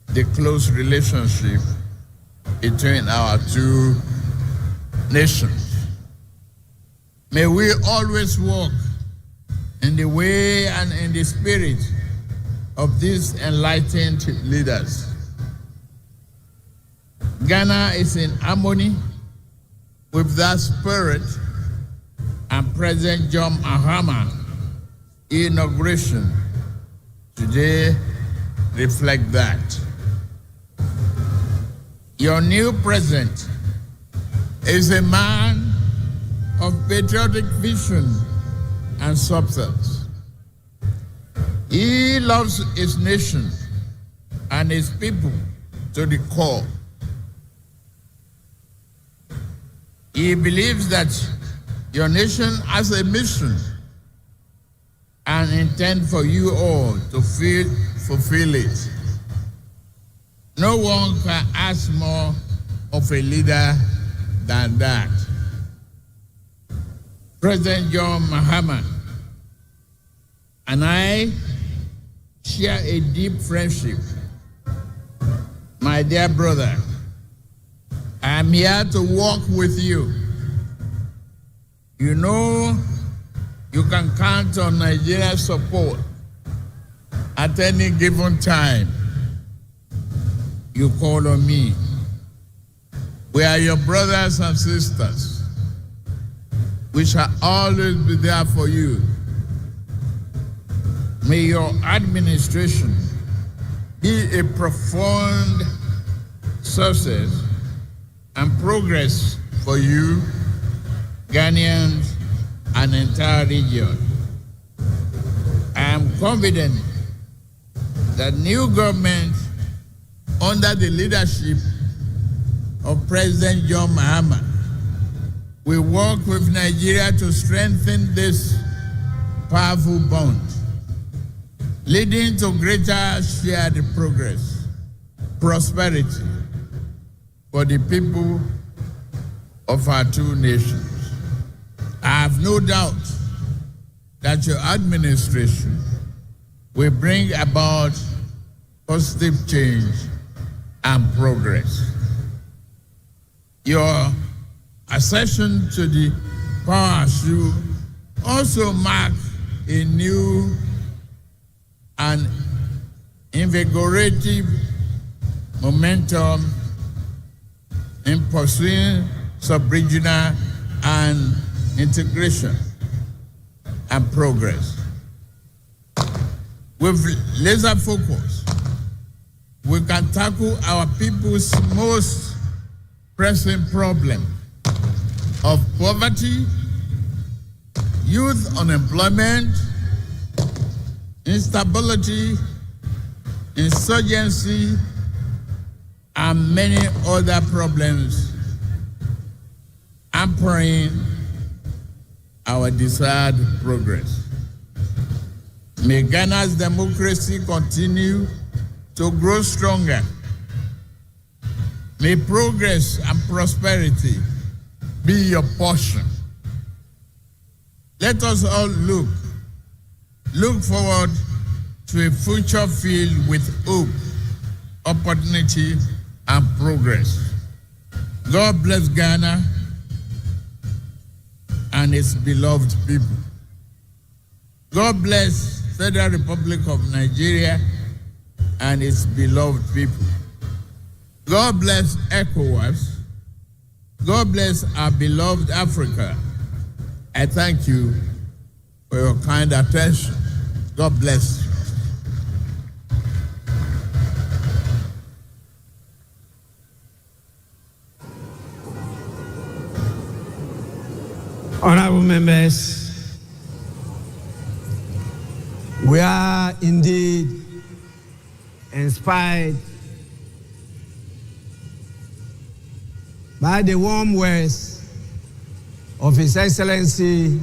the close relationship between our two nations. May we always walk in the way and in the spirit of these enlightened leaders. Ghana is in harmony with that spirit, and President John Mahama inauguration today reflect that. Your new president is a man of patriotic vision and substance. He loves his nation and his people to the core. He believes that your nation has a mission and intend for you all to fulfill it. No one can ask more of a leader than that. President John Mahama and I share a deep friendship. My dear brother, I am here to walk with you. You know you can count on Nigeria's support at any given time. You call on me. We are your brothers and sisters. We shall always be there for you. May your administration be a profound success and progress for you, Ghanaians, and the entire region. I am confident that new government under the leadership of President John Mahama we work with Nigeria to strengthen this powerful bond, leading to greater shared progress, prosperity for the people of our two nations. I have no doubt that your administration will bring about positive change and progress. Your accession to the power should also mark a new and invigorating momentum in pursuing sub-regional and integration and progress. With laser focus, we can tackle our people's most pressing problem of poverty, youth unemployment, instability, insurgency, and many other problems hampering our desired progress. May Ghana's democracy continue to grow stronger. May progress and prosperity be your portion. Let us all look forward to a future filled with hope, opportunity, and progress. God bless Ghana and its beloved people. God bless Federal Republic of Nigeria and its beloved people. God bless ECOWAS. God bless our beloved Africa. I thank you for your kind attention. God bless you. Honorable members, we are indeed inspired by the warm words of His Excellency,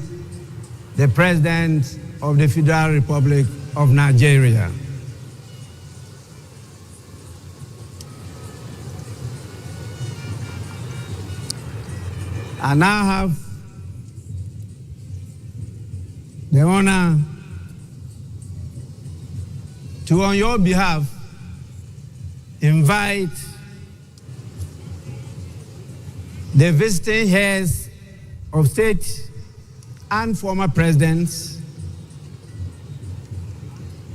the President of the Federal Republic of Nigeria. I now have the honor to, on your behalf, invite the visiting heads of state and former presidents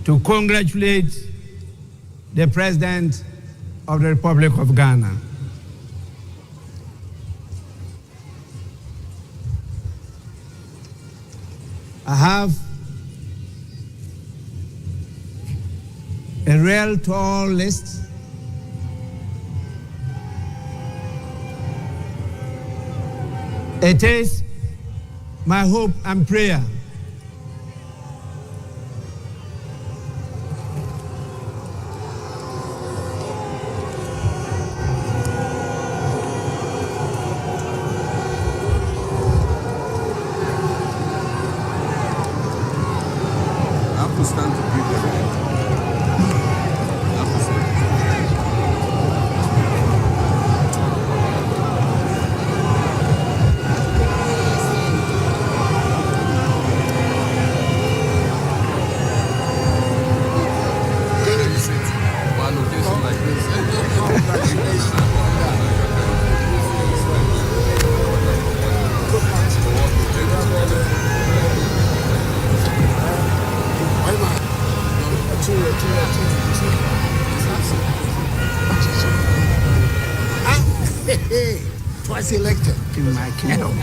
to congratulate the President of the Republic of Ghana. I have a real tall list. It is my hope and prayer Twice elected in my kingdom.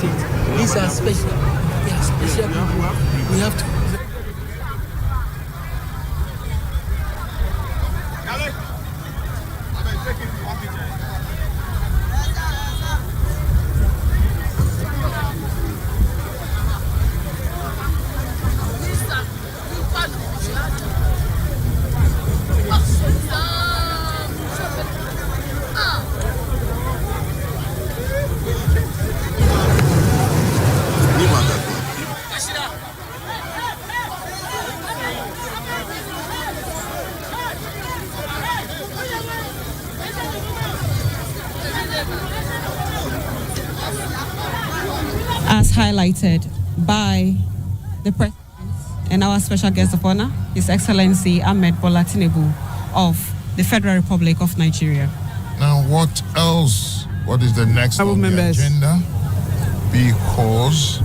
state. These are special. They are special people. We have to. As highlighted by the President and our special guest of honor, His Excellency Ahmed Bola Tinubu of the Federal Republic of Nigeria. Now, what else? What is the next on the agenda? Because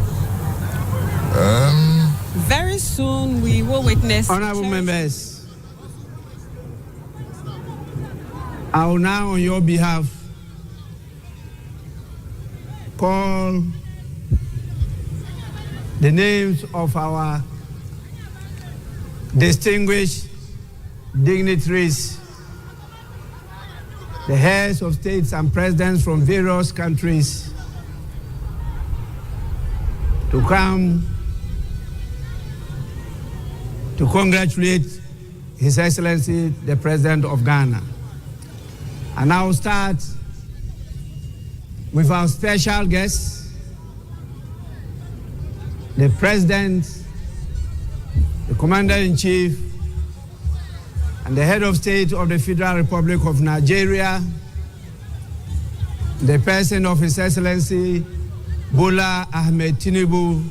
very soon we will witness. Honorable members, I will now, on your behalf, call the names of our distinguished dignitaries, the heads of states and presidents from various countries, to come to congratulate His Excellency, the President of Ghana. And I will start with our special guest, the President, the Commander-in-Chief, and the Head of State of the Federal Republic of Nigeria, the person of His Excellency Bola Ahmed Tinubu,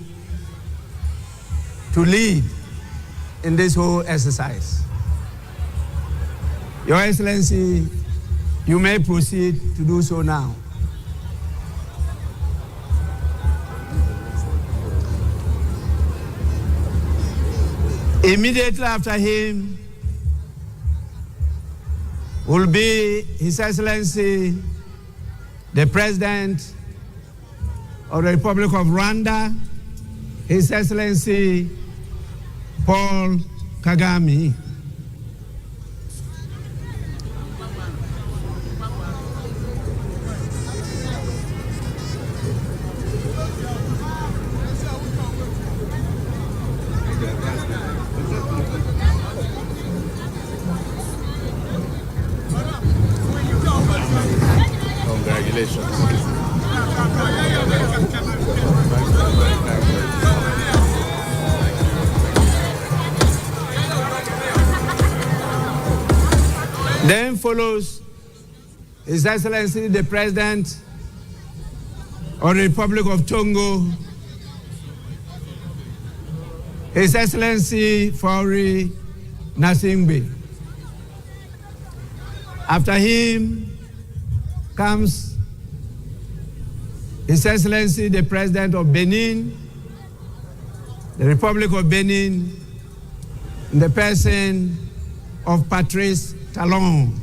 to lead in this whole exercise. Your Excellency, you may proceed to do so now. Immediately after him will be His Excellency, the President of the Republic of Rwanda, His Excellency Paul Kagame. Then follows His Excellency the President of the Republic of Togo, His Excellency Faure Gnassingbé. After him comes His Excellency the President of Benin, the Republic of Benin, in the person of Patrice Talon.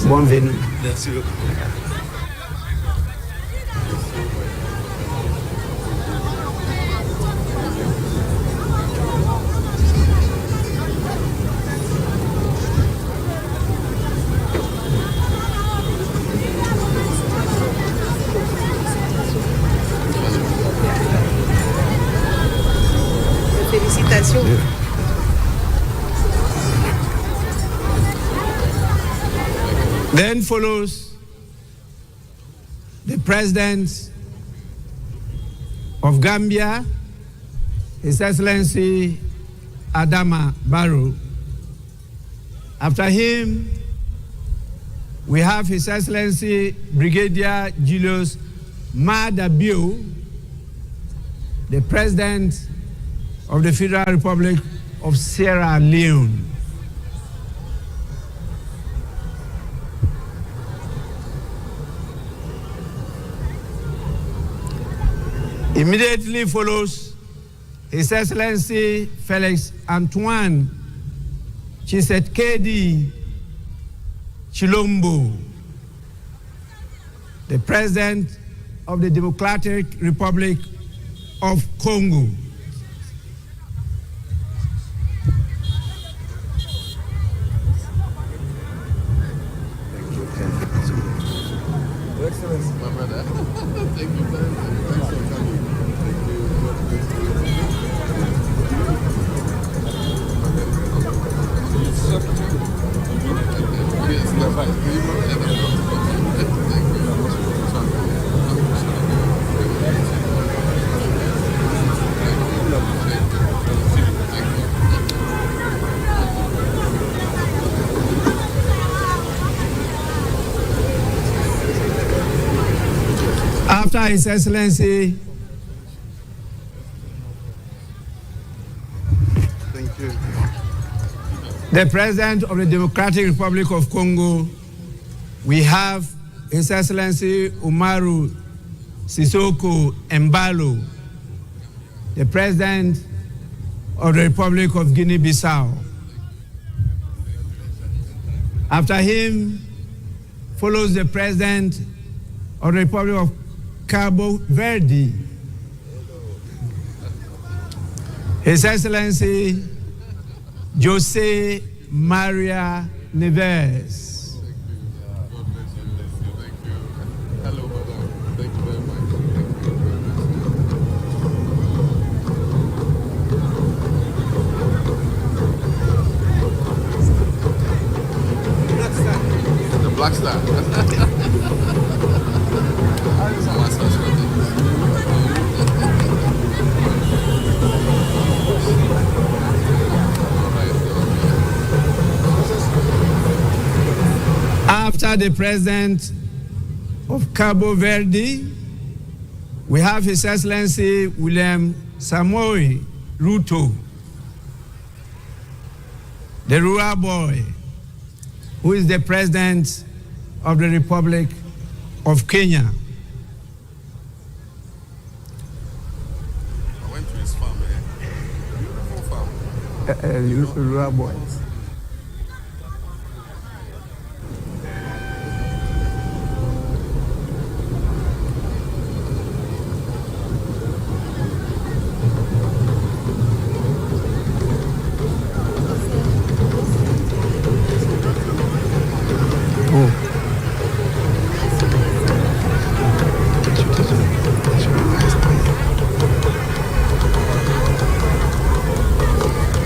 Bienvenue. Merci beaucoup. Félicitations. Then follows the President of Gambia, His Excellency Adama Barrow. After him, we have His Excellency Brigadier Julius Maada Bio, the President of the Federal Republic of Sierra Leone. Immediately follows His Excellency Felix Antoine Tshisekedi Chilombo, the President of the Democratic Republic of Congo. Your Excellency, my brother. Thank you very much. Thanks for coming. Thank you. Yes, you're fine. After His Excellency, Thank you. the President of the Democratic Republic of Congo, we have His Excellency Umaru Sissoco Embalo, the President of the Republic of Guinea-Bissau. After him follows the President of the Republic of Cabo Verde, His Excellency Jose Maria Neves. Hello, madam. Thank you very much. The Black Star. After the President of Cabo Verde, we have His Excellency William Samoei Ruto, the rural boy, who is the President of the Republic of Kenya. I went to his farm, Beautiful farm. Rural boys.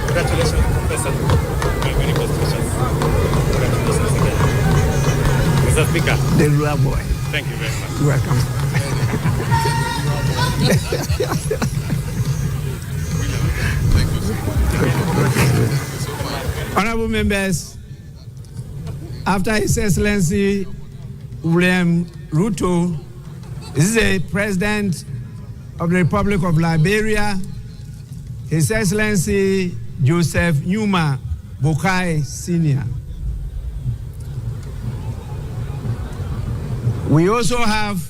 Congratulations, Professor. Many congratulations. Congratulations again. Mr. Speaker. The rural boy. Thank you very much. You're welcome. Honorable members, after His Excellency William Ruto, this is the President of the Republic of Liberia, His Excellency Joseph Numa Boakai Sr. We also have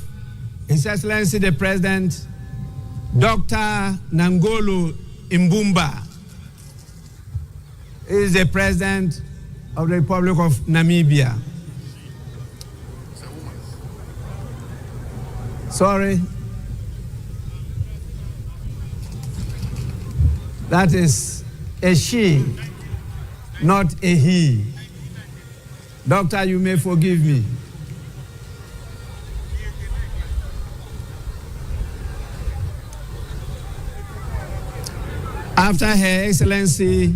His Excellency the President, Dr. Nangolo Mbumba. He is the President of the Republic of Namibia. Sorry. That is a she, not a he. Doctor, you may forgive me. After Her Excellency,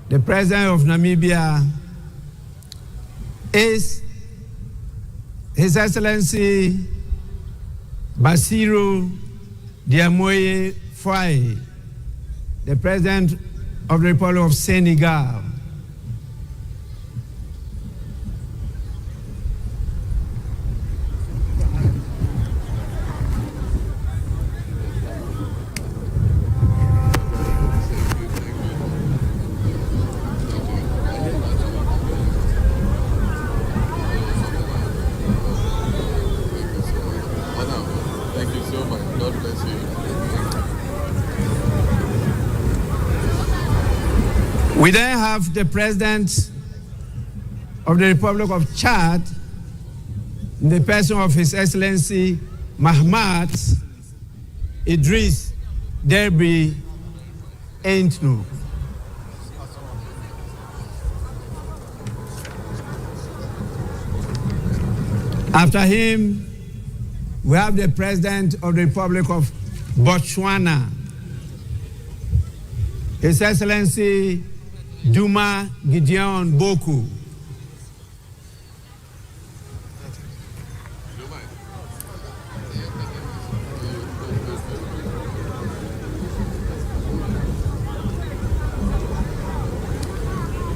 the President of Namibia, is His Excellency Bassirou Diomaye Faye, the President of the Republic of Senegal. We then have the President of the Republic of Chad, in the person of His Excellency Mahamat Idris Deby Itno. After him, we have the President of the Republic of Botswana, His Excellency Duma Gideon Boku.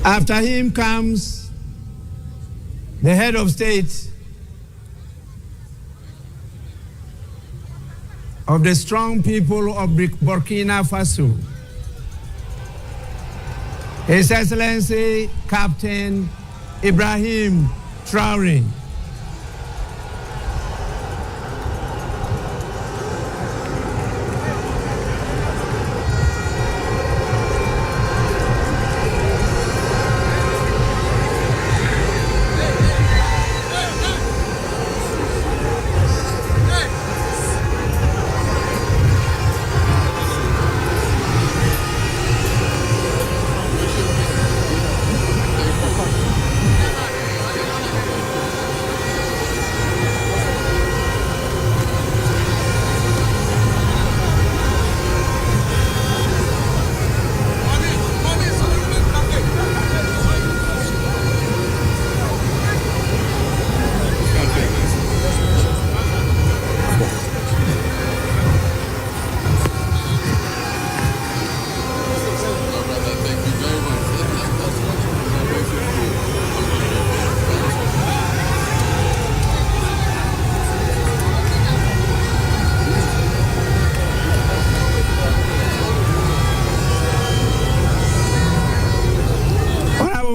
After him comes the head of state of the strong people of Burkina Faso, His Excellency Captain Ibrahim Traoré.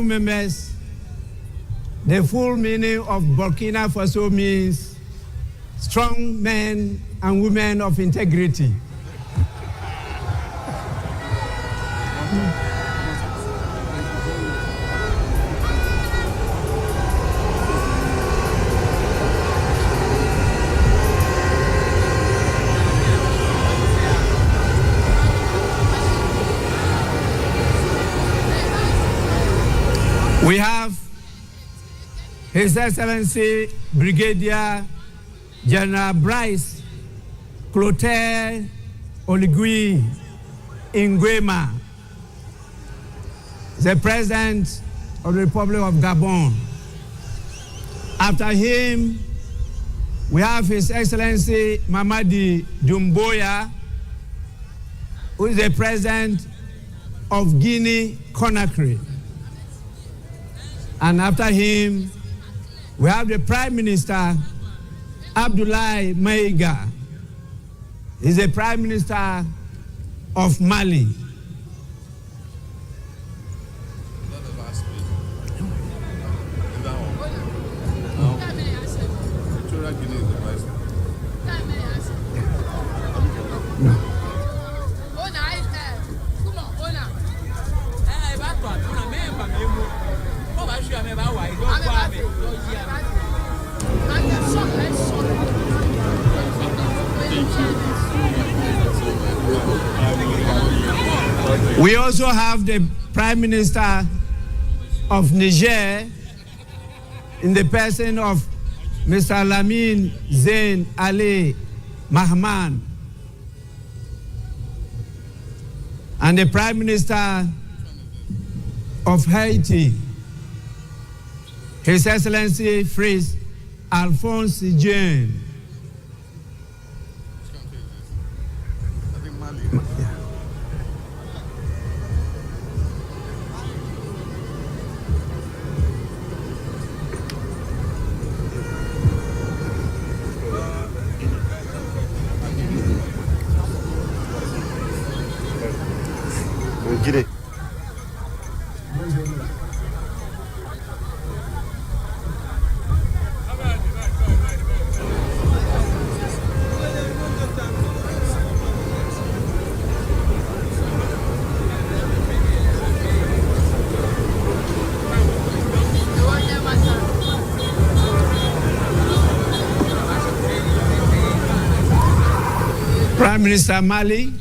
Members, the full meaning of Burkina Faso means strong men and women of integrity. We have His Excellency Brigadier General Brice Clotaire Oligui Nguema, the President of the Republic of Gabon. After him, we have His Excellency Mamadi Doumbouya, who is the President of Guinea-Conakry. And after him, we have the Prime Minister, Abdoulaye Maïga. He's the Prime Minister of Mali. We also have the Prime Minister of Niger in the person of Mr. Lamine Zain Ali Mahman, and the Prime Minister of Haiti, His Excellency Fritz Alphonse Jean. Prime Minister Mali,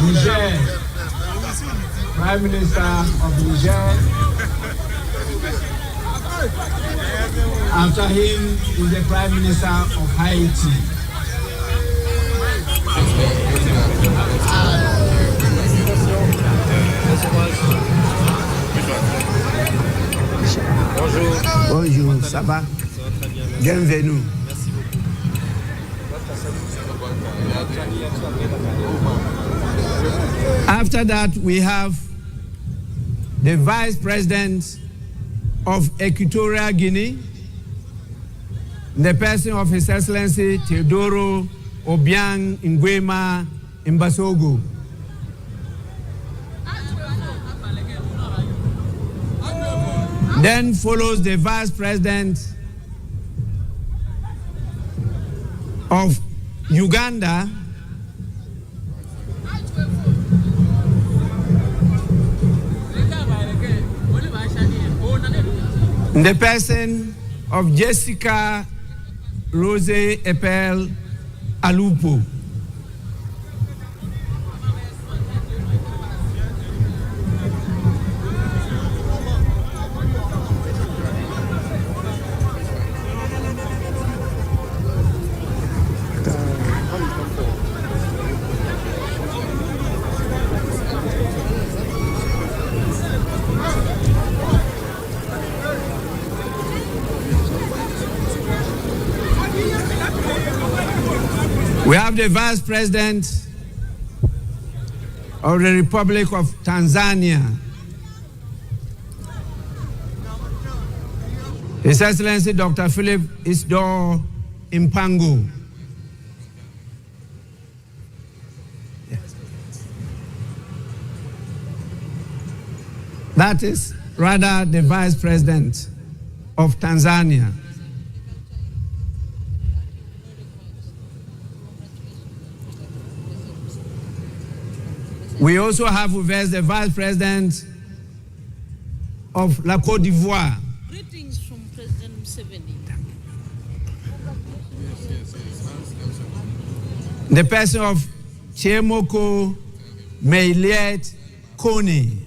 Niger, Prime Minister of Niger. After him is the Prime Minister of Haiti. Bonjour, ça va? Bienvenue. After that, we have the Vice President of Equatorial Guinea, the person of His Excellency Teodoro Obiang Nguema Mbasogo. Then follows the Vice President of Uganda, the person of Jessica Rose Epel Alupo. We have the Vice President of the Republic of Tanzania, His Excellency Dr. Philip Isdor Mpango. That is rather the Vice President of Tanzania. We also have with us the Vice President of La Côte d'Ivoire. Greetings from President Museveni. The person of Chemoko Meiliet Kone.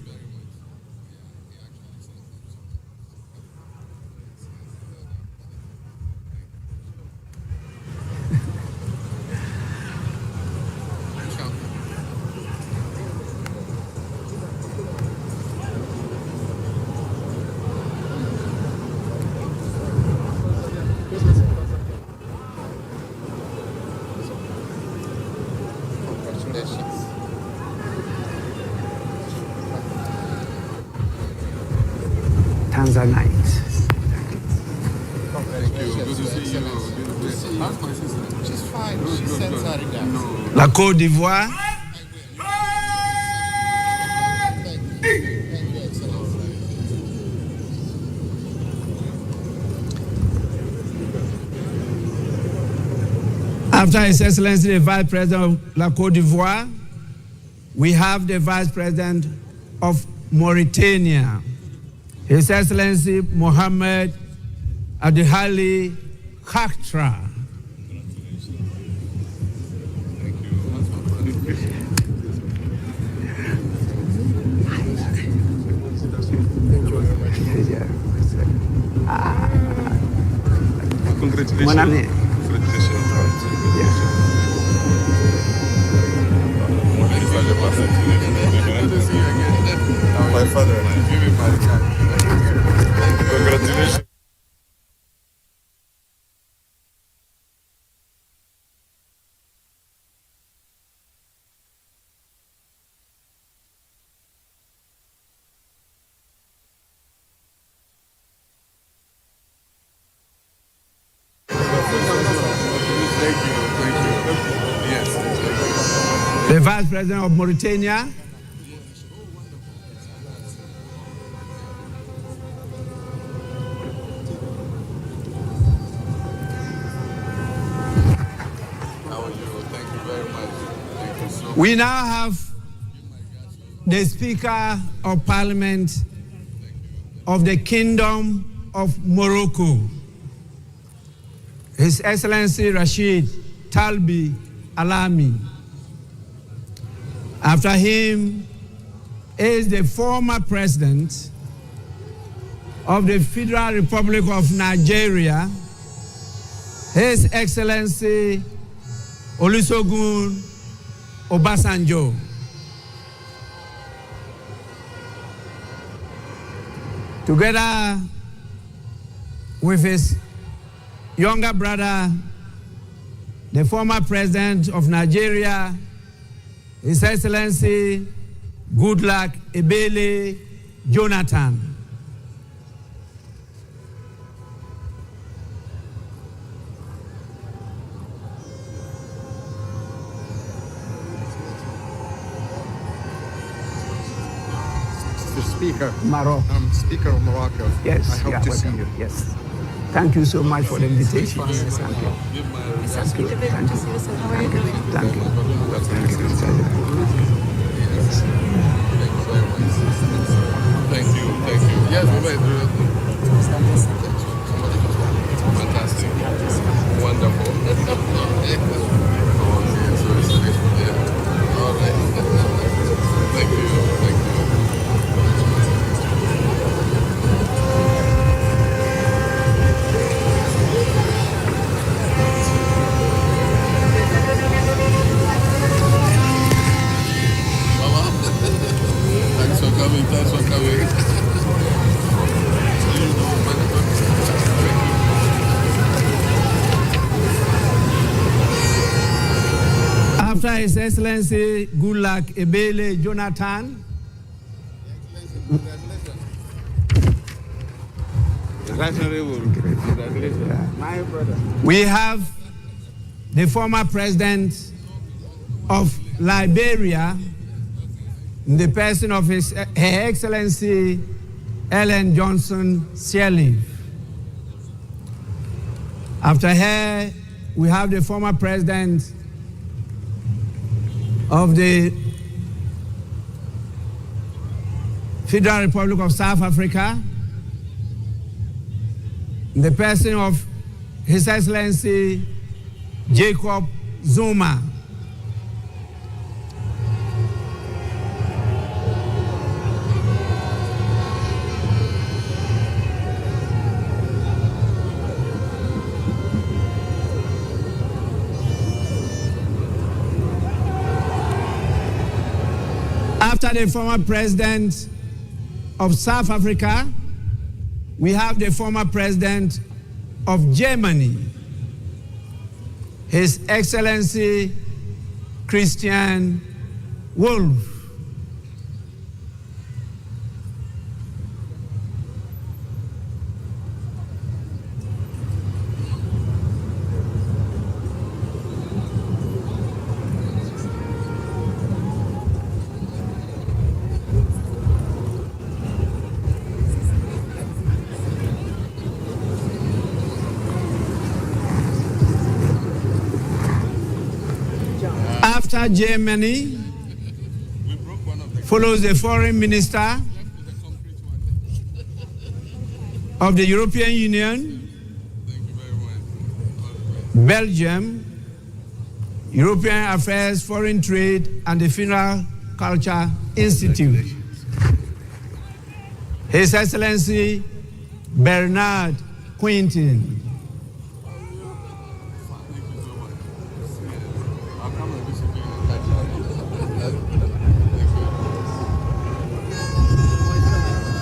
Tanzanite. Thank you. Good to see you. How's my sister? She's fine. She sends her regards. La Côte d'Ivoire. After His Excellency the Vice President of La Côte d'Ivoire, we have the Vice President of Mauritania, His Excellency Mohamed Adihali Khatra. Congratulations. My father. Congratulations. Thank you. Vice President of Mauritania, we now have the Speaker of Parliament of the Kingdom of Morocco, His Excellency Rashid Talbi Alami. After him is the former President of the Federal Republic of Nigeria, His Excellency Olusegun Obasanjo. Together with his younger brother, the former President of Nigeria, His Excellency Goodluck Ebele Jonathan. Speaker. Morocco. I'm Speaker of Morocco. Yes. I hope to see you. Yes. Thank you so much for the invitation. Yes, thank you. Thank you. Thank you. Thank you. Thank you. Thank you. Thank you. Yes, fantastic. Wonderful. All right. Thank you. Thank you. Thanks for coming. After His Excellency Goodluck Ebele Jonathan, My brother. we have the former President of Liberia, in the person of Her Excellency Ellen Johnson Sirleaf. After her, we have the former President of the Federal Republic of South Africa, in the person of His Excellency Jacob Zuma. After the former President of South Africa, we have the former President of Germany, His Excellency Christian Wolff. After Germany, follows the Foreign Minister of the European Union, Belgium, European Affairs, Foreign Trade, and the Funeral Culture Institute. His Excellency Bernard Quintin.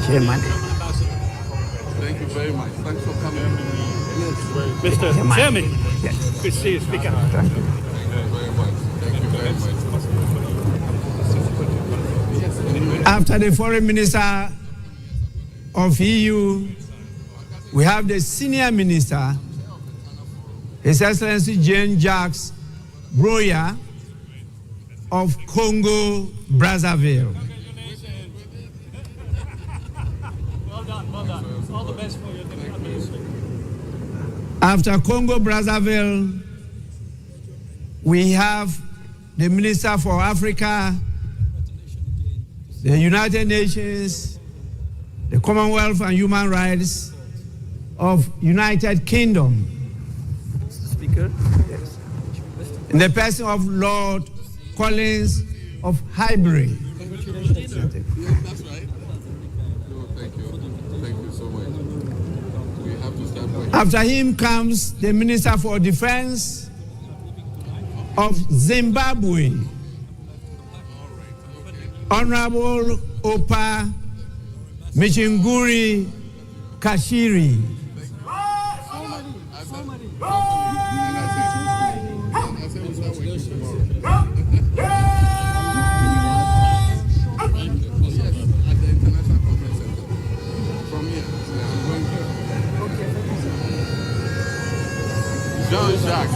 Chairman. Thank you very much. Thanks for coming. Mr. Chairman. Yes. Good to see you, Speaker. Thank you. Thank you very much. After the Foreign Minister of EU, we have the Senior Minister, His Excellency Jean-Jacques Broya, of Congo, Brazzaville. Well done, well done. All the best for your administration. After Congo, Brazzaville, we have the Minister for Africa, the United Nations, the Commonwealth and Human Rights of United Kingdom. Speaker, yes. In the person of Lord Collins of Highbury. That's right. No, thank you. Thank you so much. We have to start working. After him comes the Minister for Defense of Zimbabwe, Honorable Opa Michinguri Kashiri. Jean-Jacques.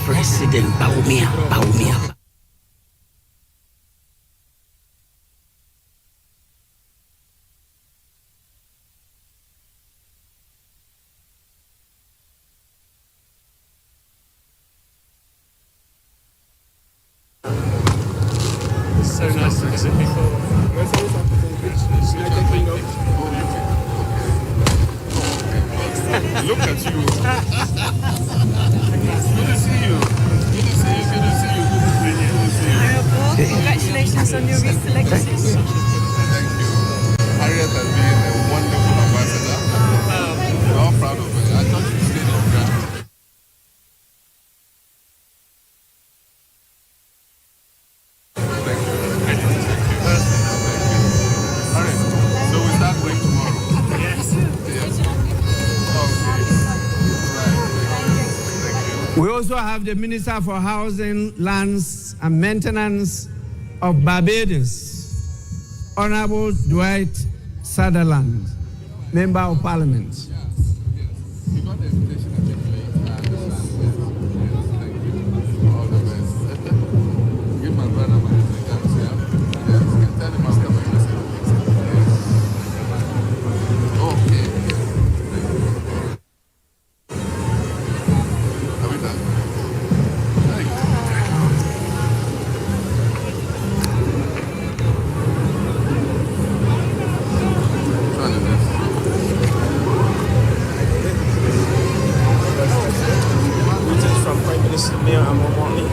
President Baumia. So nice to visit before. Look at you. Good to see you. Good to see you. Good to see you. Good to see you. Good to see you. Congratulations on your recent legacy. Thank you. Harriet has been a wonderful ambassador. We're all proud of her. I thought she stayed on ground. Thank you. All right. So we start going tomorrow. Yes. Yes. Okay. We also have the Minister for Housing, Lands and Maintenance of Barbados, Honorable Dwight Sutherland, Member of Parliament. You got the invitation at the plate. Thank you. All the best. Give my brother my regards. Yeah. Yes. Tell him I'm coming. Okay. Are we done? Thank you. Trying to do this. Greetings from Prime Minister Mayor Amomoni.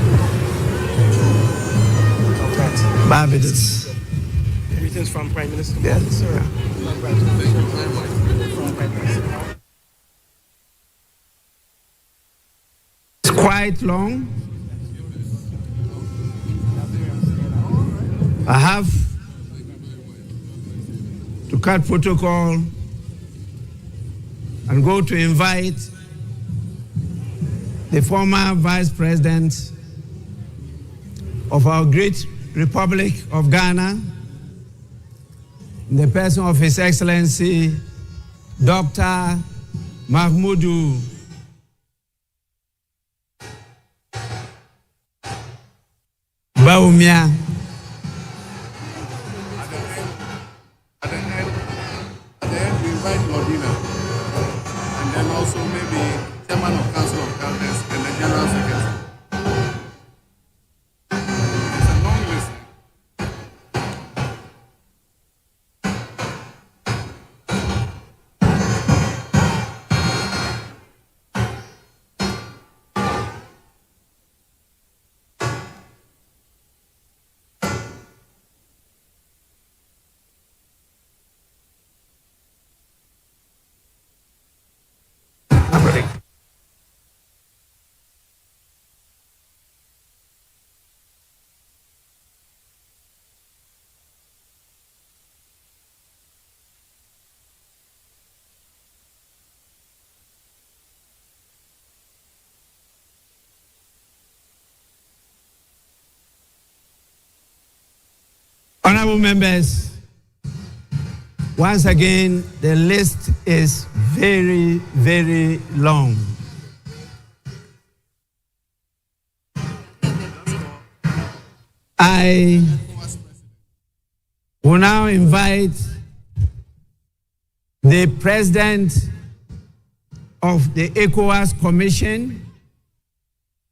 Barbados. Greetings from Prime Minister. Yes, sir. Thank you very much. It's quite long. I have to cut protocol and go to invite the former Vice President of our great Republic of Ghana, in the person of His Excellency, Dr. Mahmoudou Baumia. At the end, we invite Modena. And then also maybe Chairman of Council of Elders and the General Secretary. It's a long list. Honorable members, Once again, the list is very, very long. I will now invite the President of the ECOWAS Commission,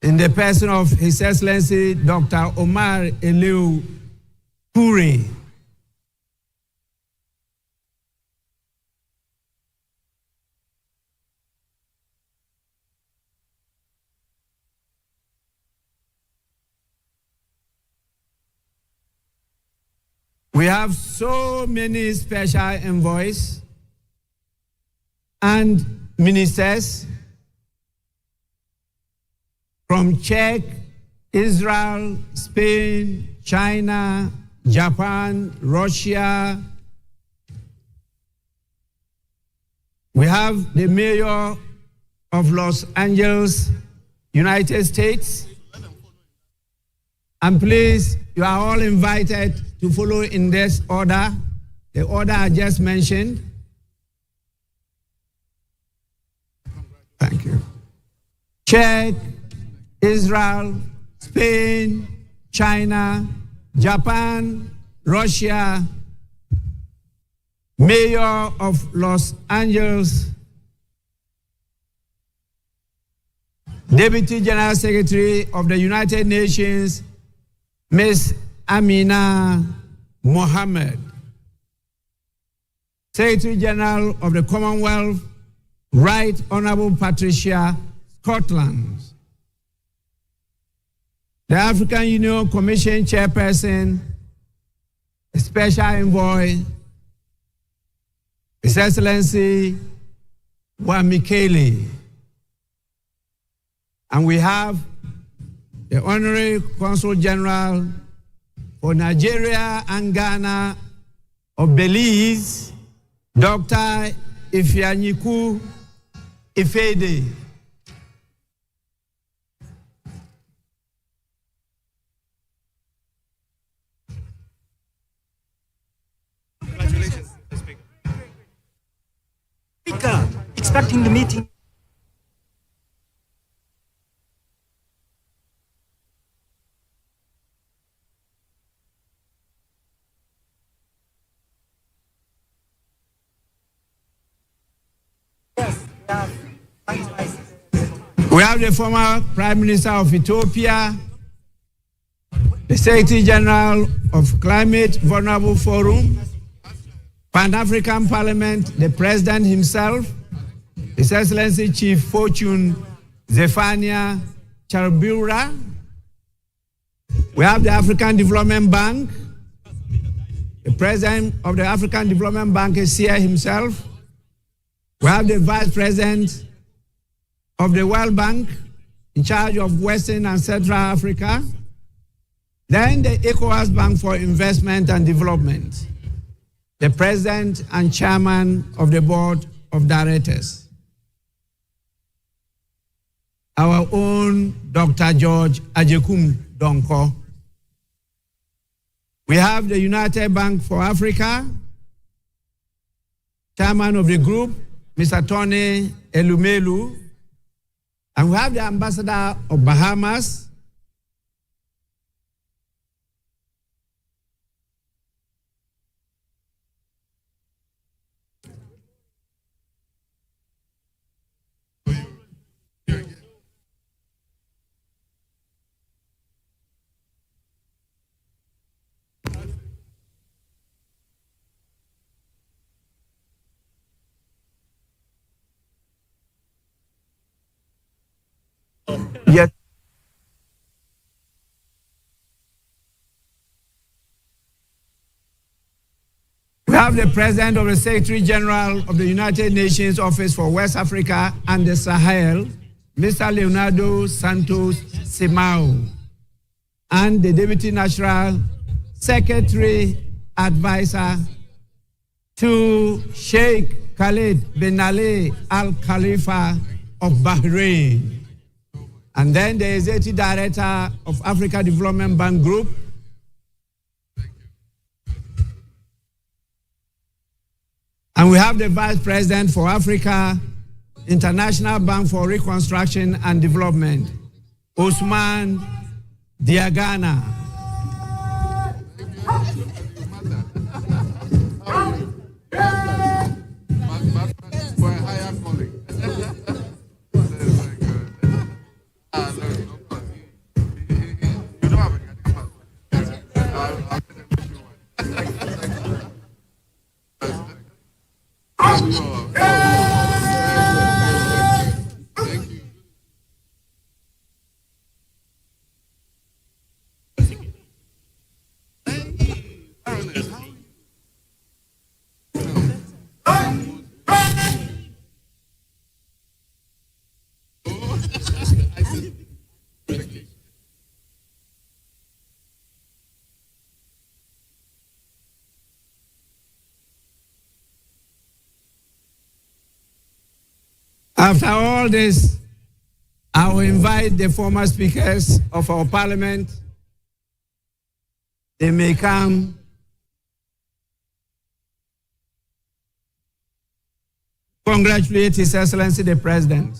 in the person of His Excellency Dr. Omar Eliu Toure. We have so many special envoys and ministers from Czech, Israel, Spain, China, Japan, Russia. We have the mayor of Los Angeles, United States. And please, you are all invited to follow in this order, the order I just mentioned. Thank you. Czech, Israel, Spain, China, Japan, Russia, Mayor of Los Angeles, Deputy General Secretary of the United Nations, Ms. Amina Mohammed, Secretary General of the Commonwealth, Right Honorable Patricia Scotland, the African Union Commission Chairperson, Special Envoy, His Excellency Wamikele. And we have the Honorary Consul General for Nigeria and Ghana of Belize, Dr. Ifeanyiku Ifede. Congratulations, Speaker. Speaker, expecting the meeting. We have the former Prime Minister of Ethiopia, the Secretary General of Climate Vulnerable Forum, Pan-African Parliament, the President himself, His Excellency Chief Fortune Zephania Charbura. We have the African Development Bank. The President of the African Development Bank is here himself. We have the Vice President of the World Bank in charge of Western and Central Africa. Then the ECOWAS Bank for Investment and Development, the President and Chairman of the Board of Directors, our own Dr. George Ajekum Donko. We have the United Bank for Africa, Chairman of the group, Mr. Tony Elumelu, and we have the Ambassador of Bahamas, yes. We have the President of the Secretary General of the United Nations Office for West Africa and the Sahel, Mr. Leonardo Santos Simao, and the Deputy National Secretary Advisor to Sheikh Khalid bin Ali Al Khalifa of Bahrain. And then the Executive Director of Africa Development Bank Group, And we have the Vice President for Africa, International Bank for Reconstruction and Development, Usman Diagana. After all this, I will invite the former speakers of our parliament. They may come congratulate His Excellency the President.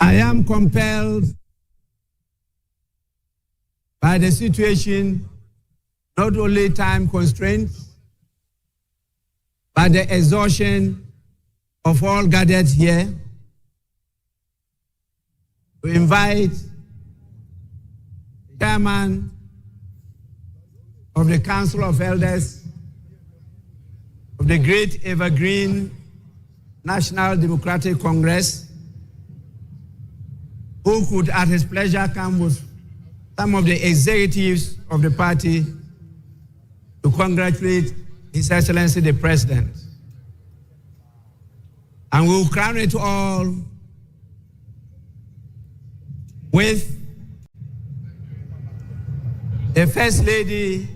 I am compelled by the situation, not only time constraints, but the exhaustion of all gathered here, to invite the chairman of the Council of Elders of the Great Evergreen National Democratic Congress, who could at his pleasure come with some of the executives of the party to congratulate His Excellency the President. And we will crown it all with the First Lady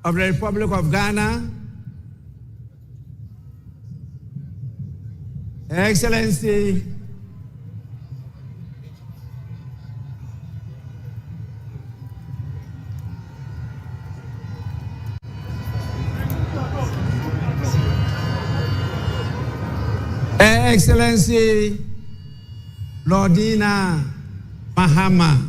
of the Republic of Ghana, Her Excellency Her Excellency Dramani Mahama.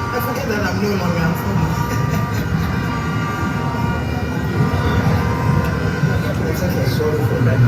I forget that I'm no longer sorry for that.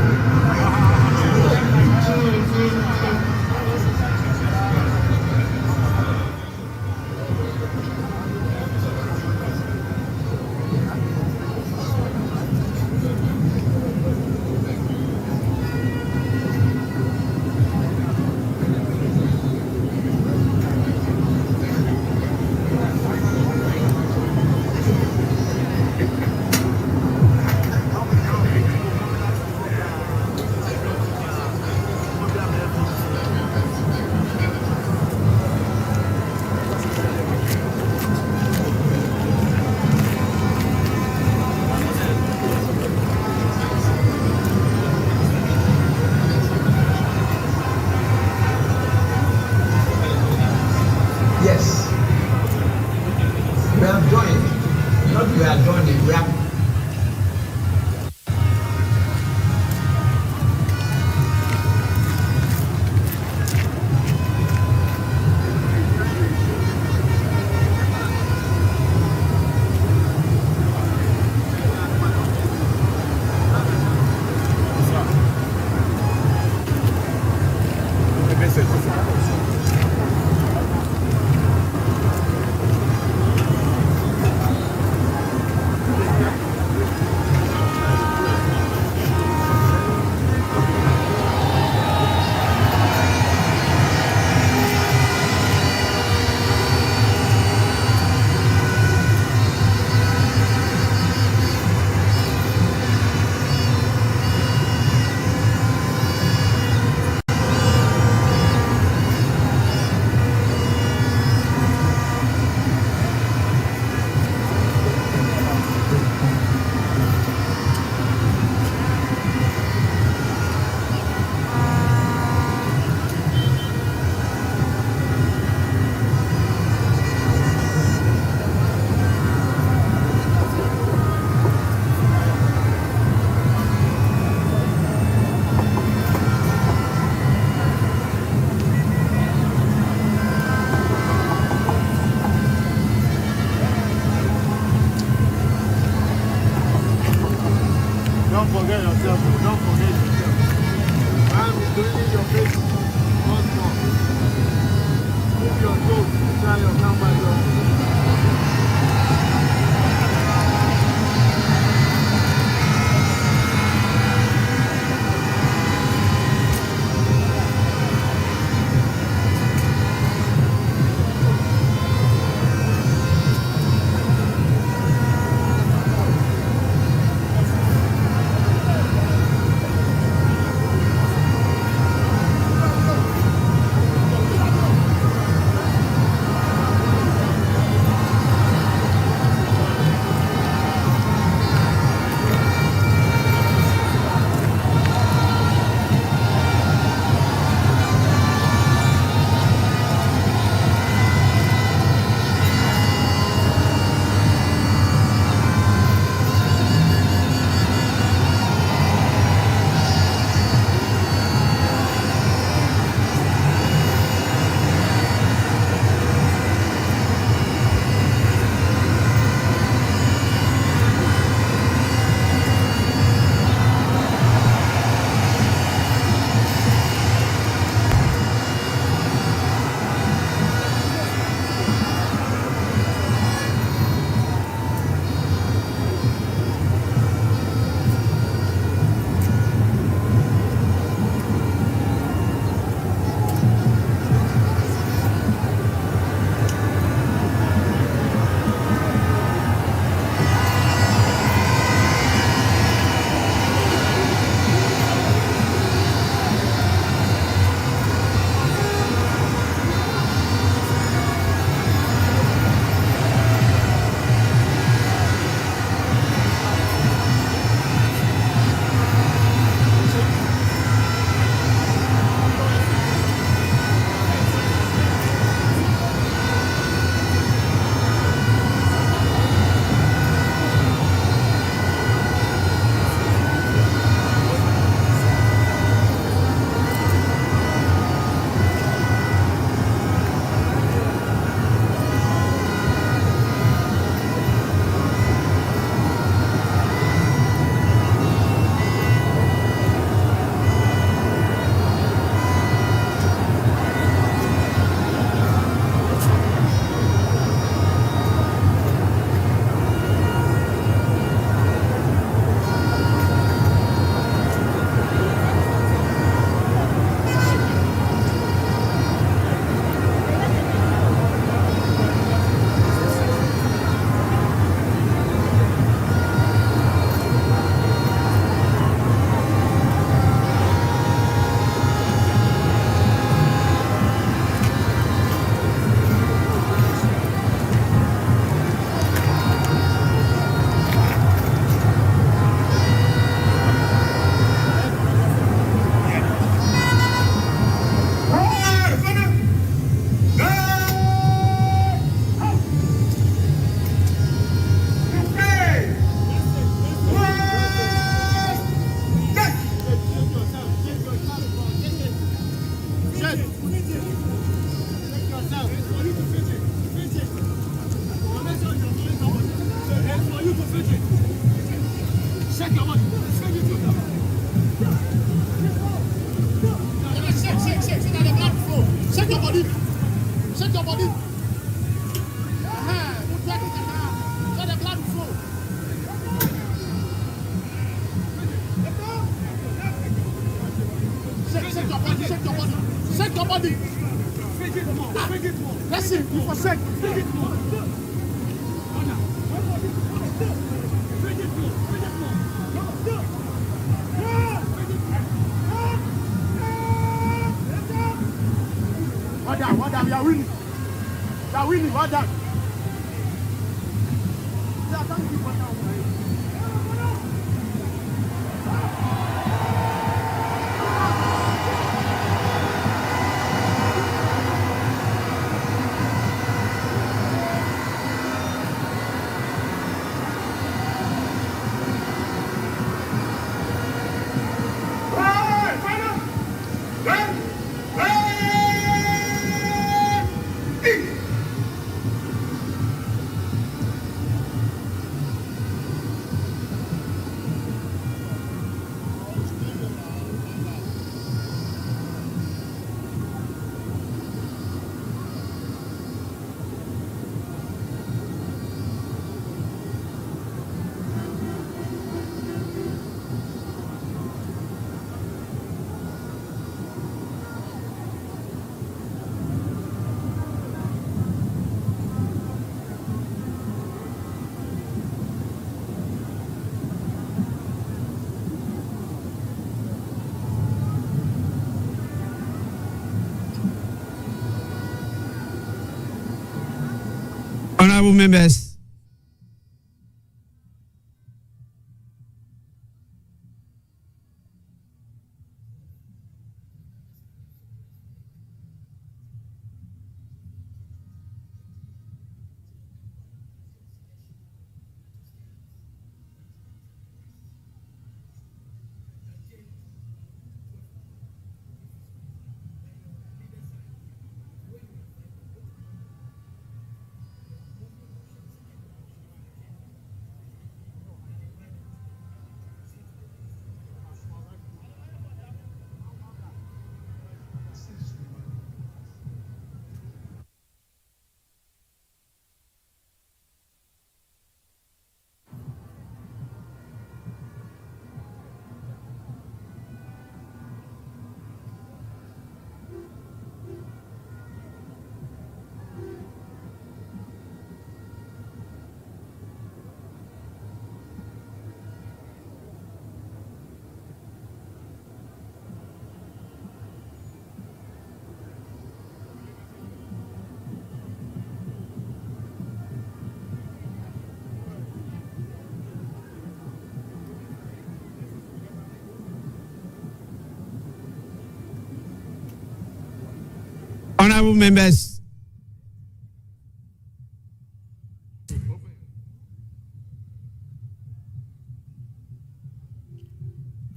Honorable members, honorable members,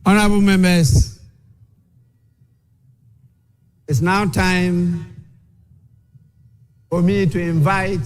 honorable members, it's now time for me to invite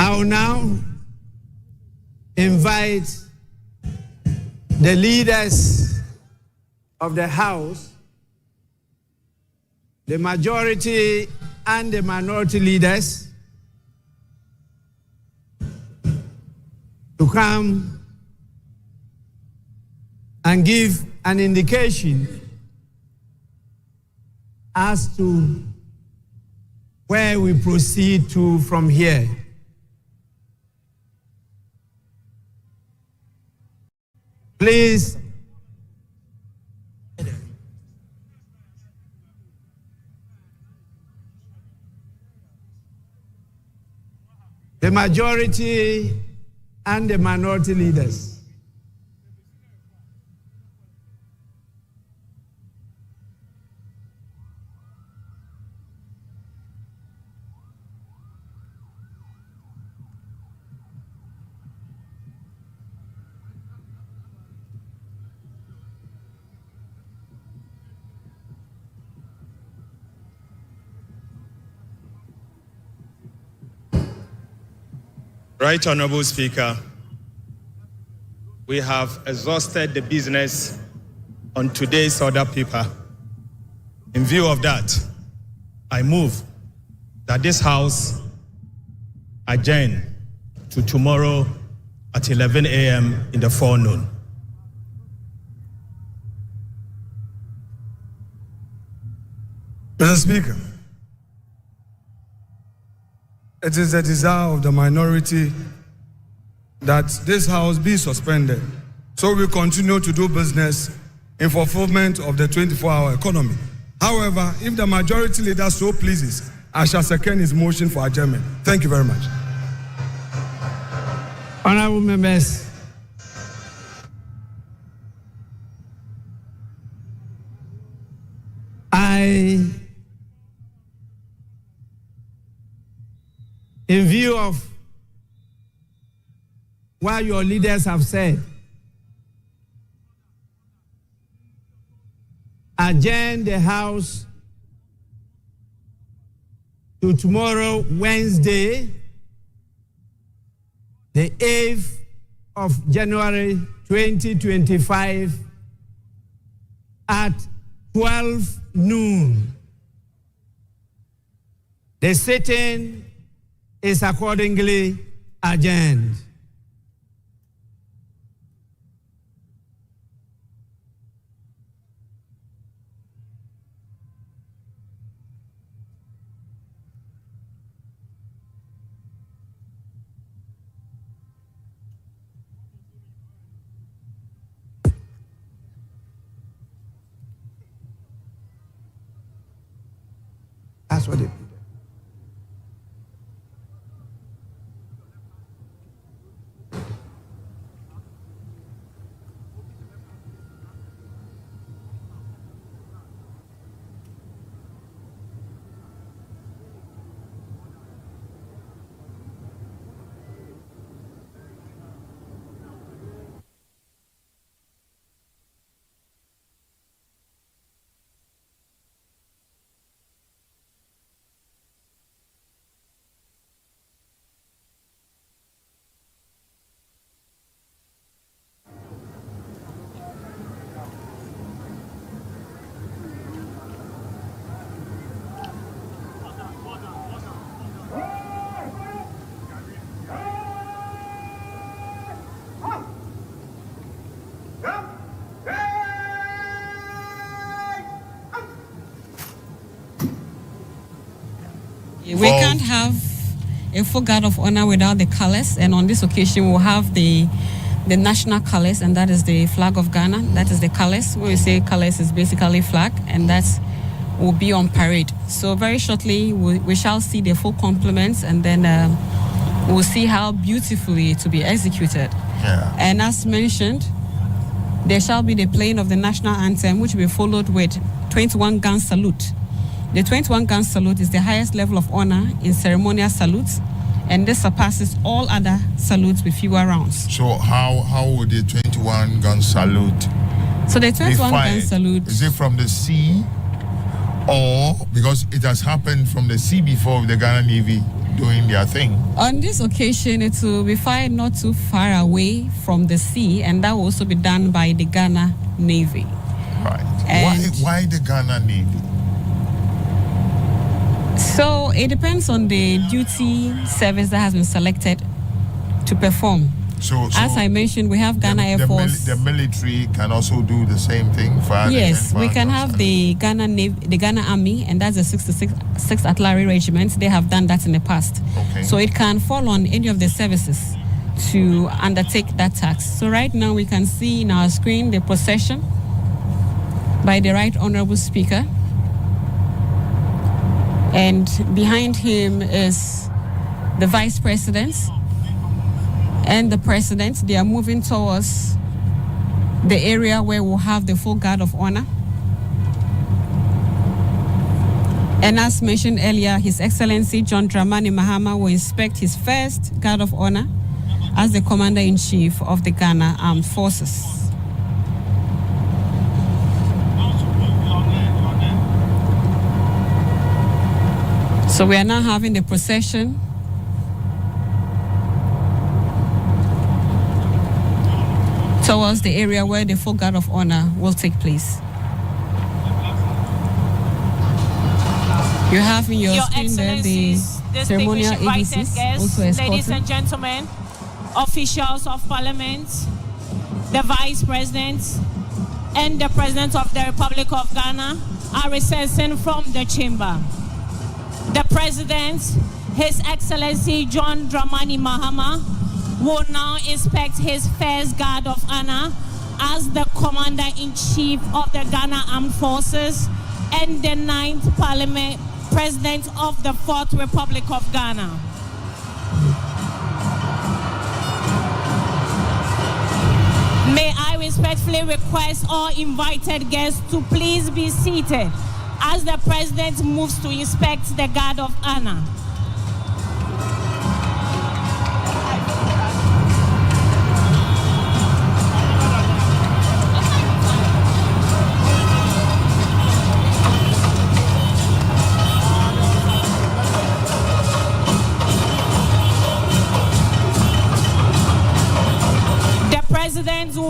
I will now invite the leaders of the House, the majority and the minority leaders, to come and give an indication as to where we proceed to from here. Please, the majority and the minority leaders. Right Honorable Speaker, we have exhausted the business on today's order paper. In view of that, I move that this House adjourn to tomorrow at 11 a.m. in the forenoon. Mr. Speaker, it is the desire of the minority that this House be suspended so we continue to do business in fulfillment of the 24-hour economy. However, if the majority leader so pleases, I shall second his motion for adjournment. Thank you very much. Honorable members, in view of what your leaders have said, adjourn the House to tomorrow, Wednesday, the 8th of January 2025 at 12 noon. The sitting is accordingly adjourned. That's what they put. We can't have a full guard of honor without the colors, and on this occasion we'll have the national colors, and that is the flag of Ghana. That is the colors. When we say colors, is basically flag, and that will be on parade. So very shortly we shall see the full complements, and then we'll see how beautifully it will be executed. Yeah. And as mentioned, there shall be the playing of the national anthem, which will be followed with 21-gun salute. The 21-gun salute is the highest level of honor in ceremonial salutes, and this surpasses all other salutes with fewer rounds. So how would the 21-gun salute? So the 21-gun salute, is it from the sea, or because it has happened from the sea before with the Ghana Navy doing their thing? On this occasion, it will be fired not too far away from the sea, and that will also be done by the Ghana Navy. Right. Why the Ghana Navy? So it depends on the duty service that has been selected to perform. So as I mentioned, we have Ghana Air Force. The military can also do the same thing. Yes, we can have the Ghana Navy, the Ghana Army, and that's the 66th Artillery Regiment. They have done that in the past. Okay. So it can fall on any of the services to undertake that task. So right now we can see in our screen the procession by the Right Honorable Speaker. And behind him is the Vice President and the President. They are moving towards the area where we'll have the full guard of honor. And as mentioned earlier, His Excellency John Dramani Mahama will inspect his first guard of honor as the Commander-in-Chief of the Ghana Armed Forces. So we are now having the procession towards the area where the full guard of honor will take place. You have in your screen there the ceremonial agencies also escorting. Ladies and gentlemen, officials of Parliament, the Vice President, and the President of the Republic of Ghana are recessing from the chamber. The President, His Excellency John Dramani Mahama, will now inspect his first guard of honor as the Commander-in-Chief of the Ghana Armed Forces and the 9th Parliament President of the 4th Republic of Ghana. May I respectfully request all invited guests to please be seated as the President moves to inspect the guard of honor.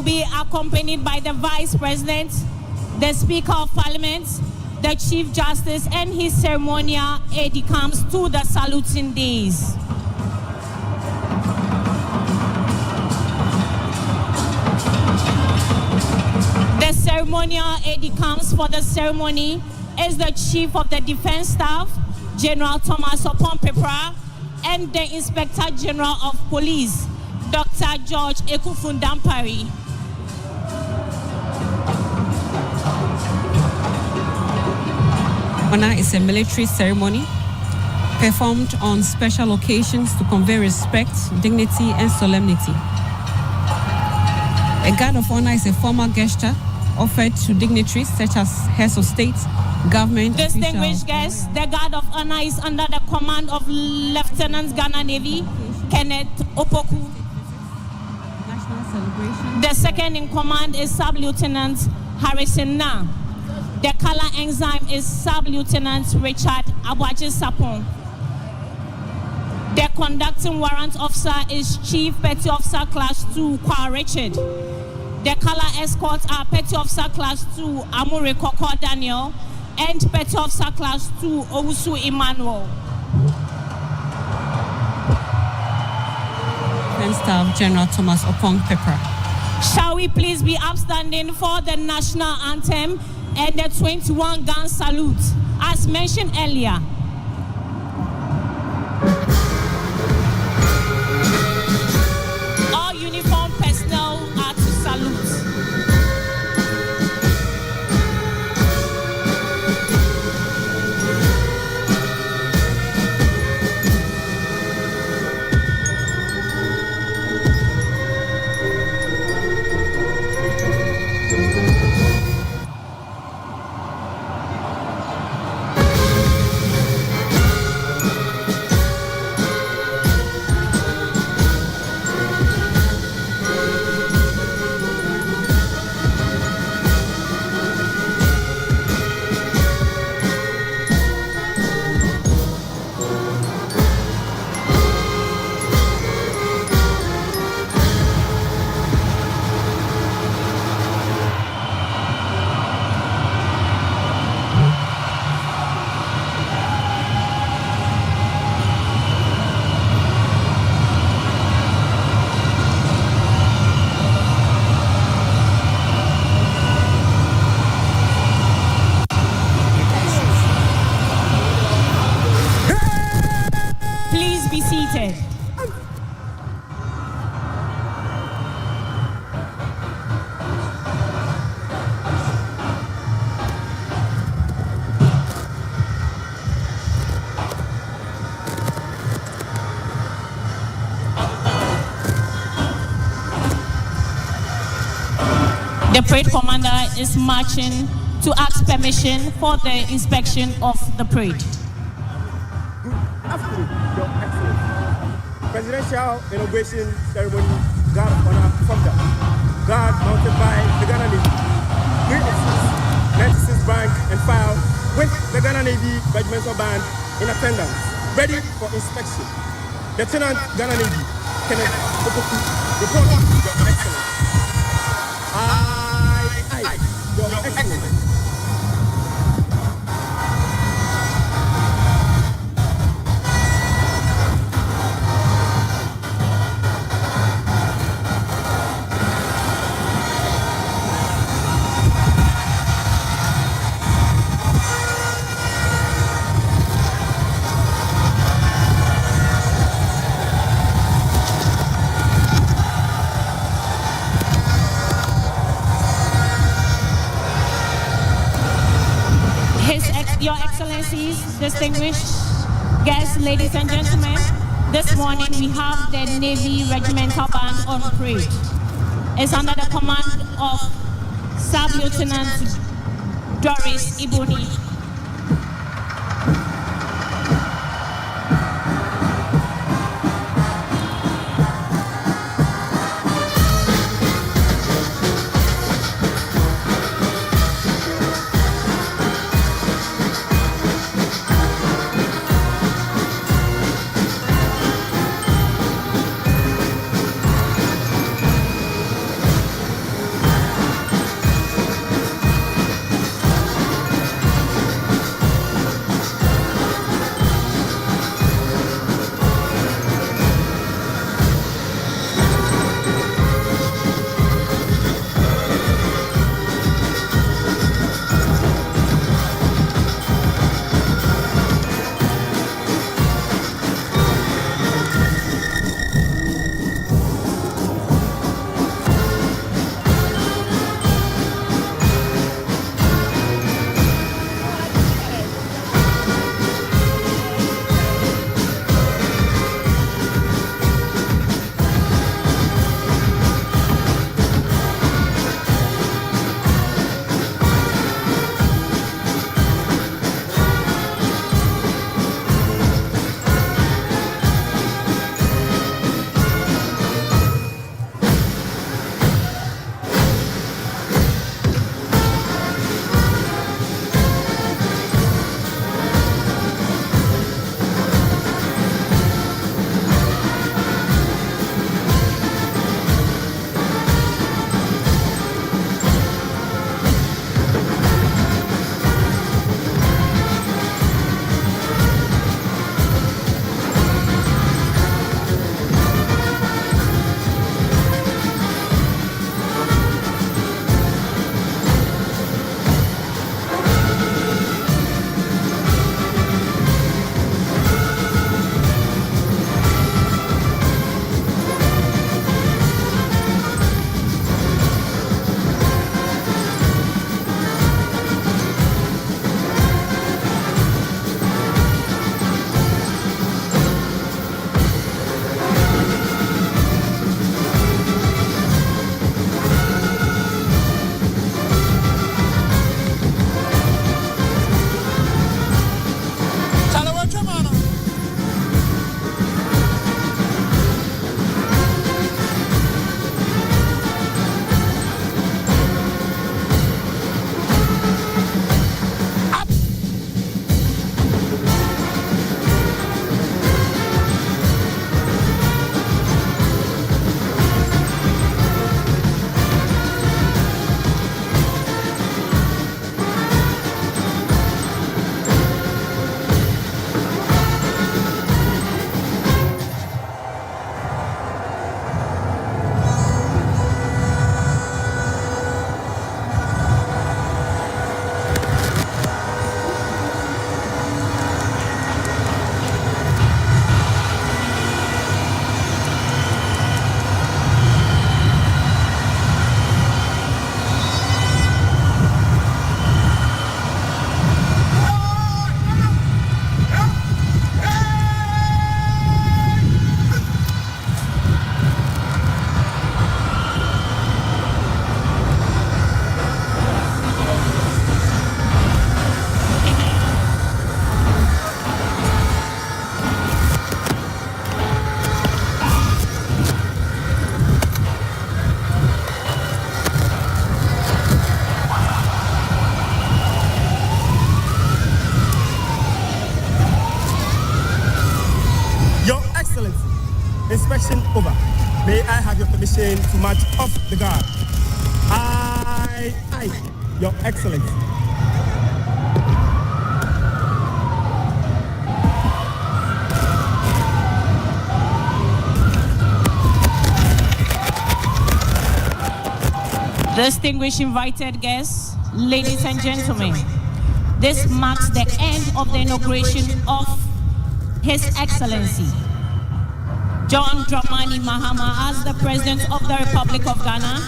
will be accompanied by the Vice President, the Speaker of Parliament, the Chief Justice, and his ceremonial aide-de-camp to the saluting days. The ceremonial aide-de-camp for the ceremony is the Chief of the Defense Staff, General Thomas Opon-Pepra, and the Inspector General of Police, Dr. George Ekufundampari. Honor is a military ceremony performed on special occasions to convey respect, dignity, and solemnity. A guard of honor is a formal gesture offered to dignitaries such as heads of state, government, distinguished guests, the guard of honor is under the command of Lieutenant Ghana Navy Kenneth Opoku. The second in command is Sub-Lieutenant Harrison Na. The color ensign is Sub-Lieutenant Richard Abwaji Sapon. The conducting warrant officer is Chief Petty Officer Class 2 Kwa Richard. The color escorts are Petty Officer Class 2 Amure Koko Daniel and Petty Officer Class 2 Owusu Emmanuel. Defense Staff General Thomas Opon-Pepra. Shall we please be upstanding for the national anthem and the 21 gun salute, as mentioned earlier. All uniformed personnel are to salute. The parade commander is marching to ask permission for the inspection of the parade. Good afternoon, Your Excellency. Presidential Inauguration Ceremony, Guard of Honor from the Guard mounted by the Ghana Navy, 3 officers, 96 rank and file, with the Ghana Navy regimental band in attendance, ready for inspection. Lieutenant Ghana Navy, Kenneth Opoku, report, Your Excellency. Your Excellency. Your Excellencies, distinguished guests, ladies and gentlemen, this morning we have the Navy Regimental Band on parade. It's under the command of Sub-Lieutenant Doris Ibuni. Excellency, inspection over. May I have your permission to march off the guard? Aye, Your Excellency. Distinguished invited guests, ladies and gentlemen, this marks the end of the inauguration of His Excellency John Dramani Mahama as the President of the Republic of Ghana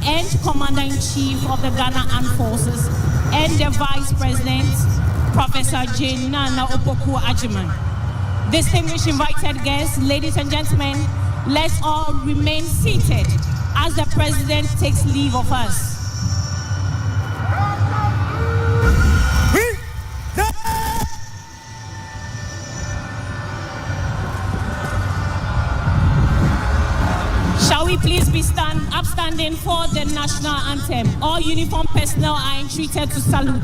and Commander-in-Chief of the Ghana Armed Forces and the Vice President, Professor Jane Nana Opoku Ajiman. Distinguished invited guests, ladies and gentlemen, let's all remain seated as the President takes leave of us. Shall we please be upstanding for the national anthem? All uniformed personnel are entreated to salute.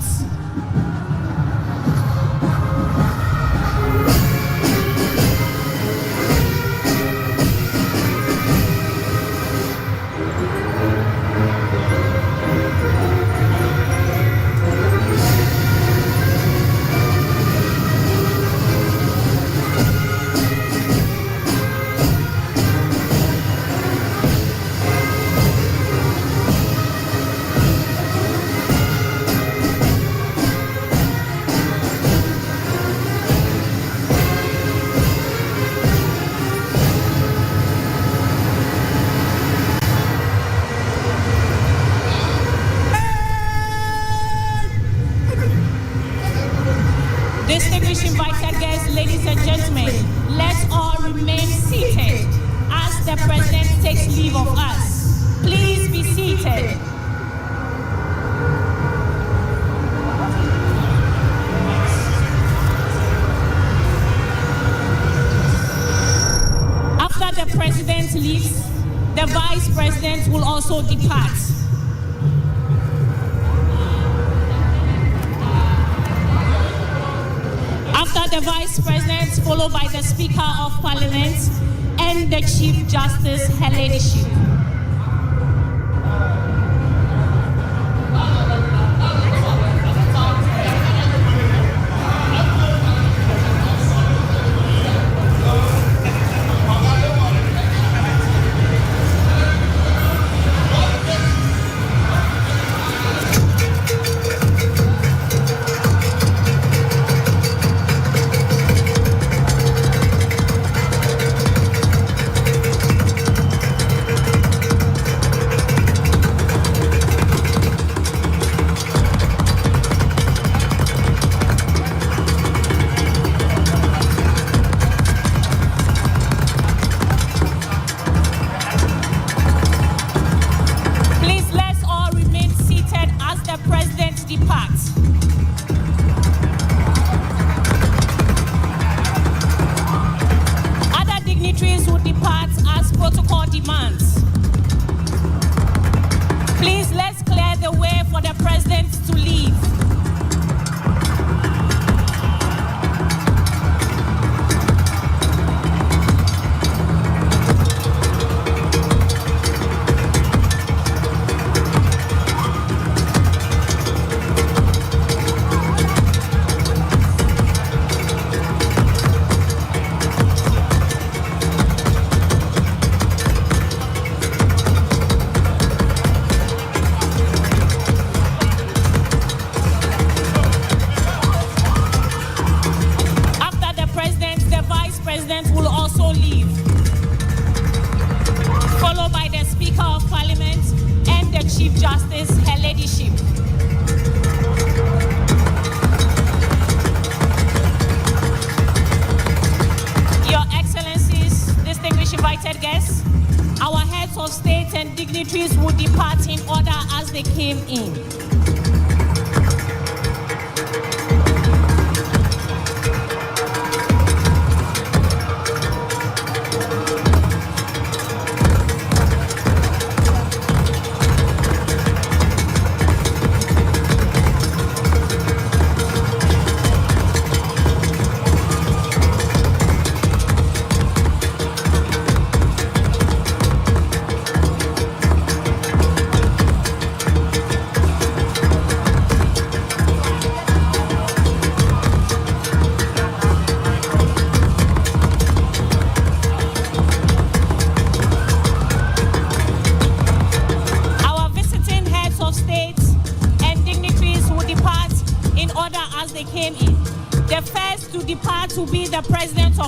Distinguished invited guests, ladies and gentlemen, let's all remain seated as the President takes leave of us. Please be seated. After the President leaves, the Vice President will also depart. After the Vice President, followed by the Speaker of Parliament and the Chief Justice, her ladyship. Dignitaries would depart in order as they came in.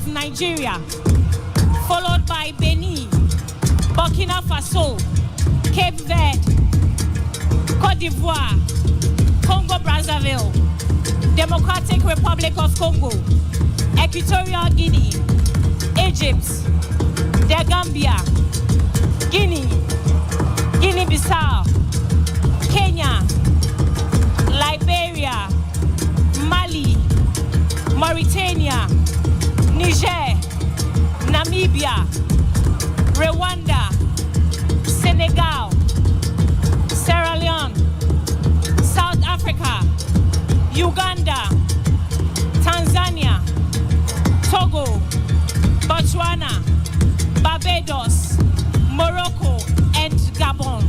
of Nigeria, followed by Benin, Burkina Faso, Cape Verde, Côte d'Ivoire, Congo-Brazzaville, Democratic Republic of Congo, Equatorial Guinea, Egypt, The Gambia, Guinea, Guinea-Bissau, Kenya, Liberia, Mali, Mauritania, Niger, Namibia, Rwanda, Senegal, Sierra Leone, South Africa, Uganda, Tanzania, Togo, Botswana, Barbados, Morocco, and Gabon.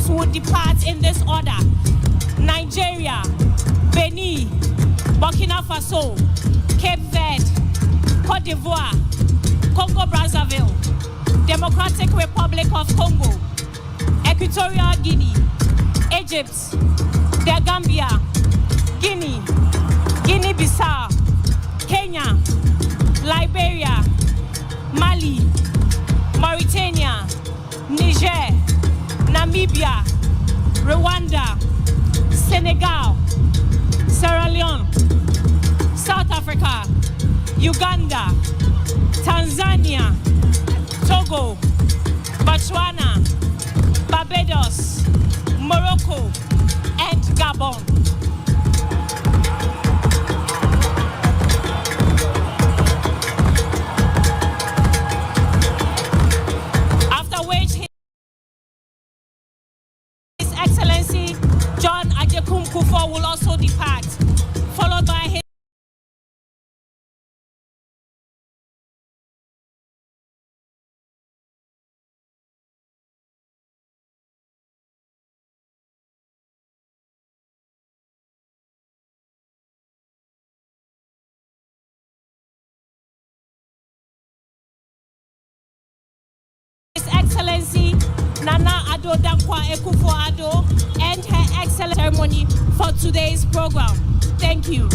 Would depart in this order: Nigeria, Benin, Burkina Faso, Cape Verde, Côte d'Ivoire, Congo-Brazzaville, Democratic Republic of Congo, Equatorial Guinea, Egypt, The Gambia, Guinea, Guinea-Bissau, Kenya, Liberia, Mali, Mauritania, Niger, Namibia, Rwanda, Senegal, Sierra Leone, South Africa, Uganda, Tanzania, Togo, Botswana, Barbados, Morocco, and Gabon. After which His Excellency John Ajekum Kufuor will also depart, followed by His Excellency Nana Addo Dankwa Akufo-Addo and Her Excellent Ceremony for today's program. Thank you.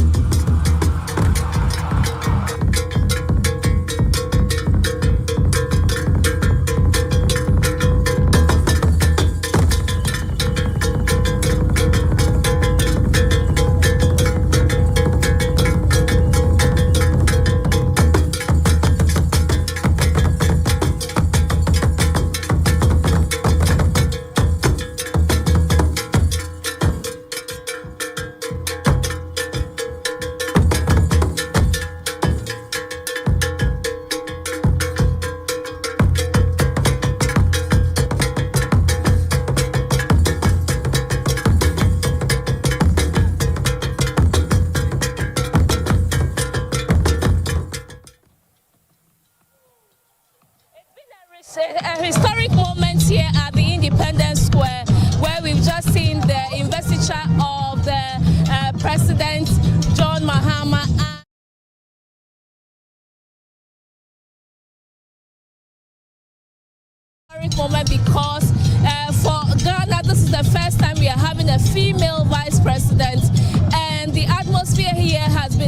A historic moment here at the Independence Square, where we've just seen the investiture of the President John Mahama. Historic moment because for Ghana, this is the first time we are having a female vice president, and the atmosphere here has been